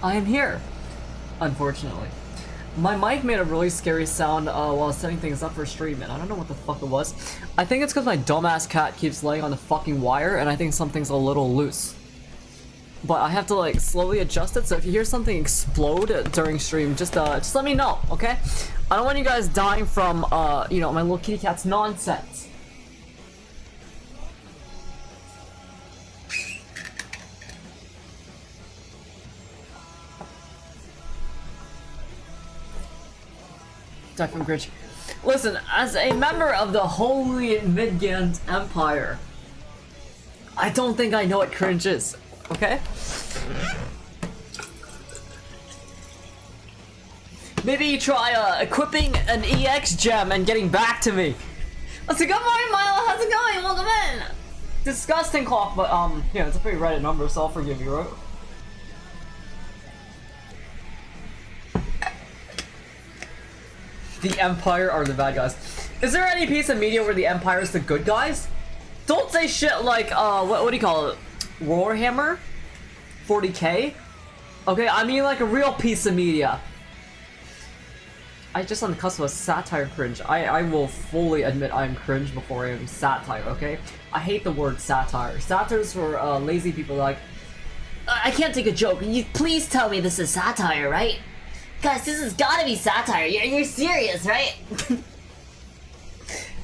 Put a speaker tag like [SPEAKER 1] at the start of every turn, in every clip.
[SPEAKER 1] I am here. Unfortunately. My mic made a really scary sound while I was setting things up for stream, and I don't know what the fuck it was. I think it's because my dumbass cat keeps laying on the fucking wire, and I think something's a little loose. But I have to like slowly adjust it, so if you hear something explode during stream, just let me know, okay? I don't want you guys dying from, you know, my little kitty cat's nonsense. Die from Grinch. Listen, as a member of the Holy Midgand Empire, I don't think I know what cringe is, okay? Maybe you try equipping an EX gem and getting back to me. Let's see, good morning, Milo, how's it going? Welcome in! Disgusting clock, but yeah, it's a pretty Reddit number, so I'll forgive you, right? The Empire are the bad guys. Is there any piece of media where the Empire is the good guys? Don't say shit like, what do you call it? Warhammer? 40k? Okay, I mean like a real piece of media. I just on the cusp of a satire cringe. I will fully admit I am cringe before I am satire, okay? I hate the word satire. Satires for lazy people like, I can't take a joke. You please tell me this is satire, right? Guys, this has gotta be satire. You're serious, right?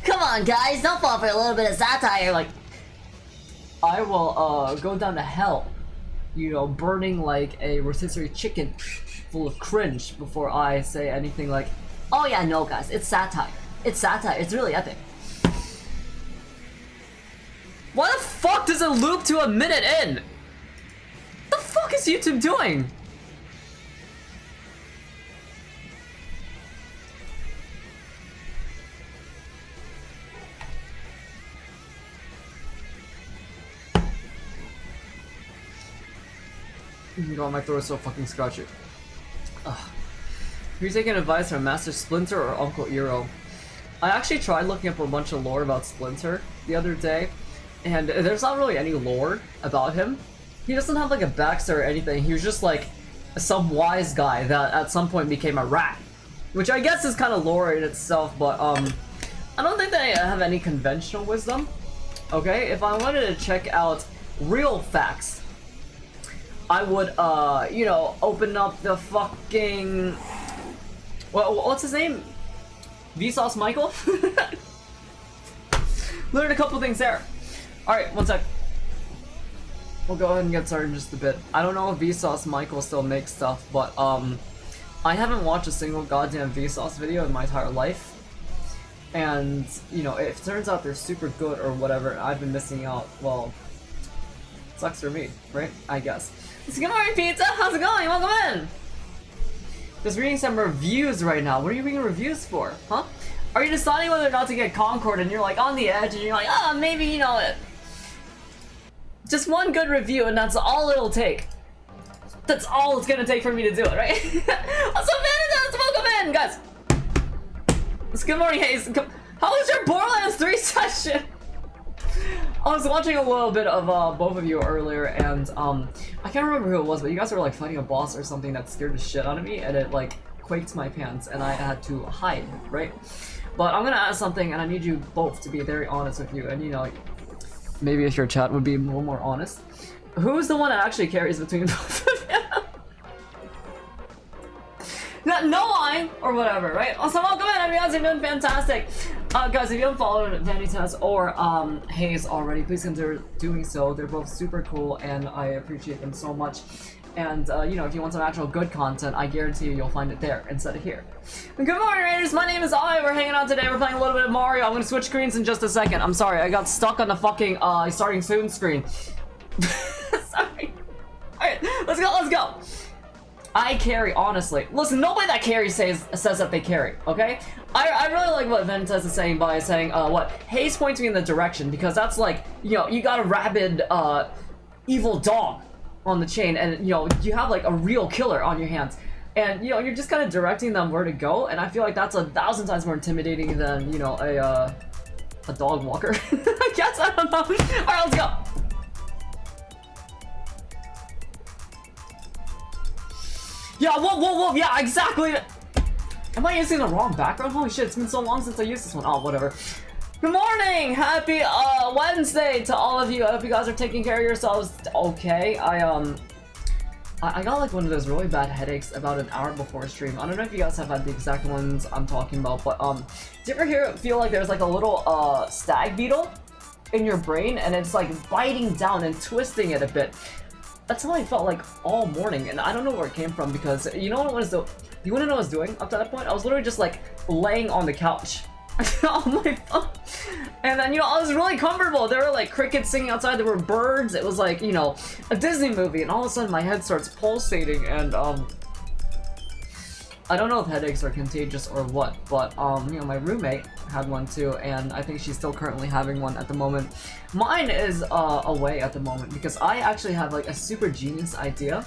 [SPEAKER 1] Come on, guys, don't fall for a little bit of satire. Like, I will go down to hell, you know, burning like a rotisserie chicken full of cringe before I say anything like, oh yeah, no guys, it's satire. It's satire, it's really epic. Why the fuck does it loop to a minute in? What the fuck is YouTube doing? God, my throat is so fucking scratchy. Ugh. Are you taking advice from Master Splinter or Uncle Eero? I actually tried looking up a bunch of lore about Splinter the other day, and there's not really any lore about him. He doesn't have like a backstory or anything. He was just like some wise guy that at some point became a rat, which I guess is kind of lore in itself, but I don't think they have any conventional wisdom. Okay, if I wanted to check out real facts, I would, you know, open up the fucking... what's his name? Vsauce Michael? Learned a couple things there. Alright, one sec. We'll go ahead and get started in just a bit. I don't know if Vsauce Michael still makes stuff, but, I haven't watched a single goddamn Vsauce video in my entire life. And, you know, if it turns out they're super good or whatever, I've been missing out, well... Sucks for me, right? I guess. Good morning, Pizza! How's it going? Welcome in! Just reading some reviews right now. What are you reading reviews for? Huh? Are you deciding whether or not to get Concord and you're like on the edge and you're like, ah, maybe, you know, just one good review and that's all it'll take. That's all it's gonna take for me to do it, right? What's up, man? Welcome in, guys! Good morning, Hayes. How was your Borderlands 3 session? I was watching a little bit of both of you earlier, and I can't remember who it was, but you guys were like fighting a boss or something that scared the shit out of me, and it like quaked my pants, and I had to hide, right? But I'm gonna ask something, and I need you both to be very honest with you, and you know, like, maybe if your chat would be a little more honest. Who's the one that actually carries between both of you? No line or whatever, right? Also, welcome in. You guys are doing fantastic. Guys, if you haven't followed Vanitas or Hayes already, please consider doing so. They're both super cool, and I appreciate them so much. And you know, if you want some actual good content, I guarantee you'll find it there instead of here. Good morning, Raiders. My name is I. We're hanging out today. We're playing a little bit of Mario. I'm gonna switch screens in just a second. I'm sorry, I got stuck on the fucking starting soon screen. Sorry. All right, let's go. Let's go. I carry, honestly. Listen, nobody that carries says that they carry, okay? I really like what Vanitas is saying by saying, what? Hayes points me in the direction, because that's like, you know, you got a rabid, evil dog on the chain, and, you know, you have, like, a real killer on your hands. And, you know, you're just kind of directing them where to go, and I feel like that's 1,000 times more intimidating than, you know, a dog walker. I guess, I don't know. Alright, let's go. Yeah, whoa, yeah, exactly! Am I using the wrong background? Holy shit, it's been so long since I used this one. Oh, whatever. Good morning! Happy Wednesday to all of you. I hope you guys are taking care of yourselves okay. I got like one of those really bad headaches about an hour before stream. I don't know if you guys have had the exact ones I'm talking about, but do you ever feel like there's like a little stag beetle in your brain and it's like biting down and twisting it a bit? That's how I felt like all morning, and I don't know where it came from because you know what was the you wanna know what I was doing up to that point? I was literally just like laying on the couch on my phone. And then, you know, I was really comfortable. There were like crickets singing outside, there were birds, it was like, you know, a Disney movie, and all of a sudden my head starts pulsating, and I don't know if headaches are contagious or what, but you know, my roommate had one too, and I think she's still currently having one at the moment. Mine is away at the moment because I actually have like a super genius idea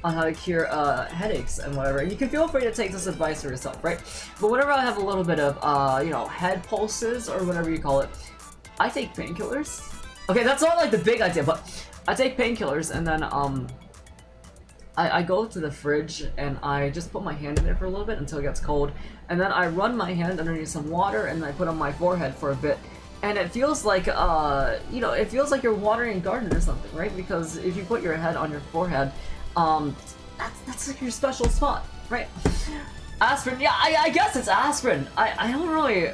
[SPEAKER 1] on how to cure headaches and whatever. And you can feel free to take this advice for yourself, right? But whenever I have a little bit of, you know, head pulses or whatever you call it, I take painkillers. Okay, that's not like the big idea, but I take painkillers and then I go to the fridge and I just put my hand in there for a little bit until it gets cold, and then I run my hand underneath some water and I put on my forehead for a bit. And it feels like, you know, it feels like you're watering a garden or something, right? Because if you put your head on your forehead, that's like your special spot, right? Aspirin, yeah, I guess it's aspirin. I don't really...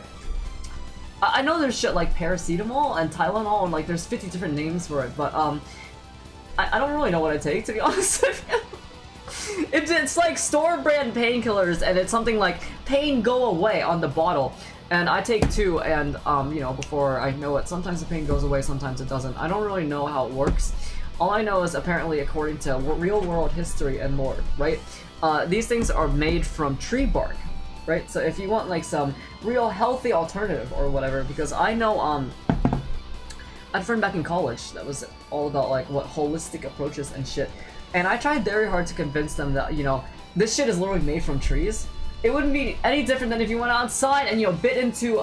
[SPEAKER 1] I know there's shit like paracetamol and Tylenol, and like there's 50 different names for it, but I don't really know what I take, to be honest with you. It's like store-brand painkillers, and it's something like pain go away on the bottle. And I take 2, and you know, before I know it, sometimes the pain goes away, sometimes it doesn't. I don't really know how it works. All I know is apparently according to real-world history and lore, right? These things are made from tree bark, right? So if you want like some real healthy alternative or whatever, because I know I had a friend back in college that was all about like what holistic approaches and shit, and I tried very hard to convince them that, you know, this shit is literally made from trees. It wouldn't be any different than if you went outside and, you know, bit into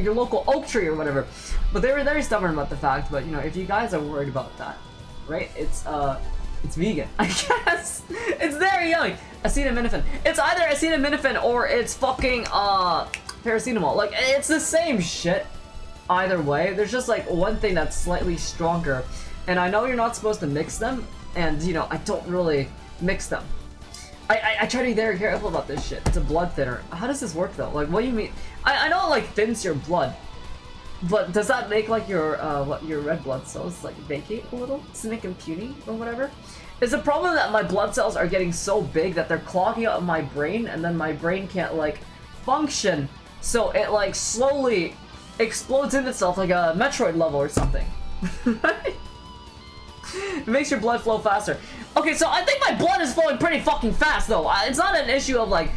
[SPEAKER 1] your local oak tree or whatever. But they were very stubborn about the fact. But, you know, if you guys are worried about that, right? It's vegan, I guess. It's very young. Acetaminophen. It's either acetaminophen or it's fucking paracetamol. Like, it's the same shit. Either way, there's just like one thing that's slightly stronger. And I know you're not supposed to mix them, and you know, I don't really mix them. I try to be very careful about this shit. It's a blood thinner. How does this work though? Like, what do you mean? I know it like thins your blood, but does that make like your your red blood cells like vacate a little? Does it make them puny or whatever? Is the problem that my blood cells are getting so big that they're clogging up my brain, and then my brain can't like function, so it like slowly explodes in itself like a Metroid level or something. It makes your blood flow faster. Okay, so I think my blood is flowing pretty fucking fast though. It's not an issue of like,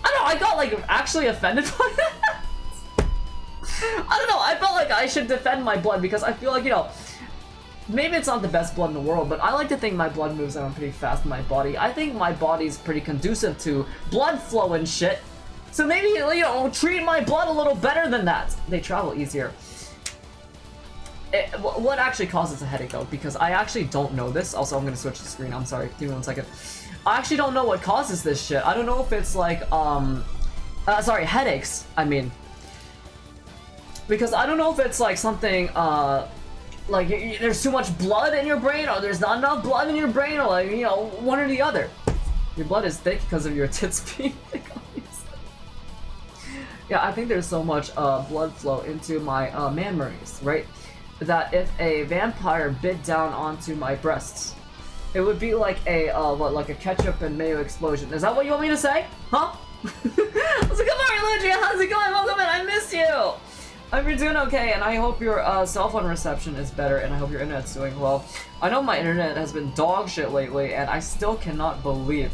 [SPEAKER 1] I don't know, I got like actually offended by that. I don't know, I felt like I should defend my blood because I feel like, you know, maybe it's not the best blood in the world, but I like to think my blood moves around pretty fast in my body. I think my body's pretty conducive to blood flow and shit. So maybe, you know, treat my blood a little better than that. They travel easier. What actually causes a headache though? Because I actually don't know this. Also, I'm gonna switch the screen. I'm sorry. Give me 1 second. I actually don't know what causes this shit. I don't know if it's like, sorry, headaches, I mean. Because I don't know if it's like something, like there's too much blood in your brain, or there's not enough blood in your brain, or like, you know, one or the other. Your blood is thick because of your tits being thick, obviously. Yeah, I think there's so much blood flow into my mammaries, right? That if a vampire bit down onto my breasts, it would be like a what, like a ketchup and mayo explosion. Is that what you want me to say? Huh? How's it going, Ludria? How's it going? Welcome in. I miss you. I hope you're doing okay, and I hope your cell phone reception is better, and I hope your internet's doing well. I know my internet has been dog shit lately, and I still cannot believe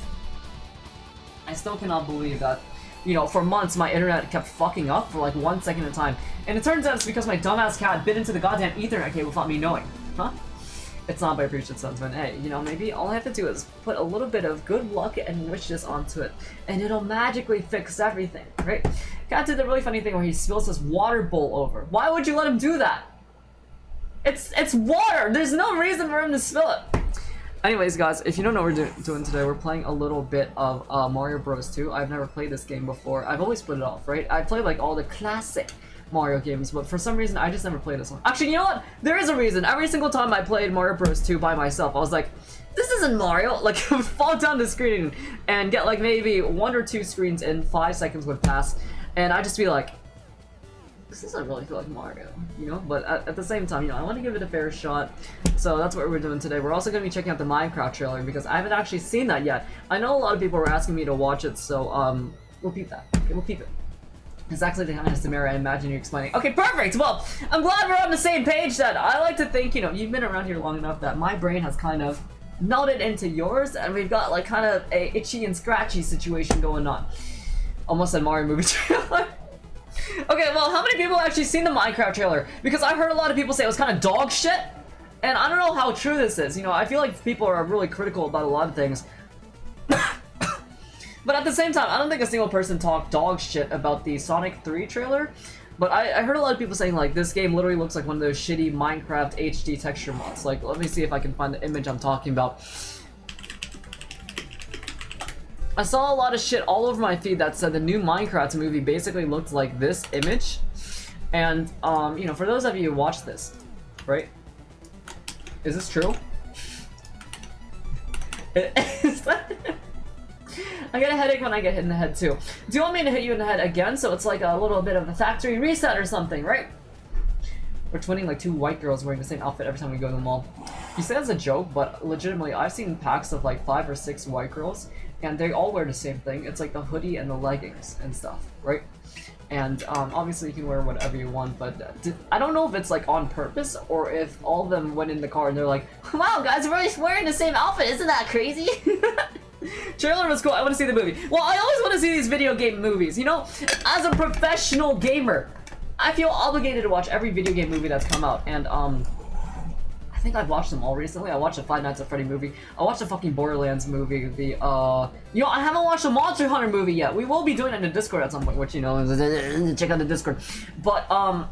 [SPEAKER 1] that, you know, for months my internet kept fucking up for like 1 second at a time. And it turns out it's because my dumbass cat bit into the goddamn Ethernet cable without me knowing. Huh? It's not by Appreciate Sunsman. Hey, you know, maybe all I have to do is put a little bit of good luck and wishes onto it, and it'll magically fix everything, right? Cat did the really funny thing where he spills his water bowl over. Why would you let him do that? It's water! There's no reason for him to spill it. Anyways, guys, if you don't know what we're doing today, we're playing a little bit of Mario Bros. 2. I've never played this game before. I've always put it off, right? I played like all the classic Mario games, but for some reason, I just never played this one. Actually, you know what? There is a reason. Every single time I played Mario Bros. 2 by myself, I was like, this isn't Mario. Like, I would fall down the screen and get like maybe 1 or 2 screens in 5 seconds would pass, and I'd just be like, this doesn't really feel like Mario, you know? But at the same time, you know, I want to give it a fair shot. So that's what we're doing today. We're also going to be checking out the Minecraft trailer because I haven't actually seen that yet. I know a lot of people were asking me to watch it, so we'll peep that. Okay, we'll peep it. It's actually the kind of Samara I imagine you explaining. Okay, perfect! Well, I'm glad we're on the same page then. I like to think, you know, you've been around here long enough that my brain has kind of melted into yours, and we've got like kind of a itchy and scratchy situation going on. Almost said Mario movie trailer. Okay, well, how many people have actually seen the Minecraft trailer? Because I heard a lot of people say it was kind of dog shit, and I don't know how true this is. You know, I feel like people are really critical about a lot of things. But at the same time, I don't think a single person talked dog shit about the Sonic 3 trailer. But I heard a lot of people saying, like, this game literally looks like one of those shitty Minecraft HD texture mods. Like, let me see if I can find the image I'm talking about. I saw a lot of shit all over my feed that said the new Minecraft movie basically looked like this image. And, you know, for those of you who watched this, right? Is this true? Is that... I get a headache when I get hit in the head too. Do you want me to hit you in the head again so it's like a little bit of a factory reset or something, right? We're twinning like 2 white girls wearing the same outfit every time we go to the mall. You say that's a joke, but legitimately I've seen packs of like 5 or 6 white girls and they all wear the same thing. It's like the hoodie and the leggings and stuff, right? And obviously you can wear whatever you want, but I don't know if it's like on purpose or if all of them went in the car and they're like, wow guys, we're always wearing the same outfit, isn't that crazy? Trailer was cool. I want to see the movie. Well, I always want to see these video game movies. You know, as a professional gamer, I feel obligated to watch every video game movie that's come out. And I think I've watched them all recently. I watched the Five Nights at Freddy movie. I watched the fucking Borderlands movie. The you know, I haven't watched the Monster Hunter movie yet. We will be doing it in the Discord at some point, which, you know, check out the Discord. But I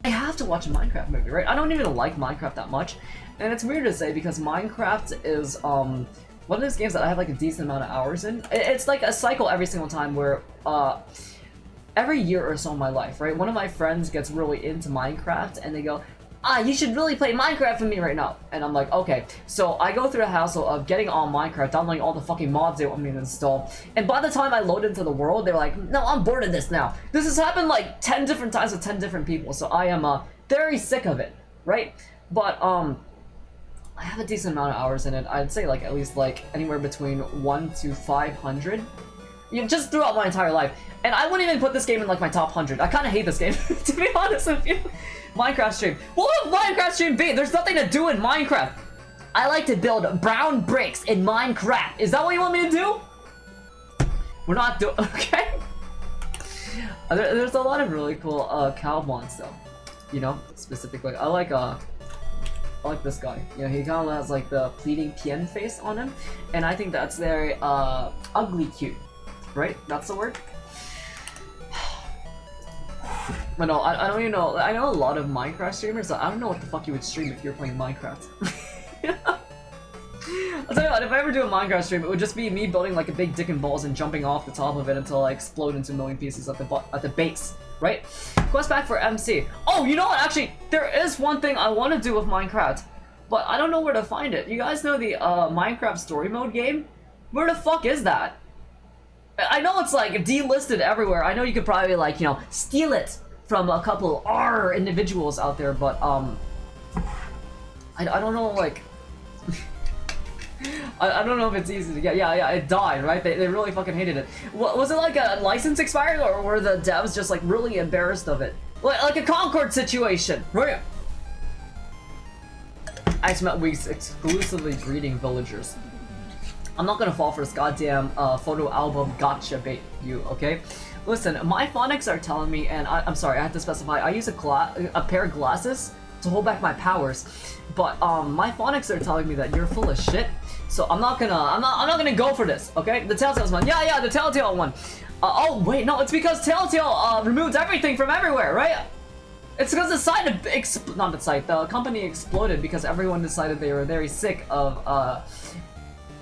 [SPEAKER 1] have to watch a Minecraft movie, right? I don't even like Minecraft that much, and it's weird to say because Minecraft is one of those games that I have like a decent amount of hours in. It's like a cycle every single time where, every year or so in my life, right? One of my friends gets really into Minecraft and they go, you should really play Minecraft with me right now. And I'm like, okay. So I go through the hassle of getting on Minecraft, downloading all the fucking mods they want me to install. And by the time I load into the world, they're like, no, I'm bored of this now. This has happened like 10 different times with 10 different people. So I am, very sick of it, right? But, I have a decent amount of hours in it. I'd say like at least like anywhere between 1 to 500. You know, just throughout my entire life. And I wouldn't even put this game in like my top 100. I kind of hate this game, to be honest with you. Minecraft stream. What would Minecraft stream be? There's nothing to do in Minecraft. I like to build brown bricks in Minecraft. Is that what you want me to do? We're not doing... Okay. There's a lot of really cool cow mods though. You know, specifically. I like this guy. You know, he kind of has like the pleading Tien face on him, and I think that's very ugly cute, right? That's the word. But no, I don't even know. I know a lot of Minecraft streamers. So I don't know what the fuck you would stream if you're playing Minecraft. I'll tell you what, if I ever do a Minecraft stream, it would just be me building like a big dick and balls and jumping off the top of it until I explode into a million pieces at the base, right? Quest back for MC. Oh, you know what? Actually, there is one thing I want to do with Minecraft, but I don't know where to find it. You guys know the Minecraft story mode game? Where the fuck is that? I know it's like delisted everywhere. I know you could probably like, you know, steal it from a couple individuals out there, but I don't know, like I don't know if it's easy to get. Yeah, it died, right? They really fucking hated it. Was it like a license expired, or were the devs just like really embarrassed of it? Like a Concord situation, right? I spent weeks exclusively breeding villagers. I'm not gonna fall for this goddamn photo album gotcha bait, you, okay? Listen, my phonics are telling me, and I'm sorry, I have to specify, I use a pair of glasses to hold back my powers, but my phonics are telling me that you're full of shit. So I'm not gonna go for this, okay? The Telltale's one. Yeah, the Telltale one. Oh wait, no, it's because Telltale removed everything from everywhere, right? It's because the company exploded because everyone decided they were very sick of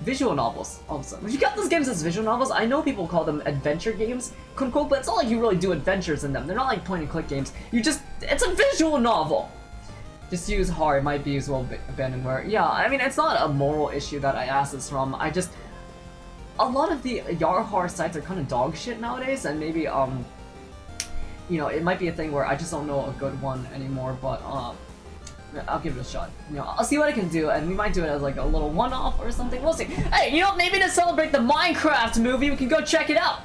[SPEAKER 1] visual novels. All of a sudden, you got those games as visual novels. I know people call them adventure games, quote unquote, but it's not like you really do adventures in them. They're not like point and click games. It's a visual novel. Just use hard, might be as well abandonware. Yeah, I mean, it's not a moral issue that I asked this from. A lot of the Yarhar sites are kind of dog shit nowadays, and maybe, you know, it might be a thing where I just don't know a good one anymore, but, I'll give it a shot. You know, I'll see what I can do, and we might do it as like a little one-off or something. We'll see. Hey, you know, maybe to celebrate the Minecraft movie, we can go check it out.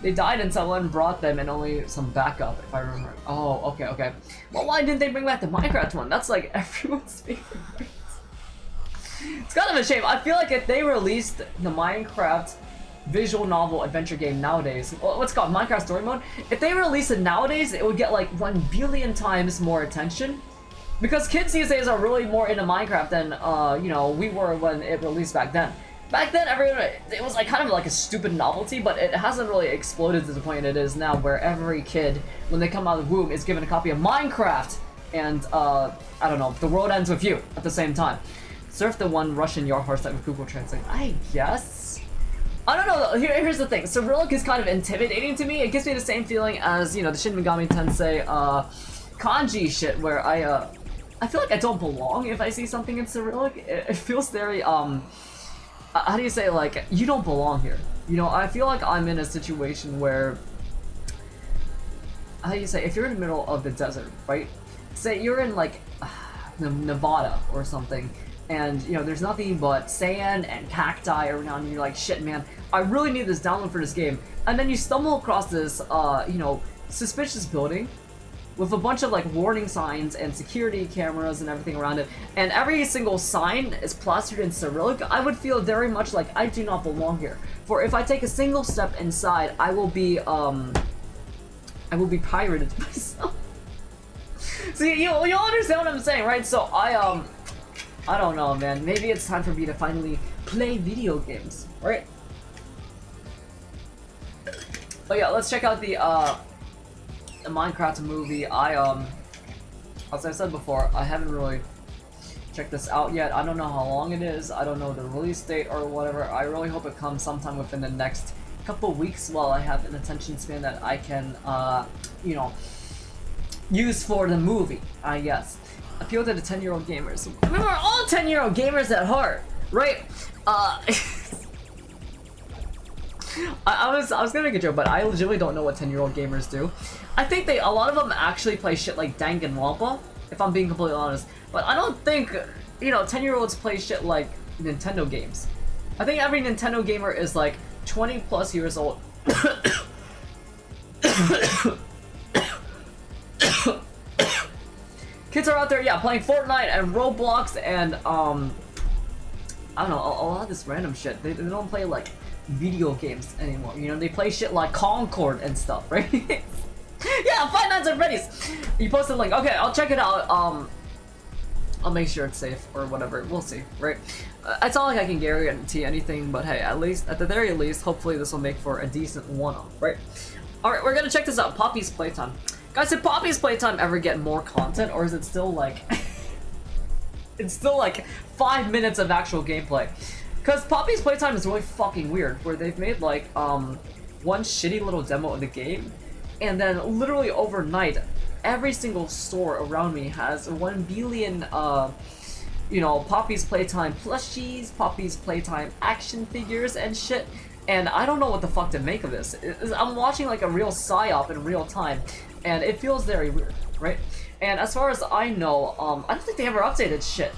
[SPEAKER 1] They died and someone brought them and only some backup, if I remember. Oh, okay. Well, why didn't they bring back the Minecraft one? That's like everyone's favorite. It's kind of a shame. I feel like if they released the Minecraft visual novel adventure game nowadays, what's it called, Minecraft Story Mode, if they released it nowadays, it would get like 1 billion times more attention. Because kids these days are really more into Minecraft than, you know, we were when it released back then. Back then, it was like kind of like a stupid novelty, but it hasn't really exploded to the point it is now, where every kid, when they come out of the womb, is given a copy of Minecraft, and, I don't know, the world ends with you at the same time. Surf the one Russian Yarhar site with Google Translate. I guess? I don't know though. Here's the thing. Cyrillic is kind of intimidating to me. It gives me the same feeling as, you know, the Shin Megami Tensei, kanji shit, where I feel like I don't belong if I see something in Cyrillic. It feels very, how do you say, like, you don't belong here. You know, I feel like I'm in a situation where, how do you say, if you're in the middle of the desert, right? Say you're in, like, Nevada or something, and, you know, there's nothing but sand and cacti around, and you're like, shit, man, I really need this download for this game. And then you stumble across this, you know, suspicious building with a bunch of like warning signs and security cameras and everything around it, and every single sign is plastered in Cyrillic. I would feel very much like I do not belong here. For if I take a single step inside, I will be pirated myself. So you'll understand what I'm saying, right? So I don't know, man. Maybe it's time for me to finally play video games, right? But yeah, let's check out the Minecraft movie. As I said before, I haven't really checked this out yet. I don't know how long it is. I don't know the release date or whatever. I really hope it comes sometime within the next couple weeks while I have an attention span that I can, you know, use for the movie, I guess. Appeal to the 10-year-old gamers. Remember, we're all 10-year-old gamers at heart, right? I was gonna make a joke, but I legitimately don't know what 10-year-old gamers do. I think a lot of them actually play shit like Danganronpa, if I'm being completely honest. But I don't think, you know, 10-year-olds play shit like Nintendo games. I think every Nintendo gamer is like 20 plus years old. Kids are out there, yeah, playing Fortnite and Roblox and, I don't know, a lot of this random shit. They don't play, like, video games anymore, you know? They play shit like Concord and stuff, right? Yeah, Five Nights at Freddy's! You posted a link. Okay, I'll check it out, I'll make sure it's safe or whatever. We'll see, right? It's not like I can guarantee anything, but hey, at the very least, hopefully this will make for a decent one-off, right? Alright, we're gonna check this out. Poppy's Playtime. Guys, did Poppy's Playtime ever get more content, or is it still like... it's still like 5 minutes of actual gameplay? Because Poppy's Playtime is really fucking weird, where they've made like, one shitty little demo of the game, and then literally overnight, every single store around me has 1 billion, you know, Poppy's Playtime plushies, Poppy's Playtime action figures and shit, and I don't know what the fuck to make of this. I'm watching like a real psyop in real time, and it feels very weird, right? And as far as I know, I don't think they ever updated shit.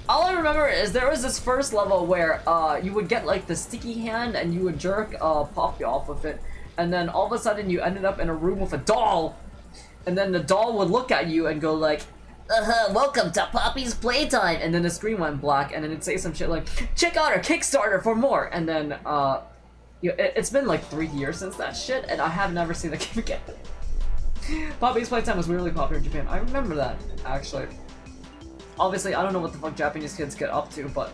[SPEAKER 1] All I remember is there was this first level where you would get like the sticky hand and you would jerk Poppy off with it, and then all of a sudden you ended up in a room with a doll, and then the doll would look at you and go like, welcome to Poppy's Playtime, and then the screen went black, and then it'd say some shit like, check out our Kickstarter for more, and then you know, it's been like 3 years since that shit, and I have never seen the game again. Poppy's Playtime was weirdly popular in Japan. I remember that, actually. Obviously, I don't know what the fuck Japanese kids get up to, but,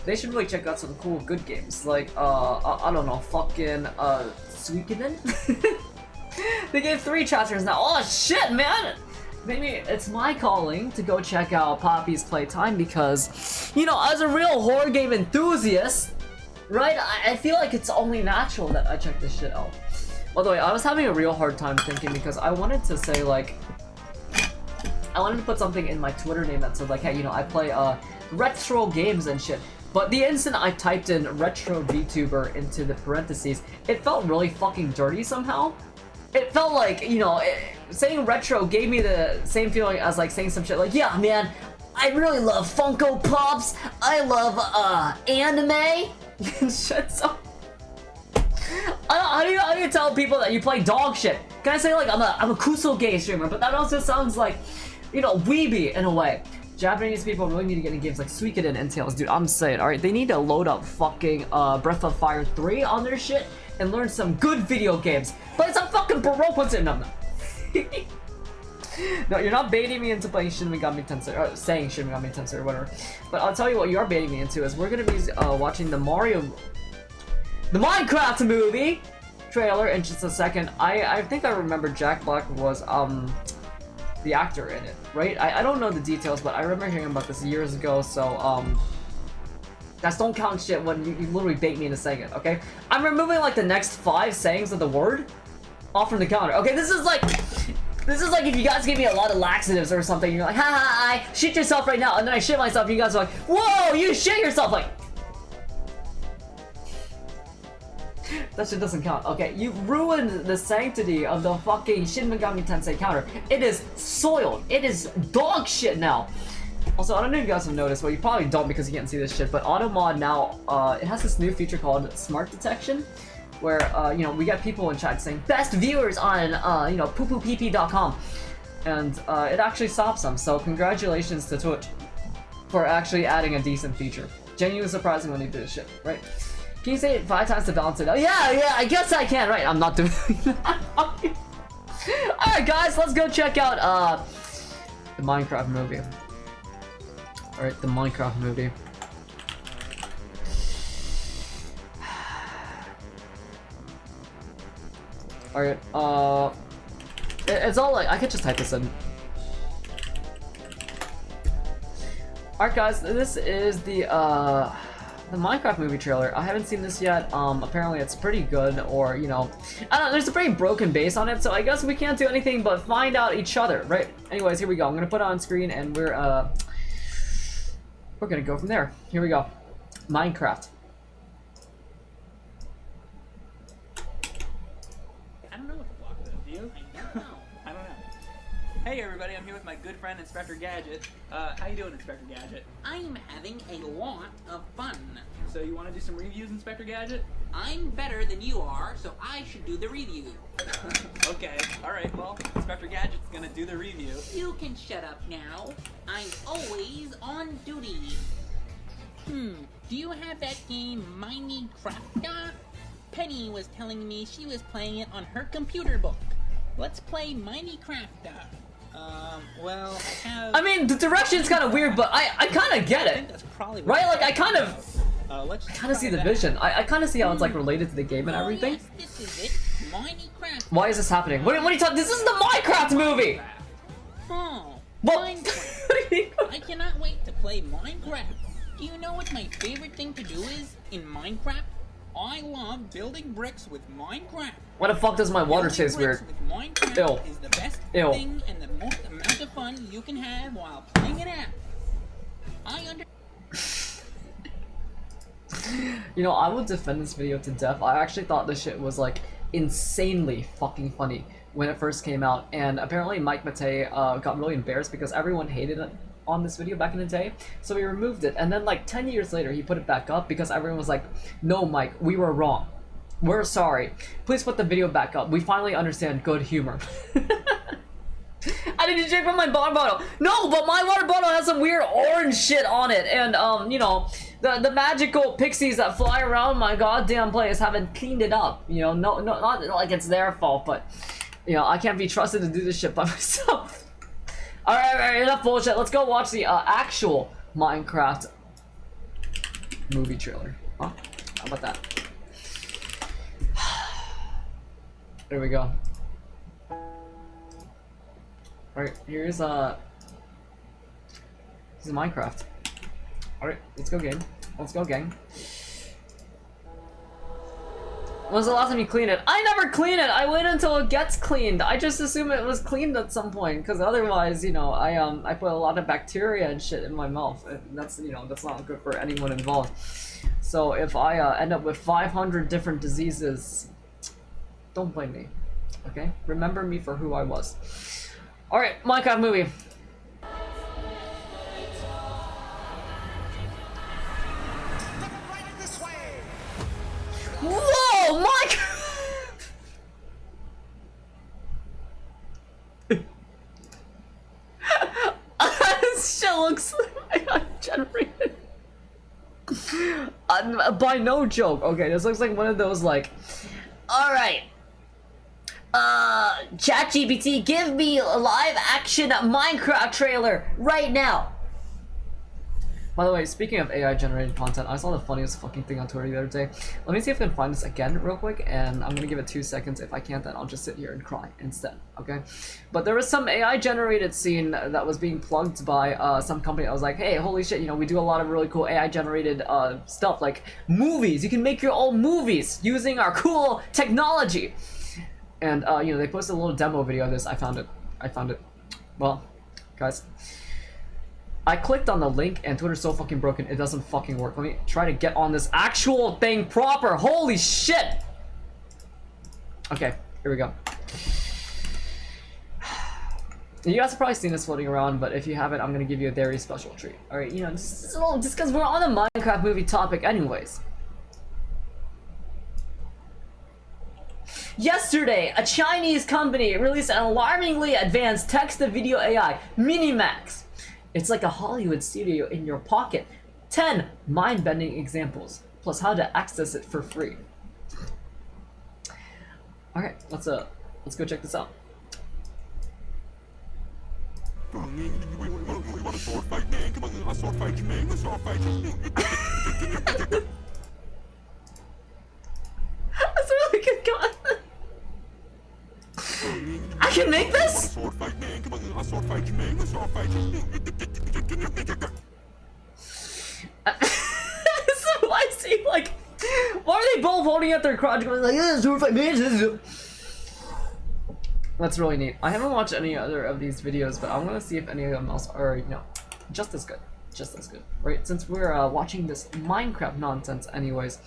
[SPEAKER 1] they should really check out some cool, good games. Like, I don't know, fucking, Suikoden? They gave 3 chapters now. Oh, shit, man! maybe it's my calling to go check out Poppy's Playtime because, you know, as a real horror game enthusiast, right, I feel like it's only natural that I check this shit out. By the way, I was having a real hard time thinking because I wanted to say, like, I wanted to put something in my Twitter name that said, like, hey, you know, I play retro games and shit. But the instant I typed in retro VTuber into the parentheses, it felt really fucking dirty somehow. It felt like, you know, saying retro gave me the same feeling as like saying some shit like, yeah, man, I really love Funko Pops, I love anime and shit. So how do you tell people that you play dog shit? Can I say like I'm a Kusoge streamer, but that also sounds like, you know, weeby in a way. Japanese people really need to get in games like Suikoden and Tales, dude. I'm saying, alright, they need to load up fucking Breath of Fire 3 on their shit and learn some good video games. Play some fucking Baroque ones in them. No, you're not baiting me into playing Shin Megami Tensei, or saying Shin Megami Tensei or whatever. But I'll tell you what you are baiting me into is we're gonna be watching the Minecraft movie trailer in just a second. I think I remember Jack Black was the actor in it, right? I don't know the details, but I remember hearing about this years ago, so that's don't count shit when you literally bait me into saying it, okay? I'm removing like the next 5 sayings of the word off from the counter. Okay, this is like if you guys give me a lot of laxatives or something, you're like, ha ha, I shit yourself right now, and then I shit myself, and you guys are like, whoa, you shit yourself, like, that shit doesn't count. Okay, you've ruined the sanctity of the fucking Shin Megami Tensei counter. It is soiled. It is dog shit now. Also, I don't know if you guys have noticed, well, you probably don't because you can't see this shit, but Automod now, it has this new feature called Smart Detection, where, you know, we get people in chat saying, best viewers on, you know, poopoop.com, and it actually stops them, so congratulations to Twitch for actually adding a decent feature. Genuinely surprising when they do this shit, right? Can you say it 5 times to balance it out? Yeah, I guess I can, right? I'm not doing that. Alright, guys, let's go check out, the Minecraft movie. Alright, the Minecraft movie. Alright, it's all like, I could just type this in. Alright guys, this is the Minecraft movie trailer. I haven't seen this yet. Apparently it's pretty good, or, you know, I don't know, there's a pretty broken base on it, so I guess we can't do anything but find out each other, right? Anyways, here we go. I'm gonna put it on screen, and we're gonna go from there. Here we go. Minecraft.
[SPEAKER 2] I don't know what the block is. Do you? I don't know. I don't know. Hey everybody, I'm here with my good friend Inspector Gadget. How you doing, Inspector Gadget?
[SPEAKER 3] I'm having a lot of fun.
[SPEAKER 2] So you want to do some reviews, Inspector Gadget?
[SPEAKER 3] I'm better than you are, so I should do the review.
[SPEAKER 2] Okay, alright, well, Inspector Gadget's gonna do the review.
[SPEAKER 3] You can shut up now. I'm always on duty. Do you have that game Minecraft? Penny was telling me she was playing it on her computer book. Let's play Minecraft.
[SPEAKER 2] Well, I have...
[SPEAKER 1] I mean, the direction's kind of weird, but I kind of get
[SPEAKER 2] I think
[SPEAKER 1] it.
[SPEAKER 2] that's probably what
[SPEAKER 1] Right? Like, I kind of see the
[SPEAKER 2] that.
[SPEAKER 1] vision. I kind of see how it's, like, related to the game and everything.
[SPEAKER 3] Yes, this is it. Minecraft.
[SPEAKER 1] Why is this happening? What are you talking? This is the Minecraft movie!
[SPEAKER 3] Oh,
[SPEAKER 1] What?
[SPEAKER 3] Minecraft. I cannot wait to play Minecraft. Do you know what my favorite thing to do is in Minecraft? I love building bricks with Minecraft.
[SPEAKER 1] Why the fuck does my water
[SPEAKER 3] Building
[SPEAKER 1] taste weird?
[SPEAKER 3] bricks with Minecraft
[SPEAKER 1] Ew.
[SPEAKER 3] is the best
[SPEAKER 1] Ew.
[SPEAKER 3] thing and the most amount of fun you can have while playing an app.
[SPEAKER 1] You know, I would defend this video to death. I actually thought this shit was, like, insanely fucking funny when it first came out, and apparently Mike Matei got really embarrassed because everyone hated it on this video back in the day, so he removed it, and then like 10 years later he put it back up because everyone was like, no Mike, we were wrong, we're sorry, please put the video back up, we finally understand good humor. I didn't drink from my water bottle. No, but my water bottle has some weird orange shit on it, and you know, the magical pixies that fly around my goddamn place haven't cleaned it up. You know, no, not like it's their fault, but you know, I can't be trusted to do this shit by myself. Alright, enough bullshit. Let's go watch the actual Minecraft movie trailer. Huh? How about that? There we go. Alright, here's Minecraft. Alright, let's go game. Let's go gang. When was the last time you cleaned it? I never clean it! I wait until it gets cleaned. I just assume it was cleaned at some point, because otherwise, you know, I put a lot of bacteria and shit in my mouth. And that's, you know, that's not good for anyone involved. So if I end up with 500 different diseases, don't blame me. Okay? Remember me for who I was. Alright, Minecraft movie. Whoa, Mike! This shit looks generated. By no joke. Okay, this looks like one of those like. All right. ChatGPT, give me a live action Minecraft trailer right now. By the way, speaking of AI generated content, I saw the funniest fucking thing on Twitter the other day. Let me see if I can find this again real quick, and I'm gonna give it 2 seconds. If I can't, then I'll just sit here and cry instead, okay? But there was some AI generated scene that was being plugged by some company. I was like, hey, holy shit, you know, we do a lot of really cool AI generated stuff, like movies. You can make your own movies using our cool technology. And, you know, they posted a little demo video of this. I found it. Well, guys. I clicked on the link and Twitter's so fucking broken, it doesn't fucking work. Let me try to get on this actual thing proper. Holy shit! Okay, here we go. You guys have probably seen this floating around, but if you haven't, I'm gonna give you a very special treat. Alright, you know, just because we're on the Minecraft movie topic anyways. Yesterday, a Chinese company released an alarmingly advanced text-to-video AI, Minimax. It's like a Hollywood studio in your pocket. 10 mind-bending examples, plus how to access it for free. Alright, let's go check this out. That's a really good gun. I can make this? So I see, like, why are they both holding at their crotch going like, yeah, sword fight man? That's really neat. I haven't watched any other of these videos, but I'm gonna see if any of them else are, you know, just as good. Just as good, right? Since we're watching this Minecraft nonsense anyways.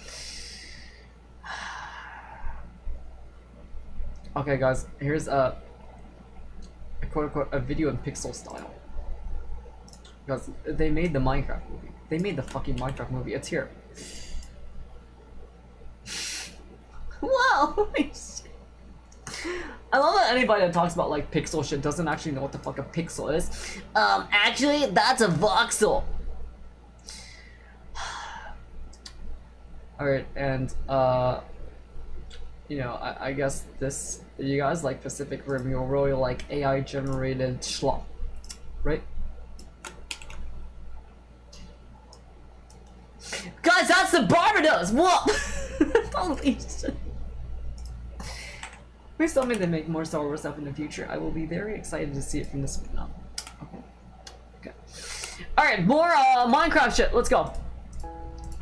[SPEAKER 1] Okay guys, here's a quote-unquote a video in pixel style. Because they made the Minecraft movie. They made the fucking Minecraft movie. It's here. Whoa! Holy shit. I love that anybody that talks about like pixel shit doesn't actually know what the fuck a pixel is. Actually, that's a voxel. Alright, and you know, I guess this, you guys like Pacific Rim, you'll really like AI generated schlop, right? Guys, that's the Barbados! What? Holy shit. Please tell me they make more Star Wars stuff in the future. I will be very excited to see it from this point on. Okay. Alright, more Minecraft shit, let's go.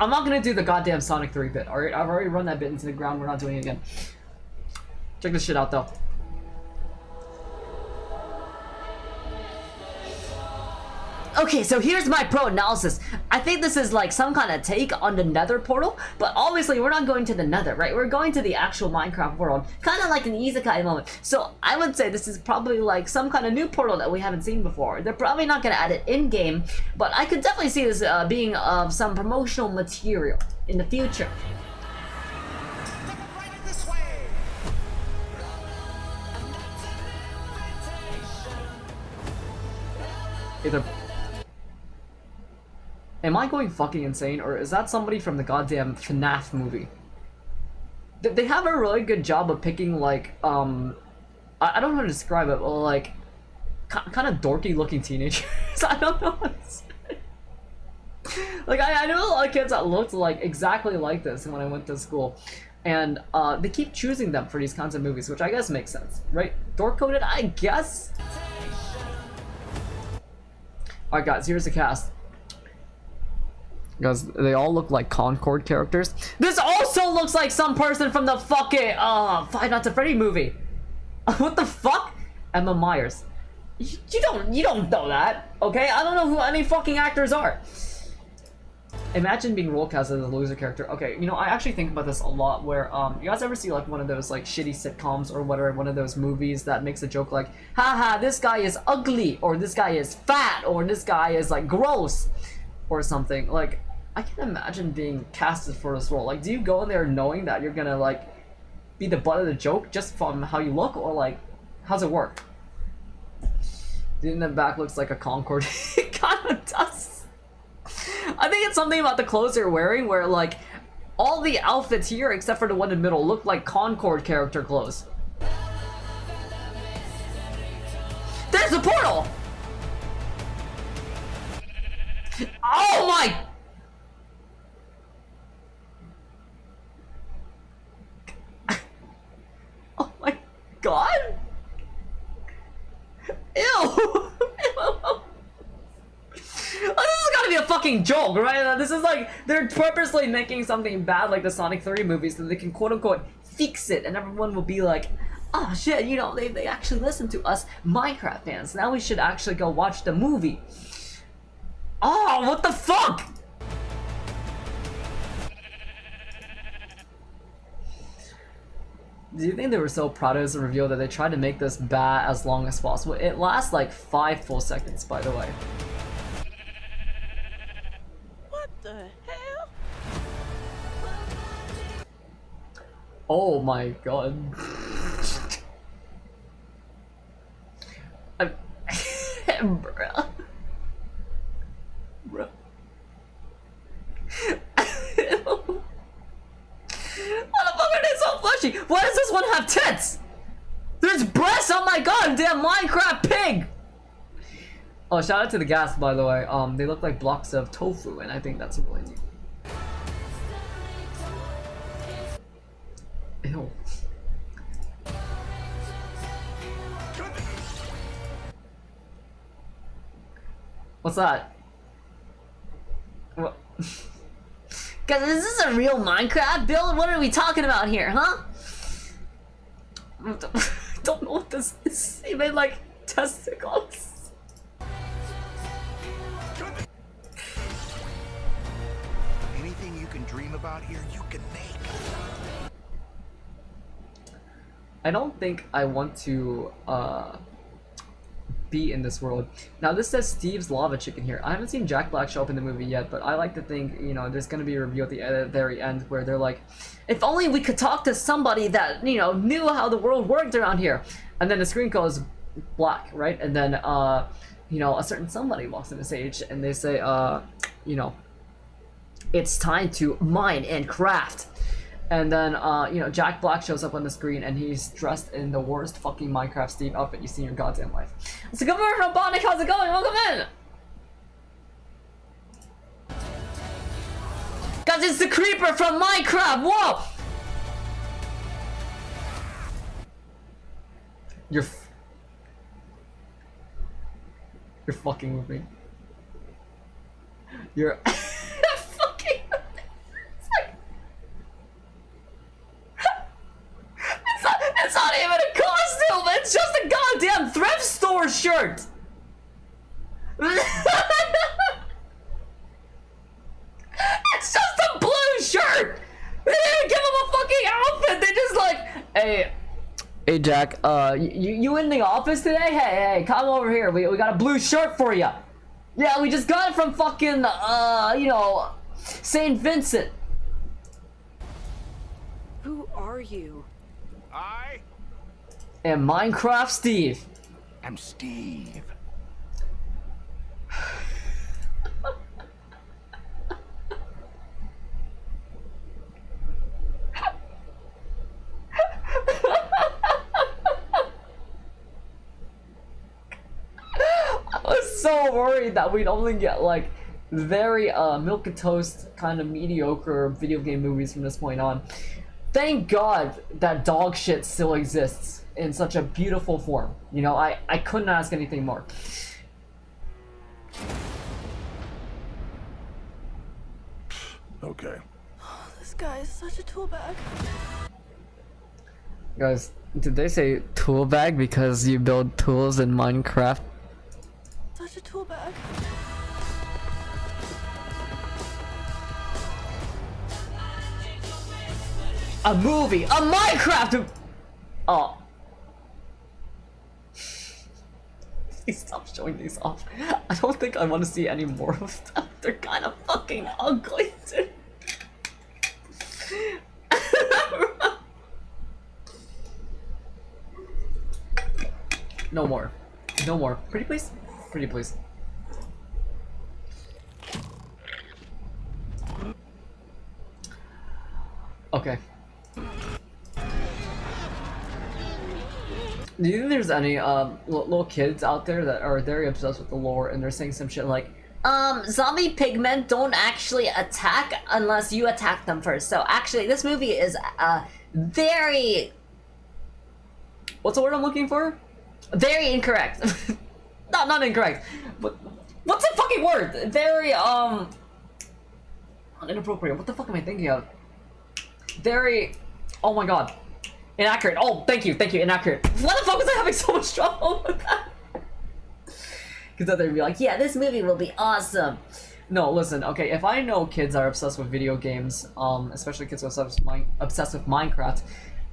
[SPEAKER 1] I'm not gonna do the goddamn Sonic 3 bit, alright? I've already run that bit into the ground, we're not doing it again. Check this shit out though. Okay, so here's my pro analysis. I think this is like some kind of take on the Nether portal, but obviously we're not going to the Nether, right? We're going to the actual Minecraft world, kind of like an isekai moment. So I would say this is probably like some kind of new portal that we haven't seen before. They're probably not going to add it in-game, but I could definitely see this being some promotional material in the future. Either. Am I going fucking insane, or is that somebody from the goddamn FNAF movie? They have a really good job of picking, like, I don't know how to describe it, but, like, kind of dorky looking teenagers. I don't know what to say. Like, I know a lot of kids that looked, like, exactly like this when I went to school. And, they keep choosing them for these kinds of movies, which I guess makes sense, right? Dork-coded, I guess? Alright guys, here's the cast. Guys, they all look like Concord characters. This also looks like some person from the fucking Five Nights at Freddy movie. What the fuck? Emma Myers. You don't know that, okay? I don't know who any fucking actors are. Imagine being role cast as a loser character. Okay, you know, I actually think about this a lot where, you guys ever see like one of those like shitty sitcoms or whatever, one of those movies that makes a joke like, haha, this guy is ugly, or this guy is fat, or this guy is like gross, or something. Like, I can imagine being casted for this role. Like, do you go in there knowing that you're gonna like be the butt of the joke just from how you look, or like, how's it work? Dude in the back looks like a Concord. It kinda does. I think it's something about the clothes they're wearing where like all the outfits here except for the one in the middle look like Concord character clothes. There's the portal! Oh my! Oh my god! Ew! Oh, this has gotta be a fucking joke, right? This is like, they're purposely making something bad like the Sonic 3 movies so they can quote-unquote fix it, and everyone will be like, oh shit, you know, they actually listen to us Minecraft fans. Now we should actually go watch the movie. Oh, what the fuck? Do you think they were so proud of this reveal that they tried to make this bat as long as possible? It lasts like 5 full seconds, by the way.
[SPEAKER 4] The hell?
[SPEAKER 1] Oh my god. Bruh. Bruh. What the fuck are they so fleshy? Why does this one have tits? There's breasts on my goddamn Minecraft pig! Oh, shout out to the gas, by the way. They look like blocks of tofu, and I think that's really neat. Ew. What's that? What? Guys, is this a real Minecraft build? What are we talking about here, huh? I don't know what this is. He made like testicles.
[SPEAKER 5] Anything you can dream about here, you can make.
[SPEAKER 1] I don't think I want to be in this world. Now this says Steve's Lava Chicken here. I haven't seen Jack Black show up in the movie yet, but I like to think, you know, there's gonna be a review at the very end where they're like, if only we could talk to somebody that, you know, knew how the world worked around here. And then the screen goes black, right? And then, you know, a certain somebody walks on the stage and they say, you know, it's time to mine and craft. And then, you know, Jack Black shows up on the screen and he's dressed in the worst fucking Minecraft Steve outfit you've seen in your goddamn life. So come over, Robonic, how's it going? Welcome in! Guys, it's the creeper from Minecraft! Whoa! You're fucking with me. You're fucking It's not even a costume! It's just a goddamn thrift store shirt! It's just a blue shirt! They didn't give him a fucking outfit! They just like, hey Jack, you in the office today? Hey, come over here. We got a blue shirt for you. Yeah, we just got it from fucking, you know, St. Vincent.
[SPEAKER 4] Who are you?
[SPEAKER 5] I
[SPEAKER 1] And Minecraft Steve.
[SPEAKER 5] am Steve.
[SPEAKER 1] I was so worried that we'd only get like very milk and toast kind of mediocre video game movies from this point on. Thank God that dog shit still exists in such a beautiful form. You know, I couldn't ask anything more.
[SPEAKER 5] Okay.
[SPEAKER 4] This guy is such a tool bag.
[SPEAKER 1] Guys, did they say tool bag because you build tools in Minecraft?
[SPEAKER 4] Such a tool bag.
[SPEAKER 1] A movie, a Minecraft. Oh. Please stop showing these off. I don't think I want to see any more of them. They're kind of fucking ugly, dude. No more. No more. Pretty please? Pretty please. Okay. Do you think there's any little kids out there that are very obsessed with the lore and they're saying some shit like, zombie pigmen don't actually attack unless you attack them first. So actually this movie is very... What's the word I'm looking for? Very incorrect. not incorrect. But what's the fucking word? Very inappropriate. What the fuck am I thinking of? Very... Oh my god. Inaccurate. Oh, thank you, inaccurate. Why the fuck was I having so much trouble with that? Because then they'd be like, yeah, this movie will be awesome. No, listen, okay, if I know kids are obsessed with video games, especially kids obsessed with Minecraft,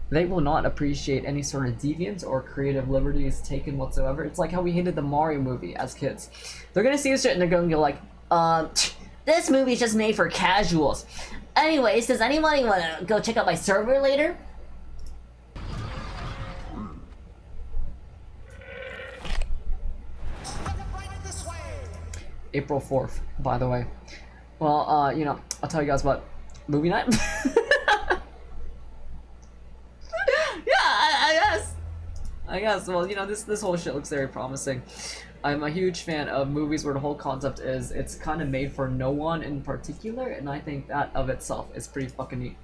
[SPEAKER 1] they will not appreciate any sort of deviance or creative liberties taken whatsoever. It's like how we hated the Mario movie as kids. They're gonna see this shit and they're gonna be like, this movie's just made for casuals. Anyways, does anybody wanna go check out my server later? April 4th, by the way. Well, you know, I'll tell you guys what. Movie night? Yeah, I guess. Well, you know, this whole shit looks very promising. I'm a huge fan of movies where the whole concept is it's kind of made for no one in particular, and I think that of itself is pretty fucking neat.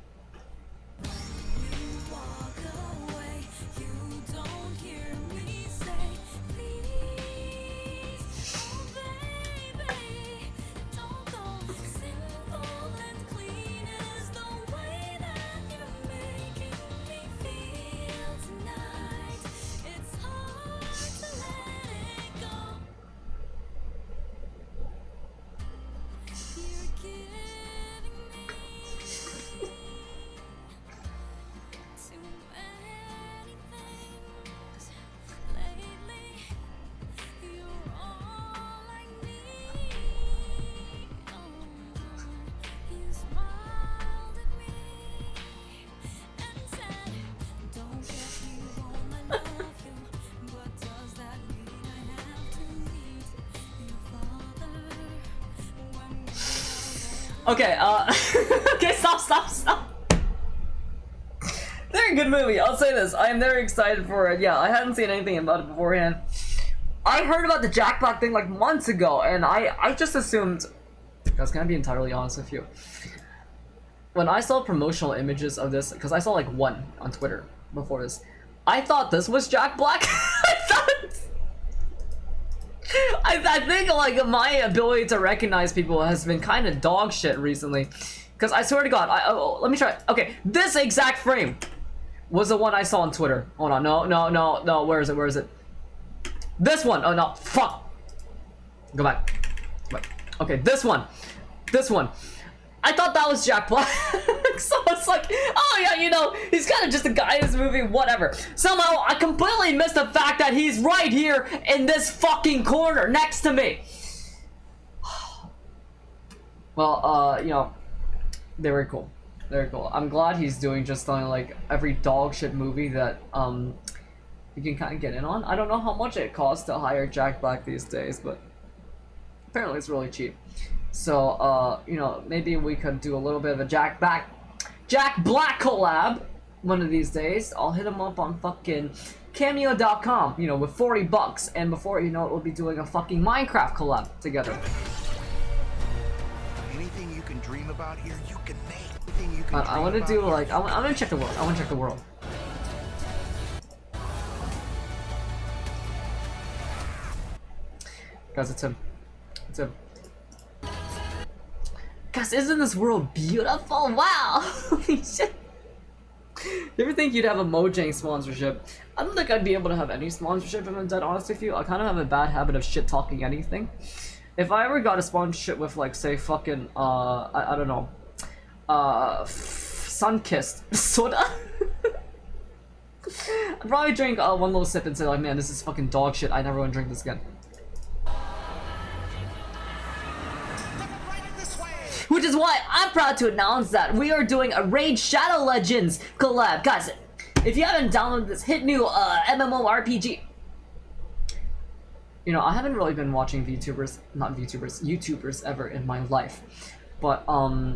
[SPEAKER 1] Okay, okay, stop. They're a good movie, I'll say this. I am very excited for it. Yeah, I hadn't seen anything about it beforehand. I heard about the Jack Black thing like months ago, and I just assumed... Guys, can I be entirely honest with you? When I saw promotional images of this, because I saw like one on Twitter before this, I thought this was Jack Black. I think like my ability to recognize people has been kind of dog shit recently, because I swear to God, let me try. Okay, this exact frame was the one I saw on Twitter. Hold on, no, where is it? This one. Oh no, fuck. Go back. Okay, this one. I thought that was Jack Black. So it's like, oh yeah, you know, he's kind of just a guy in this movie, whatever. Somehow, I completely missed the fact that he's right here in this fucking corner next to me. Well, you know, very cool. I'm glad he's doing just on like every dog shit movie that you can kind of get in on. I don't know how much it costs to hire Jack Black these days, but apparently it's really cheap. So, you know, maybe we could do a little bit of a Jack Black collab one of these days. I'll hit him up on fucking Cameo.com, you know, with $40, and before you know it, we'll be doing a fucking Minecraft collab together.
[SPEAKER 5] Anything you can dream about here, you can make. Anything you can
[SPEAKER 1] I want to do like I'm gonna check the world. I want to check the world. Guys, it's him. Guys, isn't this world beautiful? Wow! Holy shit. You ever think you'd have a Mojang sponsorship? I don't think I'd be able to have any sponsorship if I'm dead honest with you. I kind of have a bad habit of shit talking anything. If I ever got a sponsorship with like, say, fucking, I don't know, Sunkissed soda? I'd probably drink one little sip and say like, man, this is fucking dog shit. I never want to drink this again. Which is why I'm proud to announce that we are doing a Raid Shadow Legends collab. Guys, if you haven't downloaded this hit new MMORPG, you know, I haven't really been watching YouTubers ever in my life. But,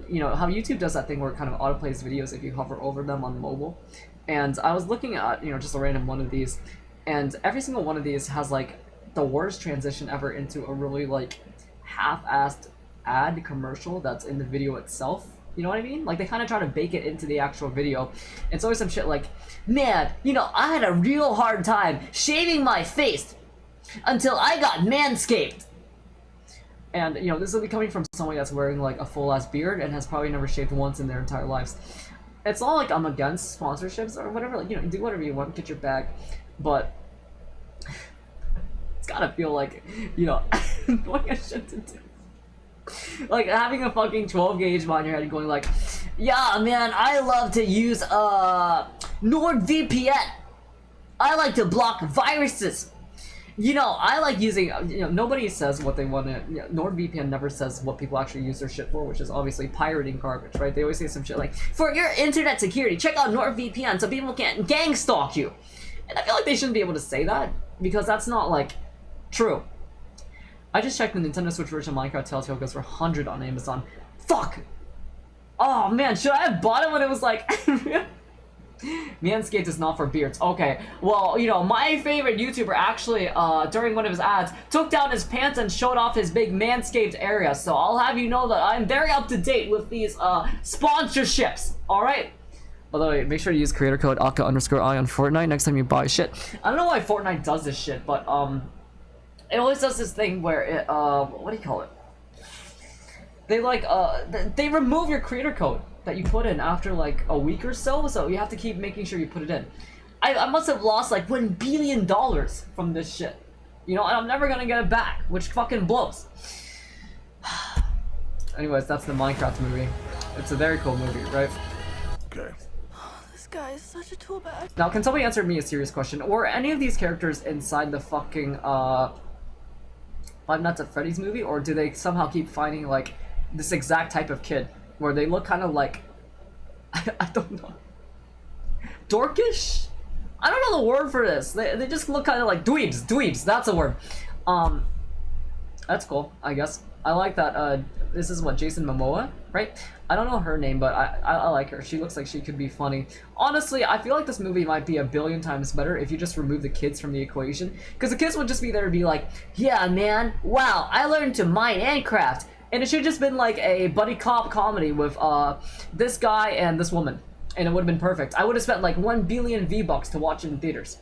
[SPEAKER 1] you know, how YouTube does that thing where it kind of autoplays videos if you hover over them on mobile. And I was looking at, you know, just a random one of these, and every single one of these has, like, the worst transition ever into a really, like, half-assed ad commercial that's in the video itself. You know what I mean? Like, they kind of try to bake it into the actual video. It's always some shit like, man, you know, I had a real hard time shaving my face until I got manscaped. And, you know, this will be coming from someone that's wearing, like, a full-ass beard and has probably never shaved once in their entire lives. It's not like I'm against sponsorships or whatever. Like, you know, do whatever you want, get your bag. But it's gotta feel like, you know, like a shit to do. Like, having a fucking 12 gauge on your head and going like, yeah, man, I love to use, NordVPN. I like to block viruses. You know, I like using, you know, nobody says what they want to, you know, NordVPN never says what people actually use their shit for, which is obviously pirating garbage, right? They always say some shit like, for your internet security, check out NordVPN so people can't gang stalk you. And I feel like they shouldn't be able to say that, because that's not, like, true. I just checked the Nintendo Switch version of Minecraft Telltale goes for $100 on Amazon. Fuck! Oh man, should I have bought it when it was like... Manscaped is not for beards. Okay, well, you know, my favorite YouTuber actually, during one of his ads, took down his pants and showed off his big Manscaped area. So I'll have you know that I'm very up to date with these, sponsorships. Alright? By the way, make sure to use creator code Akka_I on Fortnite next time you buy shit. I don't know why Fortnite does this shit, but, it always does this thing where it, what do you call it? They, like, they remove your creator code that you put in after, like, a week or so you have to keep making sure you put it in. I must have lost, like, $1 billion from this shit. You know, and I'm never gonna get it back, which fucking blows. Anyways, that's the Minecraft movie. It's a very cool movie, right?
[SPEAKER 5] Okay.
[SPEAKER 4] This guy is such a tool bag.
[SPEAKER 1] Now, can somebody answer me a serious question? Or any of these characters inside the fucking, Five Nights at Freddy's movie? Or do they somehow keep finding, like, this exact type of kid? Where they look kind of like... I don't know. Dorkish? I don't know the word for this. They just look kind of like dweebs. Dweebs, that's a word. That's cool, I guess. I like that, this is what, Jason Momoa, right? I don't know her name, but I like her. She looks like she could be funny. Honestly, I feel like this movie might be 1,000,000,000 times better if you just remove the kids from the equation. Because the kids would just be there to be like, yeah, man, wow, I learned to mine and craft. And it should have just been like a buddy cop comedy with, this guy and this woman. And it would have been perfect. I would have spent like 1 billion V-Bucks to watch it in theaters.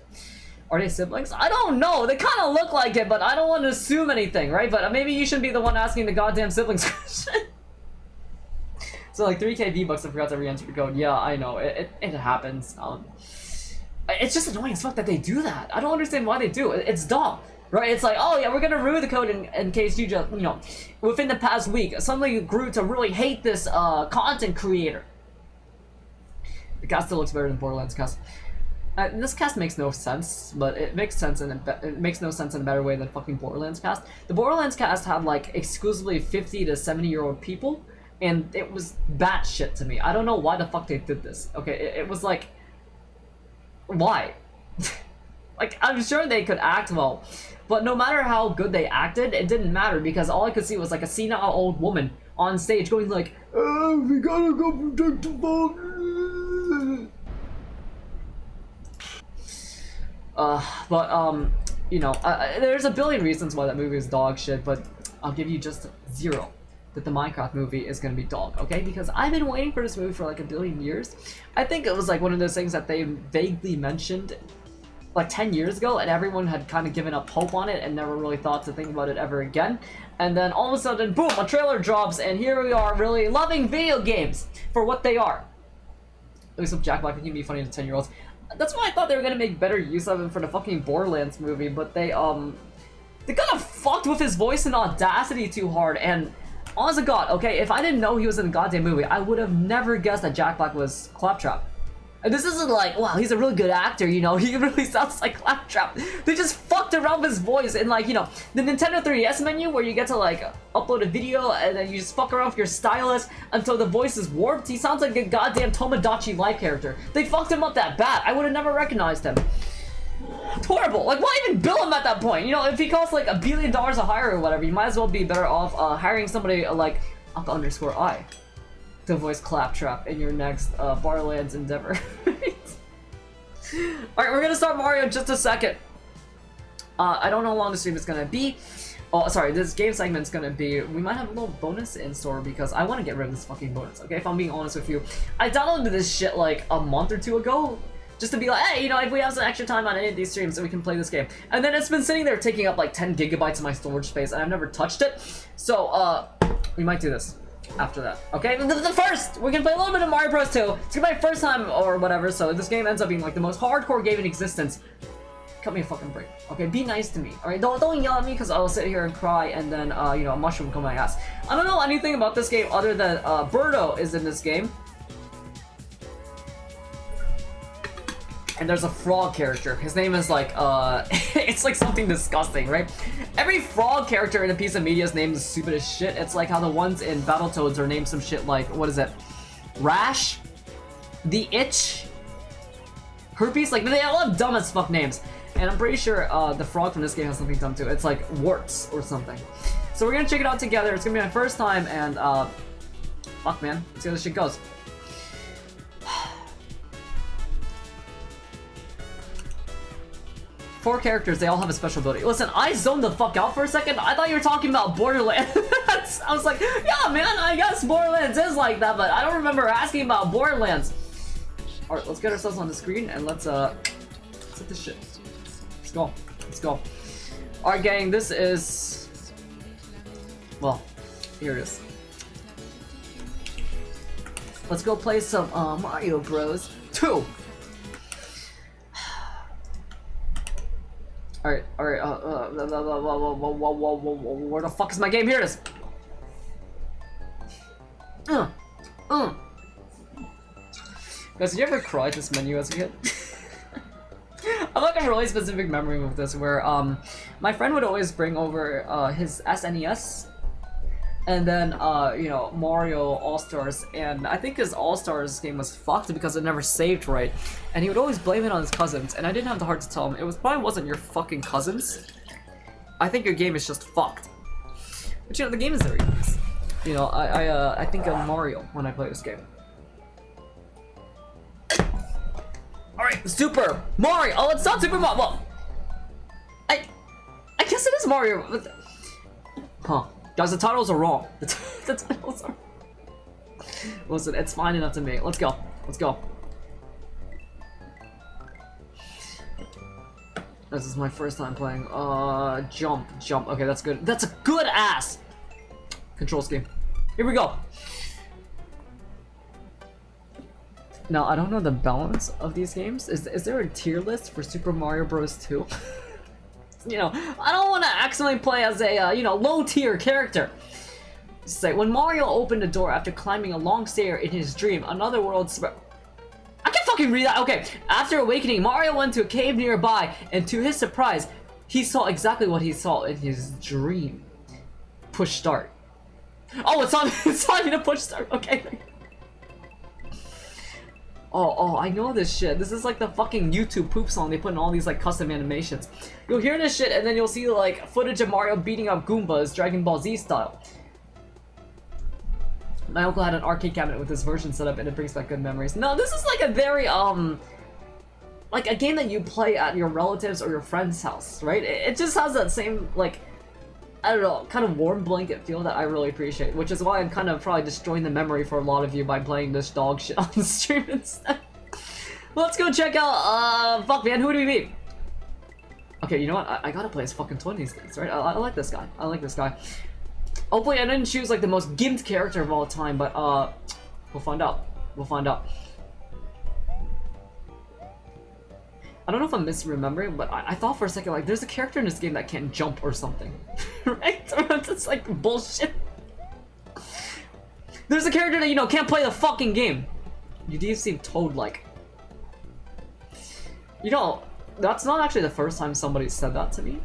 [SPEAKER 1] Are they siblings? I don't know. They kind of look like it, but I don't want to assume anything, right? But maybe you shouldn't be the one asking the goddamn siblings question. So like 3k V-Bucks, I forgot to re-enter the code. Yeah, I know. It happens. It's just annoying as fuck that they do that. I don't understand why they do it. It's dumb. Right? It's like, oh yeah, we're gonna remove the code in case you just, you know, within the past week, suddenly grew to really hate this content creator. The cast still looks better than Borderlands cast. This cast makes no sense, but it makes sense and it makes no sense in a better way than fucking Borderlands cast. The Borderlands cast had like exclusively 50 to 70-year-old people, and it was batshit to me. I don't know why the fuck they did this. Okay, it was like, why? Like, I'm sure they could act well, but no matter how good they acted, it didn't matter because all I could see was like a senile old woman on stage going like, oh, we gotta go protect the phone. You know, there's a billion reasons why that movie is dog shit, but I'll give you just 0 that the Minecraft movie is gonna be dog, okay? Because I've been waiting for this movie for like 1 billion years. I think it was like one of those things that they vaguely mentioned like 10 years ago, and everyone had kind of given up hope on it and never really thought to think about it ever again. And then all of a sudden, boom, a trailer drops, and here we are really loving video games for what they are. At least with Jack Black, can be funny to 10-year-olds. That's why I thought they were gonna make better use of him for the fucking Borderlands movie, but they kind of fucked with his voice and Audacity too hard, and honest to God, okay, if I didn't know he was in a goddamn movie, I would have never guessed that Jack Black was Claptrap. And this isn't like, wow, he's a really good actor, you know, he really sounds like Claptrap. They just fucked around with his voice in, like, you know, the Nintendo 3DS menu where you get to, like, upload a video and then you just fuck around with your stylus until the voice is warped. He sounds like a goddamn Tomodachi Life character. They fucked him up that bad. I would have never recognized him. It's horrible. Like, why even bill him at that point? You know, if he costs, like, $1 billion a hire or whatever, you might as well be better off hiring somebody like Alpha_I to voice Claptrap in your next Borderlands endeavor. Alright, we're gonna start Mario in just a second. I don't know how long the stream is gonna be. Oh, sorry, this game segment's gonna be... We might have a little bonus in store because I want to get rid of this fucking bonus, okay? If I'm being honest with you. I downloaded this shit like a month or two ago just to be like, hey, you know, if we have some extra time on any of these streams, then we can play this game. And then it's been sitting there taking up like 10 gigabytes of my storage space and I've never touched it. So, we might do this after that, okay? The first, we can play a little bit of Mario Bros. 2. It's gonna be my first time or whatever, so this game ends up being like the most hardcore game in existence. Cut me a fucking break, okay? Be nice to me, alright? Don't yell at me because I'll sit here and cry and then, you know, a mushroom come my ass. I don't know anything about this game other than, Birdo is in this game. And there's a frog character. His name is like, it's like something disgusting, right? Every frog character in a piece of media is named the stupidest shit. It's like how the ones in Battletoads are named some shit like, what is it? Rash? The Itch? Herpes? Like, they all have dumb as fuck names. And I'm pretty sure the frog from this game has something dumb too. It's like Warts or something. So we're gonna check it out together. It's gonna be my first time and, fuck man, let's see how this shit goes. 4 characters, they all have a special ability. Listen, I zoned the fuck out for a second. I thought you were talking about Borderlands. I was like, yeah, man, I guess Borderlands is like that, but I don't remember asking about Borderlands. Alright, let's get ourselves on the screen and let's hit this shit. Let's go. Let's go. Alright, gang, this is... Well, here it is. Let's go play some Mario Bros. 2. Alright, where the fuck is my game? Here it is! Guys, did you ever cry at this menu as a kid? I have like a really specific memory of this where, my friend would always bring over, his SNES, and then, you know, Mario All-Stars, and I think his All-Stars game was fucked because it never saved right, and he would always blame it on his cousins, and I didn't have the heart to tell him, it probably wasn't your fucking cousins. I think your game is just fucked. But you know, the game is very nice. You know, I think of Mario when I play this game. Alright, Super Mario! Oh, it's not Super Mario! Well, I guess it is Mario! Huh. Guys, the titles are wrong. The titles are... Listen, it's fine enough to me. Let's go. Let's go. This is my first time playing. Jump. Okay, that's good. That's a good ass control scheme. Here we go. Now, I don't know the balance of these games. Is there a tier list for Super Mario Bros. 2? You know, I don't want to accidentally play as a, you know, low-tier character. Say, when Mario opened the door after climbing a long stair in his dream, another world spread... I can't fucking read that! Okay, after awakening, Mario went to a cave nearby, and to his surprise, he saw exactly what he saw in his dream. Push start. Oh, it's not even a push start, okay. Oh, I know this shit. This is like the fucking YouTube poop song they put in all these like custom animations. You'll hear this shit and then you'll see like footage of Mario beating up Goombas Dragon Ball Z style. My uncle had an arcade cabinet with this version set up and it brings back good memories. No, this is like a very, like a game that you play at your relatives or your friend's house, right? It just has that same, like, I don't know, kind of warm blanket feel that I really appreciate, which is why I'm kind of probably destroying the memory for a lot of you by playing this dog shit on the stream instead. Let's go check out, fuck man, who do we beat? Okay, you know what? I gotta play as fucking twin these days, right? I like this guy. I like this guy. Hopefully I didn't choose like the most gimped character of all time, but we'll find out. We'll find out. I don't know if I'm misremembering, but I thought for a second, like, there's a character in this game that can't jump or something. Right? It's like bullshit. There's a character that, you know, can't play the fucking game. You do seem toad-like. You know, that's not actually the first time somebody said that to me.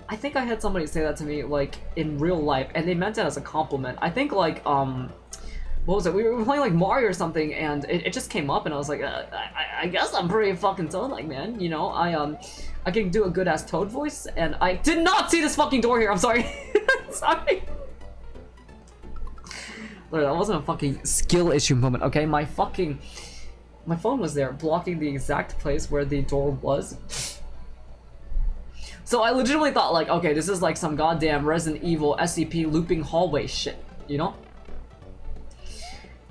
[SPEAKER 1] I think I had somebody say that to me, like, in real life, and they meant it as a compliment. I think, like, what was it? We were playing like Mario or something, and it just came up, and I was like, I guess I'm pretty fucking Toad-like, man. You know, I can do a good ass Toad voice, and I did not see this fucking door here. I'm sorry. Sorry. Look, that wasn't a fucking skill issue moment. Okay, my phone was there, blocking the exact place where the door was. So I legitimately thought, like, okay, this is like some goddamn Resident Evil SCP looping hallway shit, you know?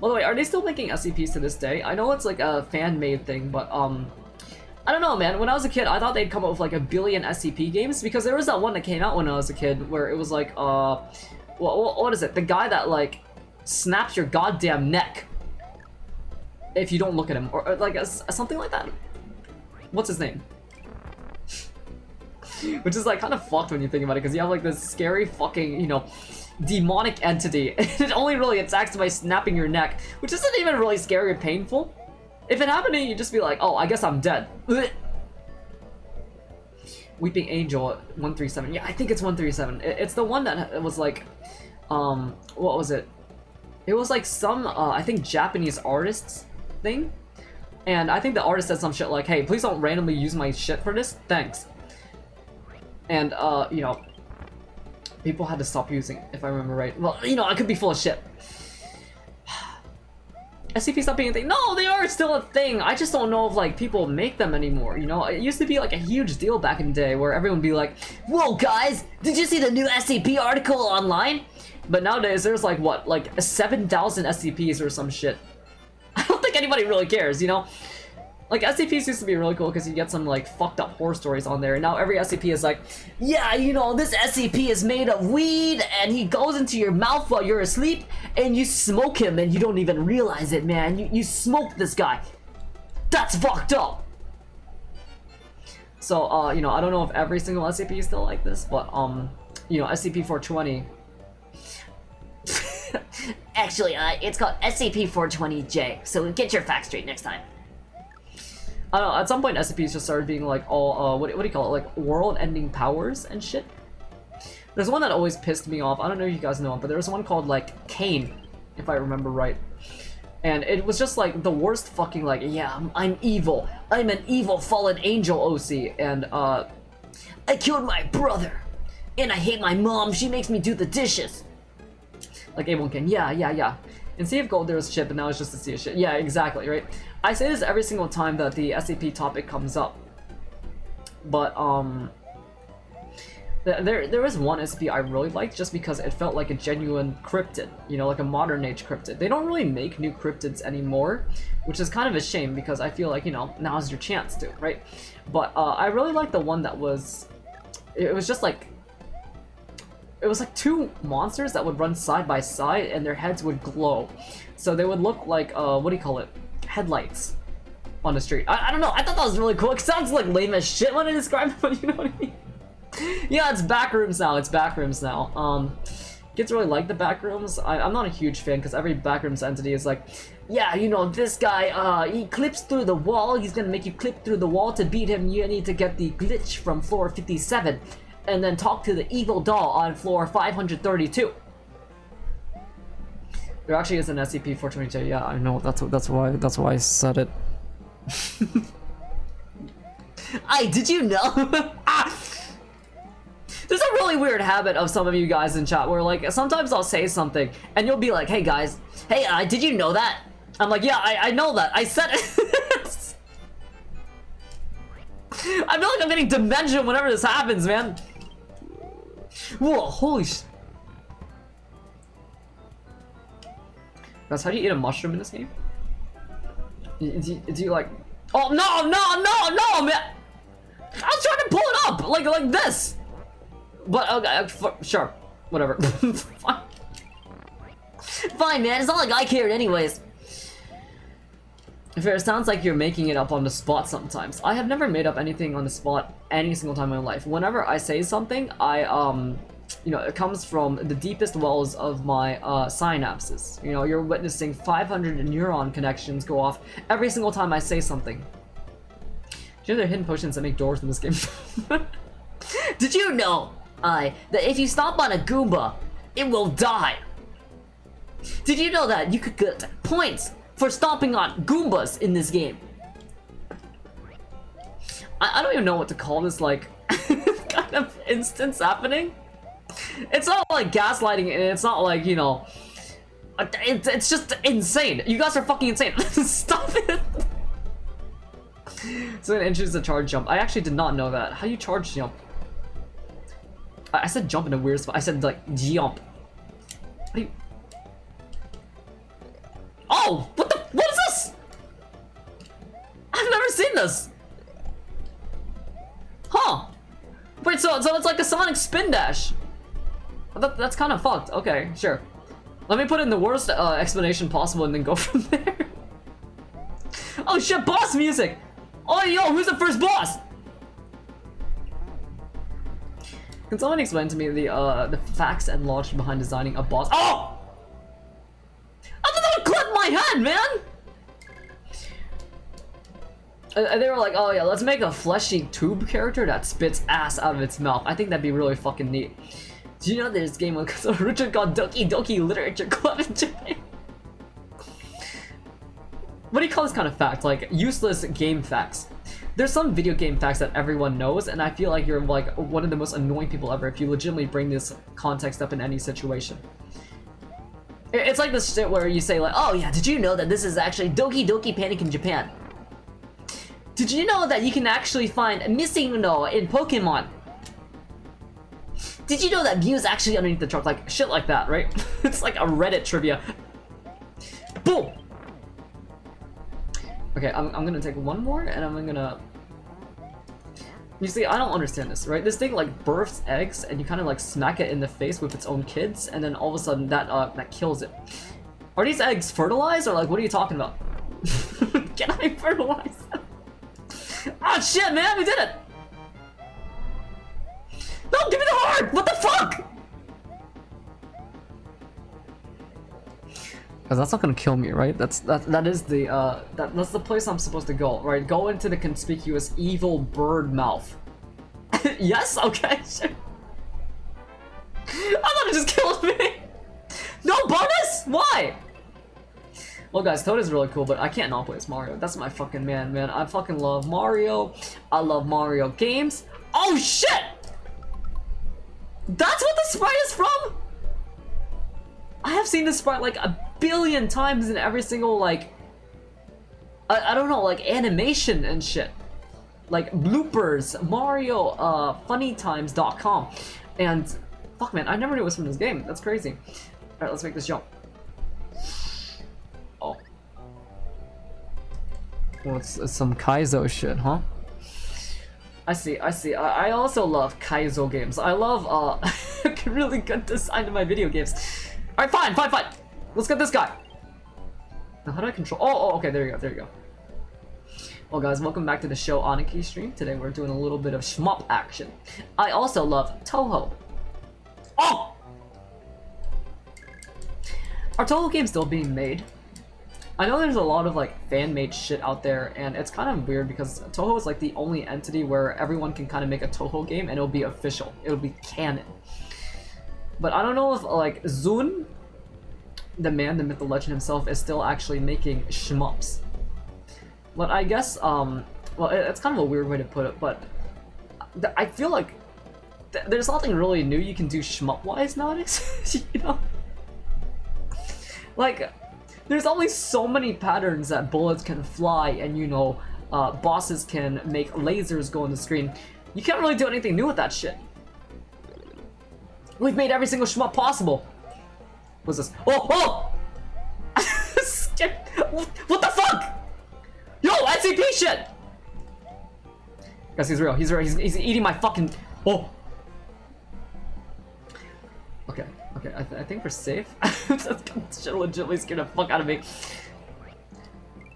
[SPEAKER 1] By the way, are they still making SCPs to this day? I know it's like a fan-made thing, but I don't know, man. When I was a kid, I thought they'd come up with like a billion SCP games, because there was that one that came out when I was a kid where it was like, what is it? The guy that like snaps your goddamn neck if you don't look at him, or like something like that. What's his name? Which is like kind of fucked when you think about it, because you have like this scary fucking, you know, demonic entity, and it only really attacks by snapping your neck, which isn't even really scary or painful. If it happened to you, you'd just be like, oh, I guess I'm dead. Weeping Angel 137. Yeah, I think it's 137. It's the one that was like, what was it? It was like some, I think Japanese artists thing, and I think the artist said some shit like, hey, please don't randomly use my shit for this, thanks. And, you know, people had to stop using it, if I remember right. Well, you know, I could be full of shit. SCP stopped being a thing. No, they are still a thing. I just don't know if, like, people make them anymore, you know? It used to be, like, a huge deal back in the day where everyone would be like, whoa, guys, did you see the new SCP article online? But nowadays, there's, like, what, like, 7,000 SCPs or some shit. I don't think anybody really cares, you know? Like, SCPs used to be really cool because you get some, like, fucked up horror stories on there, and now every SCP is like, yeah, you know, this SCP is made of weed, and he goes into your mouth while you're asleep, and you smoke him, and you don't even realize it, man. You smoked this guy. That's fucked up! So, you know, I don't know if every single SCP is still like this, but, you know, SCP-420...
[SPEAKER 6] Actually, it's called SCP-420J, so get your facts straight next time.
[SPEAKER 1] I don't know, at some point SCPs just started being like all, what do you call it, like world-ending powers and shit? There's one that always pissed me off, I don't know if you guys know it, but there was one called like Cain, if I remember right. And it was just like the worst fucking like, yeah, I'm evil, I'm an evil fallen angel OC, and I killed my brother, and I hate my mom, she makes me do the dishes. Like A1 can, yeah. In Sea of Gold there was shit, but now it's just a sea of shit. Yeah, exactly, right? I say this every single time that the SCP topic comes up. But, there is one SCP I really liked just because it felt like a genuine cryptid. You know, like a modern age cryptid. They don't really make new cryptids anymore, which is kind of a shame because I feel like, you know, now's your chance to, right? But, I really liked the one that was... It was just like... It was like two monsters that would run side by side and their heads would glow. So they would look like, what do you call it? Headlights on the street. I don't know, I thought that was really cool. It sounds like lame as shit when I describe it, but you know what I mean? Yeah, it's backrooms now, kids really like the backrooms. I'm not a huge fan because every backrooms entity is like, yeah, you know, this guy, he clips through the wall, he's gonna make you clip through the wall to beat him, you need to get the glitch from floor 57. And then talk to the evil doll on floor 532. There actually is an SCP-422. Yeah, I know. That's why I said it. Did you know? There's a really weird habit of some of you guys in chat where, like, sometimes I'll say something and you'll be like, "Hey guys, hey, did you know that?" I'm like, "Yeah, I know that. I said it." I feel like I'm getting dementia whenever this happens, man. Whoa, holy sh... Guys, how do you eat a mushroom in this game? Do you like... Oh, no, man! was trying to pull it up like this. But okay, sure, whatever. Fine.
[SPEAKER 6] Fine, man. It's not like I cared anyways.
[SPEAKER 1] Fair, it sounds like you're making it up on the spot sometimes. I have never made up anything on the spot any single time in my life. Whenever I say something, you know, it comes from the deepest wells of my synapses. You know, you're witnessing 500 neuron connections go off every single time I say something. Do you know there are hidden potions that make doors in this game?
[SPEAKER 6] Did you know, that if you stomp on a Goomba, it will die? Did you know that you could get points for stomping on Goombas in this game?
[SPEAKER 1] I don't even know what to call this, like, kind of instance happening. It's not like gaslighting, and it's not like, you know, it's just insane. You guys are fucking insane. Stop it. So it introduces a charge jump. I actually did not know that. How do you charge jump? I said jump in a weird spot. I said like jump. What do you... Oh! What is this? I've never seen this! Huh. Wait, so it's like a Sonic spin dash. That's kind of fucked. Okay, sure. Let me put in the worst explanation possible and then go from there. Oh shit, boss music! Oh yo, who's the first boss? Can someone explain to me the facts and logic behind designing a boss? Oh! I thought that would clip my head, man! They were like, oh yeah, let's make a fleshy tube character that spits ass out of its mouth. I think that'd be really fucking neat. Do you know there's a game called Richard called Doki Doki Literature Club in Japan? What do you call this kind of fact? Like, useless game facts. There's some video game facts that everyone knows, and I feel like you're like one of the most annoying people ever if you legitimately bring this context up in any situation. It's like this shit where you say like, oh yeah, did you know that this is actually Doki Doki Panic in Japan? Did you know that you can actually find missing no in Pokemon? Did you know that Mew's actually underneath the truck? Like, shit like that, right? It's like a Reddit trivia. Boom! Okay, I'm gonna take one more, and I'm gonna... You see, I don't understand this, right? This thing, like, births eggs, and you kind of, like, smack it in the face with its own kids, and then all of a sudden that kills it. Are these eggs fertilized, or, like, what are you talking about? Can I fertilize them? Ah, shit, man, we did it! No, give me the heart! What the fuck? Cause that's not gonna kill me, right? That is the that's the place I'm supposed to go, right? Go into the conspicuous evil bird mouth. Yes, okay, sure. I thought it just killed me. No bonus? Why? Well, guys, Toad is really cool, but I can't not play as Mario. That's my fucking man. I fucking love Mario. I love Mario games. Oh shit! That's what the sprite is from? I have seen this sprite like a billion times in every single, like, I don't know, like animation and shit. Like bloopers, Mario, funnytimes.com. And fuck, man, I never knew it was from this game. That's crazy. Alright, let's make this jump. Oh. Well, it's some Kaizo shit, huh? I see. I also love Kaizo games. I love, really good design in my video games. Alright, fine. Let's get this guy. Now, how do I control? Oh, okay, there you go. Well, guys, welcome back to the show Aniki stream. Today we're doing a little bit of shmup action. I also love Toho. Oh! Are Toho games still being made? I know there's a lot of like fan-made shit out there, and it's kind of weird because Toho is like the only entity where everyone can kind of make a Toho game and it'll be official. It'll be canon. But I don't know if like Zun, the man, the myth, the legend himself, is still actually making shmups. But I guess, well, it's kind of a weird way to put it, but I feel like there's nothing really new you can do shmup-wise nowadays, you know? Like, there's only so many patterns that bullets can fly and, you know, bosses can make lasers go on the screen. You can't really do anything new with that shit. We've made every single shmup possible. What's this? Oh! What the fuck? Yo, SCP shit! Guys, he's real. He's real. He's eating my fucking. Oh. Okay. Okay. I think we're safe. Shit legitimately scared the fuck out of me.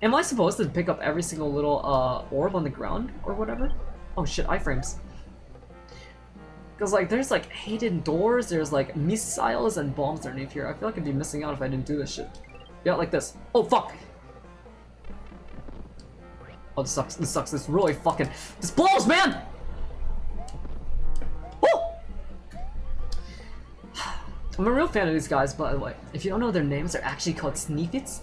[SPEAKER 1] Am I supposed to pick up every single little orb on the ground or whatever? Oh shit, iframes. Cause like there's like hidden doors, there's like missiles and bombs underneath here. I feel like I'd be missing out if I didn't do this shit. Yeah, like this. Oh fuck! Oh, this sucks. This sucks. This really fucking. This blows, man! Woo! I'm a real fan of these guys, by the way. If you don't know their names, they're actually called Sneefits.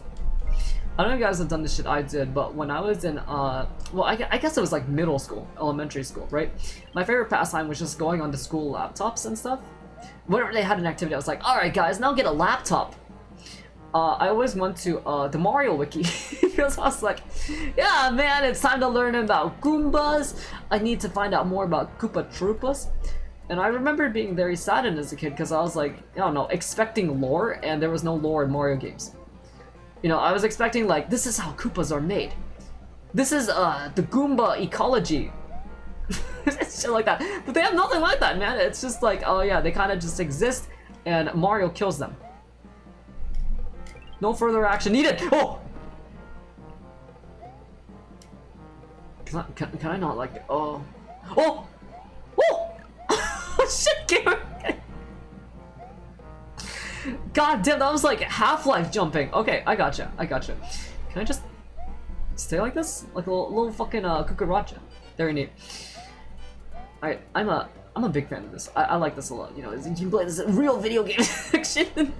[SPEAKER 1] I don't know if you guys have done the shit I did, but when I was in, well, I guess it was like middle school, elementary school, right? My favorite pastime was just going onto school laptops and stuff. Whenever they had an activity, I was like, alright guys, now get a laptop. I always went to, the Mario Wiki, because I was like, yeah man, it's time to learn about Goombas, I need to find out more about Koopa Troopas. And I remember being very saddened as a kid, because I was like, I don't know, expecting lore, and there was no lore in Mario games. You know, I was expecting like, this is how Koopas are made. This is the Goomba ecology. Shit like that. But they have nothing like that, man. It's just like, oh yeah, they kind of just exist and Mario kills them. No further action needed. Oh! Can I not like, oh. Oh! Oh! Shit, gamer! God damn, that was like Half-Life jumping. Okay, I gotcha. Can I just stay like this? Like a little fucking cucaracha. Very neat. Alright, I'm a big fan of this. I like this a lot. You know, you can play this real video game action.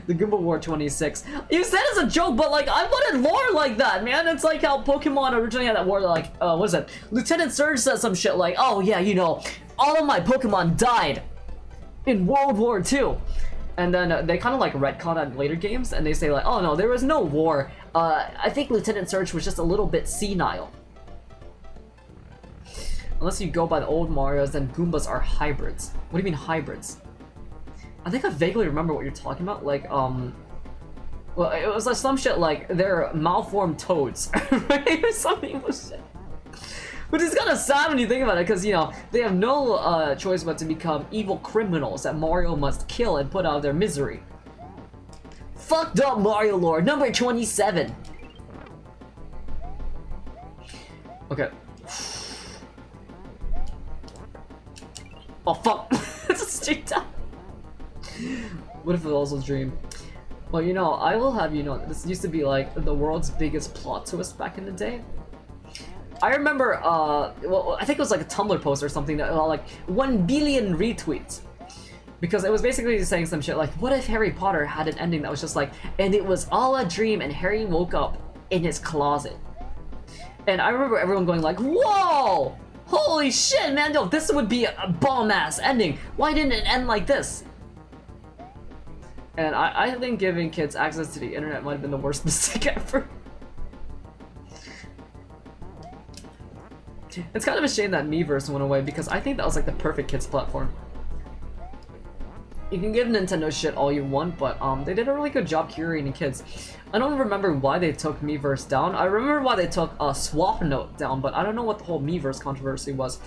[SPEAKER 1] The Goomba War 26. You said it's a joke, but like I wanted lore like that, man. It's like how Pokemon originally had that war, like what is it? Lieutenant Surge says some shit like, oh yeah, you know, all of my Pokemon died in World War II. And then they kind of like retcon on later games, and they say like, oh no, there was no war. I think Lieutenant Surge was just a little bit senile. Unless you go by the old Marios, then Goombas are hybrids. What do you mean hybrids? I think I vaguely remember what you're talking about. Like, well, it was like some shit like they're malformed toads, right? Or some evil shit. Which is kind of sad when you think about it, because, you know, they have no choice but to become evil criminals that Mario must kill and put out of their misery. Fucked up Mario lore, number 27. Okay. Oh fuck! It's a straight down. What if it was a dream? Well, you know, I will have you know, this used to be like the world's biggest plot twist back in the day. I remember, well, I think it was like a Tumblr post or something that like 1 billion retweets. Because it was basically saying some shit like, what if Harry Potter had an ending that was just like, and it was all a dream and Harry woke up in his closet. And I remember everyone going like, whoa! Holy shit, man, no, this would be a bomb-ass ending. Why didn't it end like this? And I think giving kids access to the internet might have been the worst mistake ever. It's kind of a shame that Miiverse went away, because I think that was like the perfect kids platform. You can give Nintendo shit all you want, but they did a really good job curating kids. I don't remember why they took Miiverse down. I remember why they took Swap Note down, but I don't know what the whole Miiverse controversy was.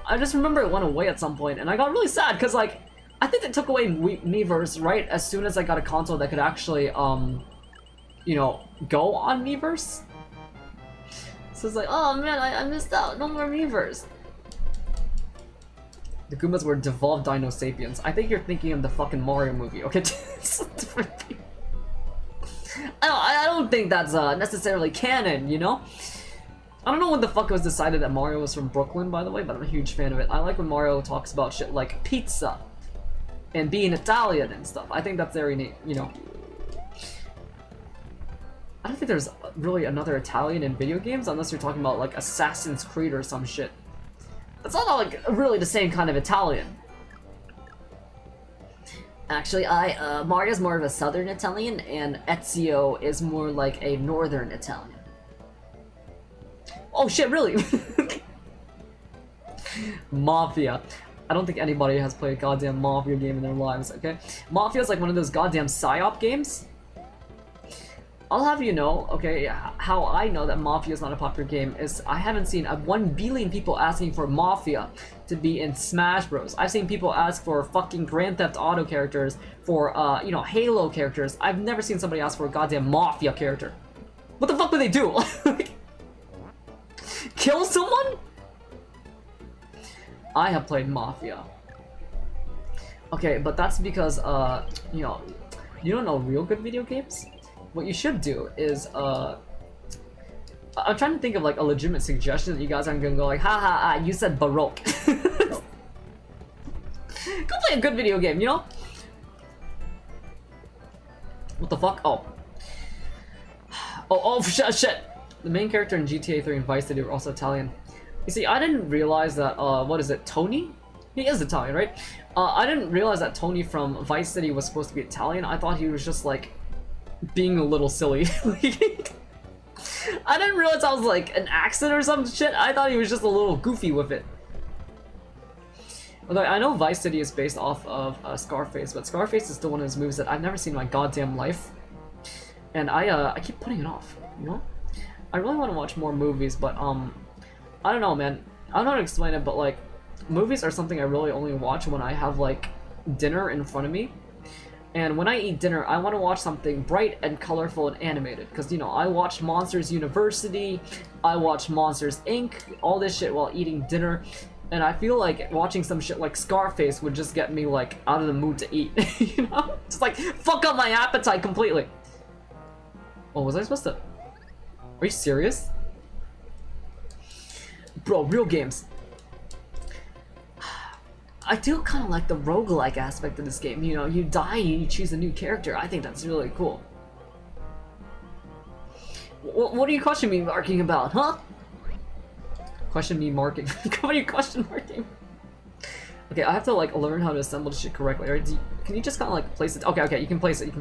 [SPEAKER 1] I just remember it went away at some point, and I got really sad, because like, I think they took away Miiverse right as soon as I got a console that could actually, you know, go on Miiverse. So it's like, oh man, I missed out, no more Miiverse. The Goombas were devolved Dino Sapiens. I think you're thinking of the fucking Mario movie, okay? It's a different thing. I don't think that's necessarily canon, you know? I don't know when the fuck it was decided that Mario was from Brooklyn, by the way, but I'm a huge fan of it. I like when Mario talks about shit like pizza and being Italian and stuff. I think that's very neat, you know? I don't think there's really another Italian in video games unless you're talking about like Assassin's Creed or some shit. It's not like really the same kind of Italian. Actually, Mario's more of a southern Italian, and Ezio is more like a northern Italian. Oh shit, really? Mafia. I don't think anybody has played a goddamn Mafia game in their lives, okay? Mafia is like one of those goddamn PSYOP games. I'll have you know, okay, how I know that Mafia is not a popular game is I haven't seen 1 billion people asking for Mafia to be in Smash Bros. I've seen people ask for fucking Grand Theft Auto characters, for, you know, Halo characters. I've never seen somebody ask for a goddamn Mafia character. What the fuck would they do? Kill someone? I have played Mafia. Okay, but that's because, you know, you don't know real good video games? What you should do is, I'm trying to think of like a legitimate suggestion that you guys aren't gonna go like, ha ha ha, you said Baroque. Go play a good video game, you know? What the fuck? Oh. Oh, shit! The main character in GTA 3 and Vice City were also Italian. You see, I didn't realize that, what is it, Tony? He is Italian, right? I didn't realize that Tony from Vice City was supposed to be Italian. I thought he was just like being a little silly. I didn't realize that was like an accent or some shit. I thought he was just a little goofy with it. Although I know Vice City is based off of Scarface, but Scarface is still one of those movies that I've never seen in my goddamn life. And I keep putting it off, you know? I really want to watch more movies, but I don't know, man. I don't know how to explain it, but like, movies are something I really only watch when I have like dinner in front of me. And when I eat dinner, I want to watch something bright and colorful and animated. Because, you know, I watched Monsters University, I watched Monsters Inc., all this shit while eating dinner. And I feel like watching some shit like Scarface would just get me, like, out of the mood to eat. You know? Just, like, fuck up my appetite completely. Oh, was I supposed to... Are you serious? Bro, real games. I do kind of like the roguelike aspect of this game. You know, you die and you choose a new character. I think that's really cool. What are you question me marking about, huh? Question me marking. What are you question marking? Okay, I have to like learn how to assemble this shit correctly, right? Can you just kind of like place it? Okay, you can place it,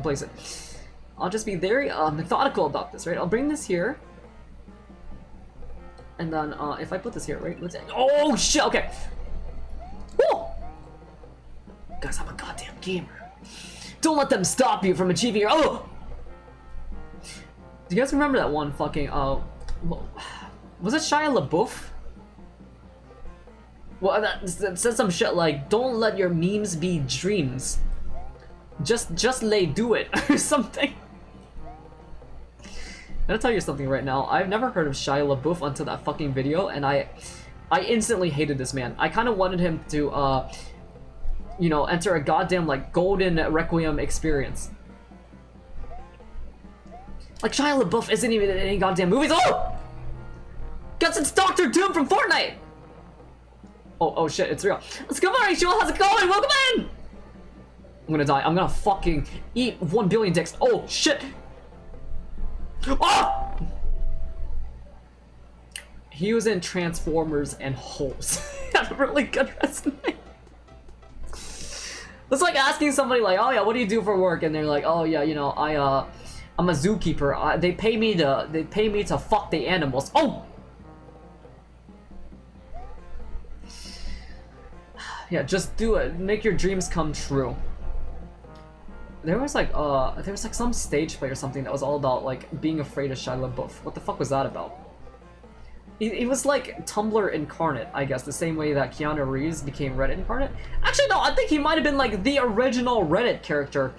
[SPEAKER 1] I'll just be very methodical about this, right? I'll bring this here. And then if I put this here, right? Oh shit, okay. Whoa! Guys, I'm a goddamn gamer. Don't let them stop you from achieving your— Oh! Do you guys remember that one fucking, was it Shia LaBeouf? Well, that said some shit like, don't let your memes be dreams. Just lay do it, or something. I'm gonna tell you something right now. I've never heard of Shia LaBeouf until that fucking video, and I instantly hated this man. I kind of wanted him to, you know, enter a goddamn, like, golden Requiem experience. Like, Shia LaBeouf isn't even in any goddamn movies. Oh! Guess it's Dr. Doom from Fortnite! Oh shit, it's real. Let's go, Rachel, how's it going? Welcome in! I'm gonna die. I'm gonna fucking eat 1 billion dicks. Oh, shit! Oh! He was in Transformers and Holes. He had a really good resume. It's like asking somebody like, oh yeah, what do you do for work? And they're like, oh yeah, you know, I'm a zookeeper. They pay me to fuck the animals. Oh! Yeah, just do it. Make your dreams come true. There was like some stage play or something that was all about like being afraid of Shia LaBeouf. What the fuck was that about? It was like Tumblr incarnate, I guess, the same way that Keanu Reeves became Reddit incarnate. Actually, no, I think he might have been like the original Reddit character,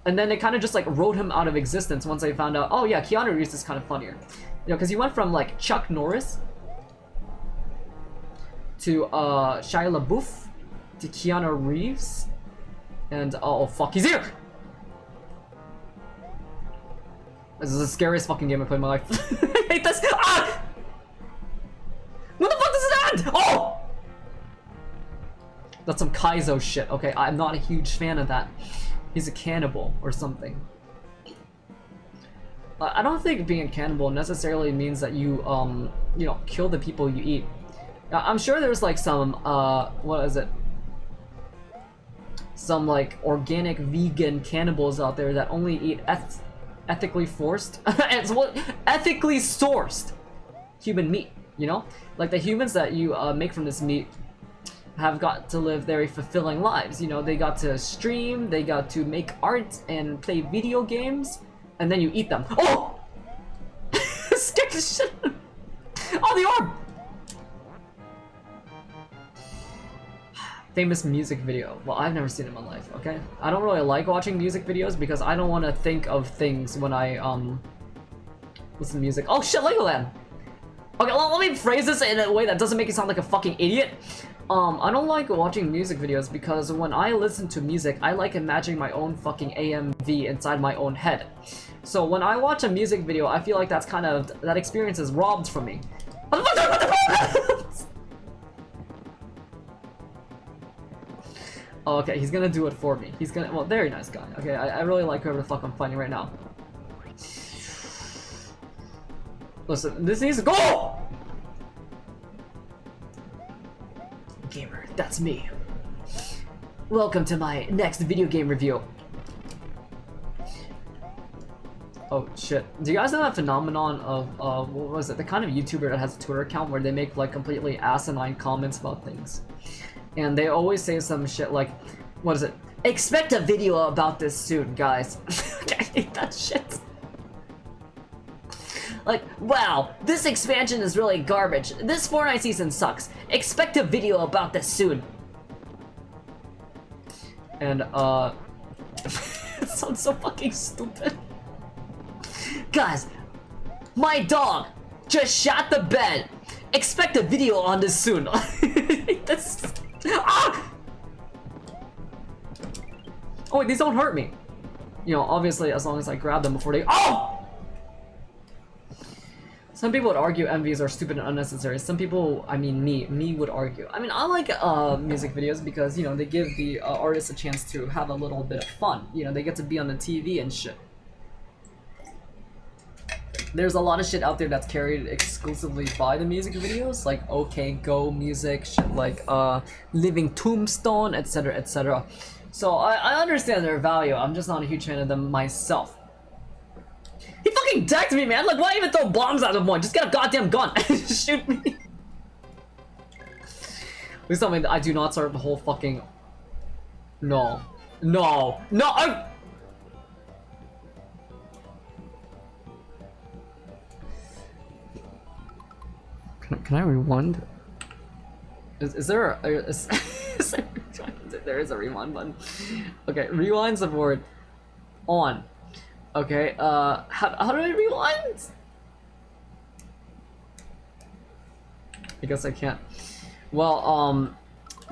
[SPEAKER 1] and then they kind of just like wrote him out of existence once they found out, oh yeah, Keanu Reeves is kind of funnier. You know, because he went from like Chuck Norris to Shia LaBeouf to Keanu Reeves, and oh fuck, he's here! This is the scariest fucking game I've played in my life. I hate this! Ah! When the fuck does it end? Oh! That's some Kaizo shit. Okay, I'm not a huge fan of that. He's a cannibal or something. I don't think being a cannibal necessarily means that you, you know, kill the people you eat. I'm sure there's like some, what is it? Some like organic vegan cannibals out there that only eat ethically sourced human meat, you know? Like the humans that you make from this meat have got to live very fulfilling lives. You know, they got to stream, they got to make art and play video games, and then you eat them. Oh! Shit. Oh, the orb! Famous music video. Well, I've never seen it in my life, okay? I don't really like watching music videos because I don't want to think of things when I, listen to music. Oh shit, Legoland! Okay, let me phrase this in a way that doesn't make it sound like a fucking idiot. I don't like watching music videos because when I listen to music, I like imagining my own fucking AMV inside my own head. So when I watch a music video, I feel like that's kind of, that experience is robbed from me. What the fuck? Oh, okay, he's gonna do it for me. He's gonna, well, very nice guy. Okay, I really like whoever the fuck I'm fighting right now. Listen, this needs to go! Gamer, that's me. Welcome to my next video game review. Oh shit. Do you guys know that phenomenon of, what was it? The kind of YouTuber that has a Twitter account where they make like completely asinine comments about things. And they always say some shit like, what is it? Expect a video about this soon, guys. I hate that shit. Like, wow, this expansion is really garbage. This Fortnite season sucks. Expect a video about this soon. And, it sounds so fucking stupid. Guys, my dog just shot the bed. Expect a video on this soon. This... Ah! Oh wait, these don't hurt me. You know, obviously as long as I grab them before they— Oh! Some people would argue MVs are stupid and unnecessary. Some people, I mean me would argue. I mean, I like music videos because, you know, they give the artists a chance to have a little bit of fun. You know, they get to be on the TV and shit. There's a lot of shit out there that's carried exclusively by the music videos, like OK Go music, shit like Living Tombstone, etc, etc. So I understand their value, I'm just not a huge fan of them myself. He fucking decked me, man! Like, why even throw bombs at him one? Just get a goddamn gun and just shoot me! Please tell me that I do not start the whole fucking... No. No! No! Can I rewind? Is there a... Is there is a rewind button. Okay, rewind's the word. On. Okay, how do I rewind? I guess I can't. Well,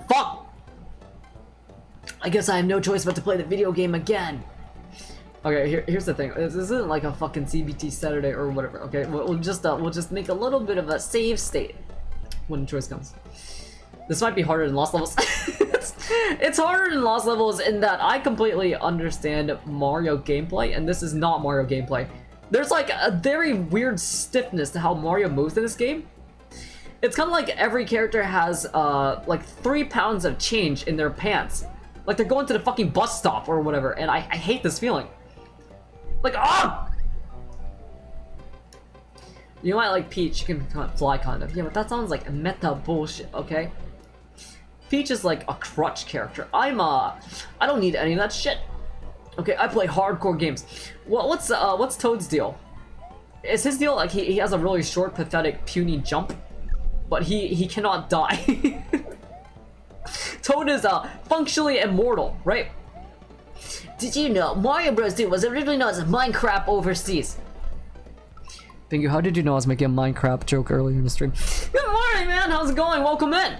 [SPEAKER 1] fuck! I guess I have no choice but to play the video game again. Okay, here's the thing. This isn't like a fucking CBT Saturday or whatever. Okay, we'll just make a little bit of a save state when the choice comes. This might be harder than Lost Levels. It's harder than Lost Levels in that I completely understand Mario gameplay, and this is not Mario gameplay. There's like a very weird stiffness to how Mario moves in this game. It's kind of like every character has like 3 pounds of change in their pants. Like they're going to the fucking bus stop or whatever, and I hate this feeling. Like, ah! You might like Peach, you can fly kind of. Yeah, but that sounds like meta bullshit, okay? Peach is like a crutch character. I don't need any of that shit. Okay, I play hardcore games. Well, what's Toad's deal? Is his deal like he has a really short, pathetic, puny jump, but he cannot die? Toad is functionally immortal, right?
[SPEAKER 6] Did you know Mario Bros. 2 was originally known as Minecraft overseas?
[SPEAKER 1] Thank you. How did you know I was making a Minecraft joke earlier in the stream? Good morning, man. How's it going? Welcome in.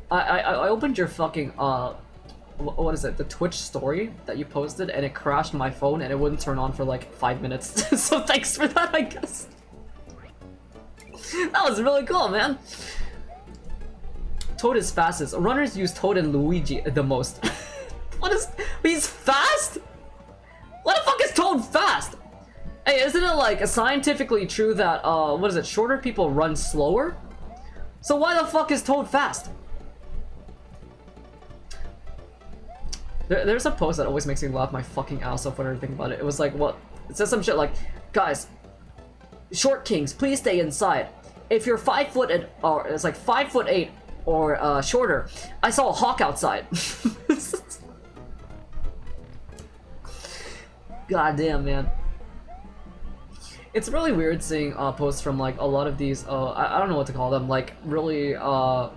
[SPEAKER 1] I opened your fucking what is it? The Twitch story that you posted, and it crashed my phone, and it wouldn't turn on for like 5 minutes. So thanks for that, I guess. That was really cool, man. Toad is fastest. Runners use Toad and Luigi the most. What is? He's fast? What the fuck is Toad fast? Hey, isn't it like scientifically true that what is it? Shorter people run slower? So why the fuck is Toad fast? There's a post that always makes me laugh my fucking ass off when I think about it. It was like, what? It says some shit like, guys, short kings, please stay inside. If you're 5 foot and, or it's like 5'8" or shorter, I saw a hawk outside. God damn, man. It's really weird seeing posts from like a lot of these I don't know what to call them, like really what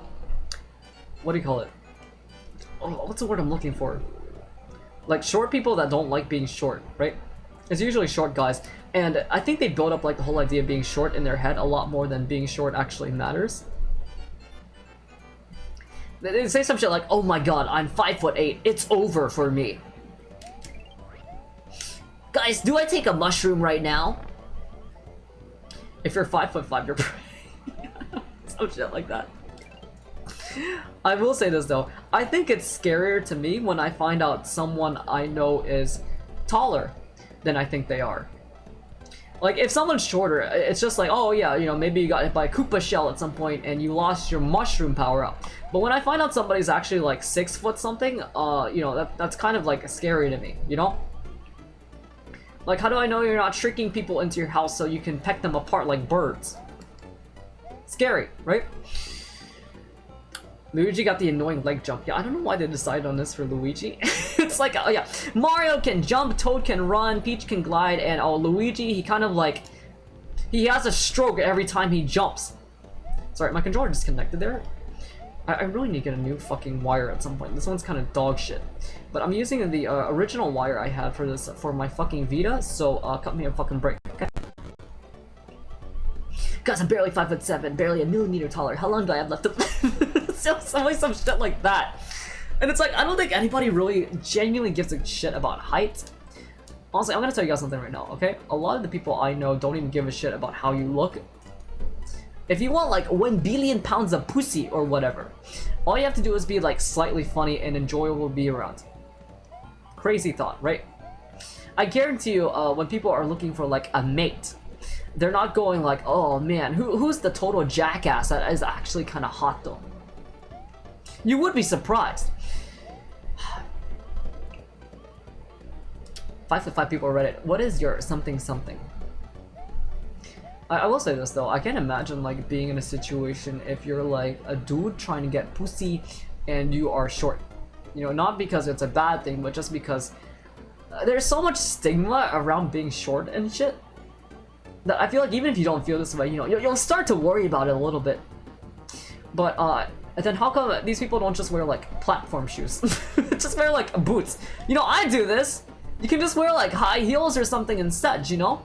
[SPEAKER 1] do you call it? Oh, what's the word I'm looking for? Like short people that don't like being short, right? It's usually short guys, and I think they build up like the whole idea of being short in their head a lot more than being short actually matters. They say some shit like, "Oh my god, I'm 5'8", it's over for me."
[SPEAKER 6] Guys, do I take a mushroom right now?
[SPEAKER 1] If you're 5'5", you're some shit like that. I will say this though, I think it's scarier to me when I find out someone I know is taller than I think they are. Like, if someone's shorter, it's just like, oh yeah, you know, maybe you got hit by a Koopa shell at some point and you lost your mushroom power up. But when I find out somebody's actually like 6 foot something, you know, that's kind of like scary to me, you know? Like, how do I know you're not tricking people into your house so you can peck them apart like birds? Scary, right? Luigi got the annoying leg jump. Yeah, I don't know why they decided on this for Luigi. It's like, oh yeah, Mario can jump, Toad can run, Peach can glide, and oh, Luigi, he kind of like, he has a stroke every time he jumps. Sorry, my controller disconnected there. I really need to get a new fucking wire at some point. This one's kind of dog shit. But I'm using the original wire I had for this, for my fucking Vita, so cut me a fucking break, okay?
[SPEAKER 6] Guys, I'm barely 5'7", barely a millimeter taller. How long do I have left to live?
[SPEAKER 1] Some shit like that. And it's like, I don't think anybody really genuinely gives a shit about height. Honestly, I'm gonna tell you guys something right now, okay? A lot of the people I know don't even give a shit about how you look. If you want like 1 billion pounds of pussy or whatever, all you have to do is be like slightly funny and enjoyable to be around. Crazy thought, right? I guarantee you, when people are looking for like a mate, they're not going like, oh man, who's the total jackass that is actually kind of hot though? You would be surprised. 5'5" people Reddit. What is your something something? I will say this though, I can't imagine like being in a situation if you're like a dude trying to get pussy and you are short. You know, not because it's a bad thing, but just because there's so much stigma around being short and shit that I feel like even if you don't feel this way, you know, you'll start to worry about it a little bit. But and then how come these people don't just wear like platform shoes? Just wear like boots. You know, I do this. You can just wear like high heels or something instead, you know?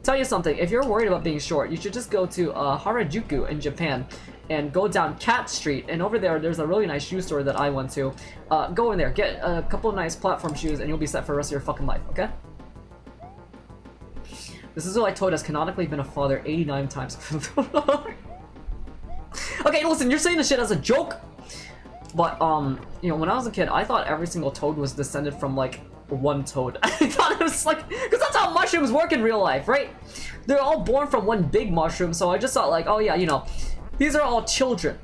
[SPEAKER 1] Tell you something, if you're worried about being short, you should just go to Harajuku in Japan and go down Cat Street, and over there's a really nice shoe store that I went to. Go in there, get a couple of nice platform shoes, and you'll be set for the rest of your fucking life, okay? This is why Toad has canonically been a father 89 times. Okay, listen, you're saying this shit as a joke, but you know, when I was a kid, I thought every single Toad was descended from like one Toad. I thought it was like, because that's how mushrooms work in real life, right? They're all born from one big mushroom, so I just thought like, oh yeah, you know, these are all children.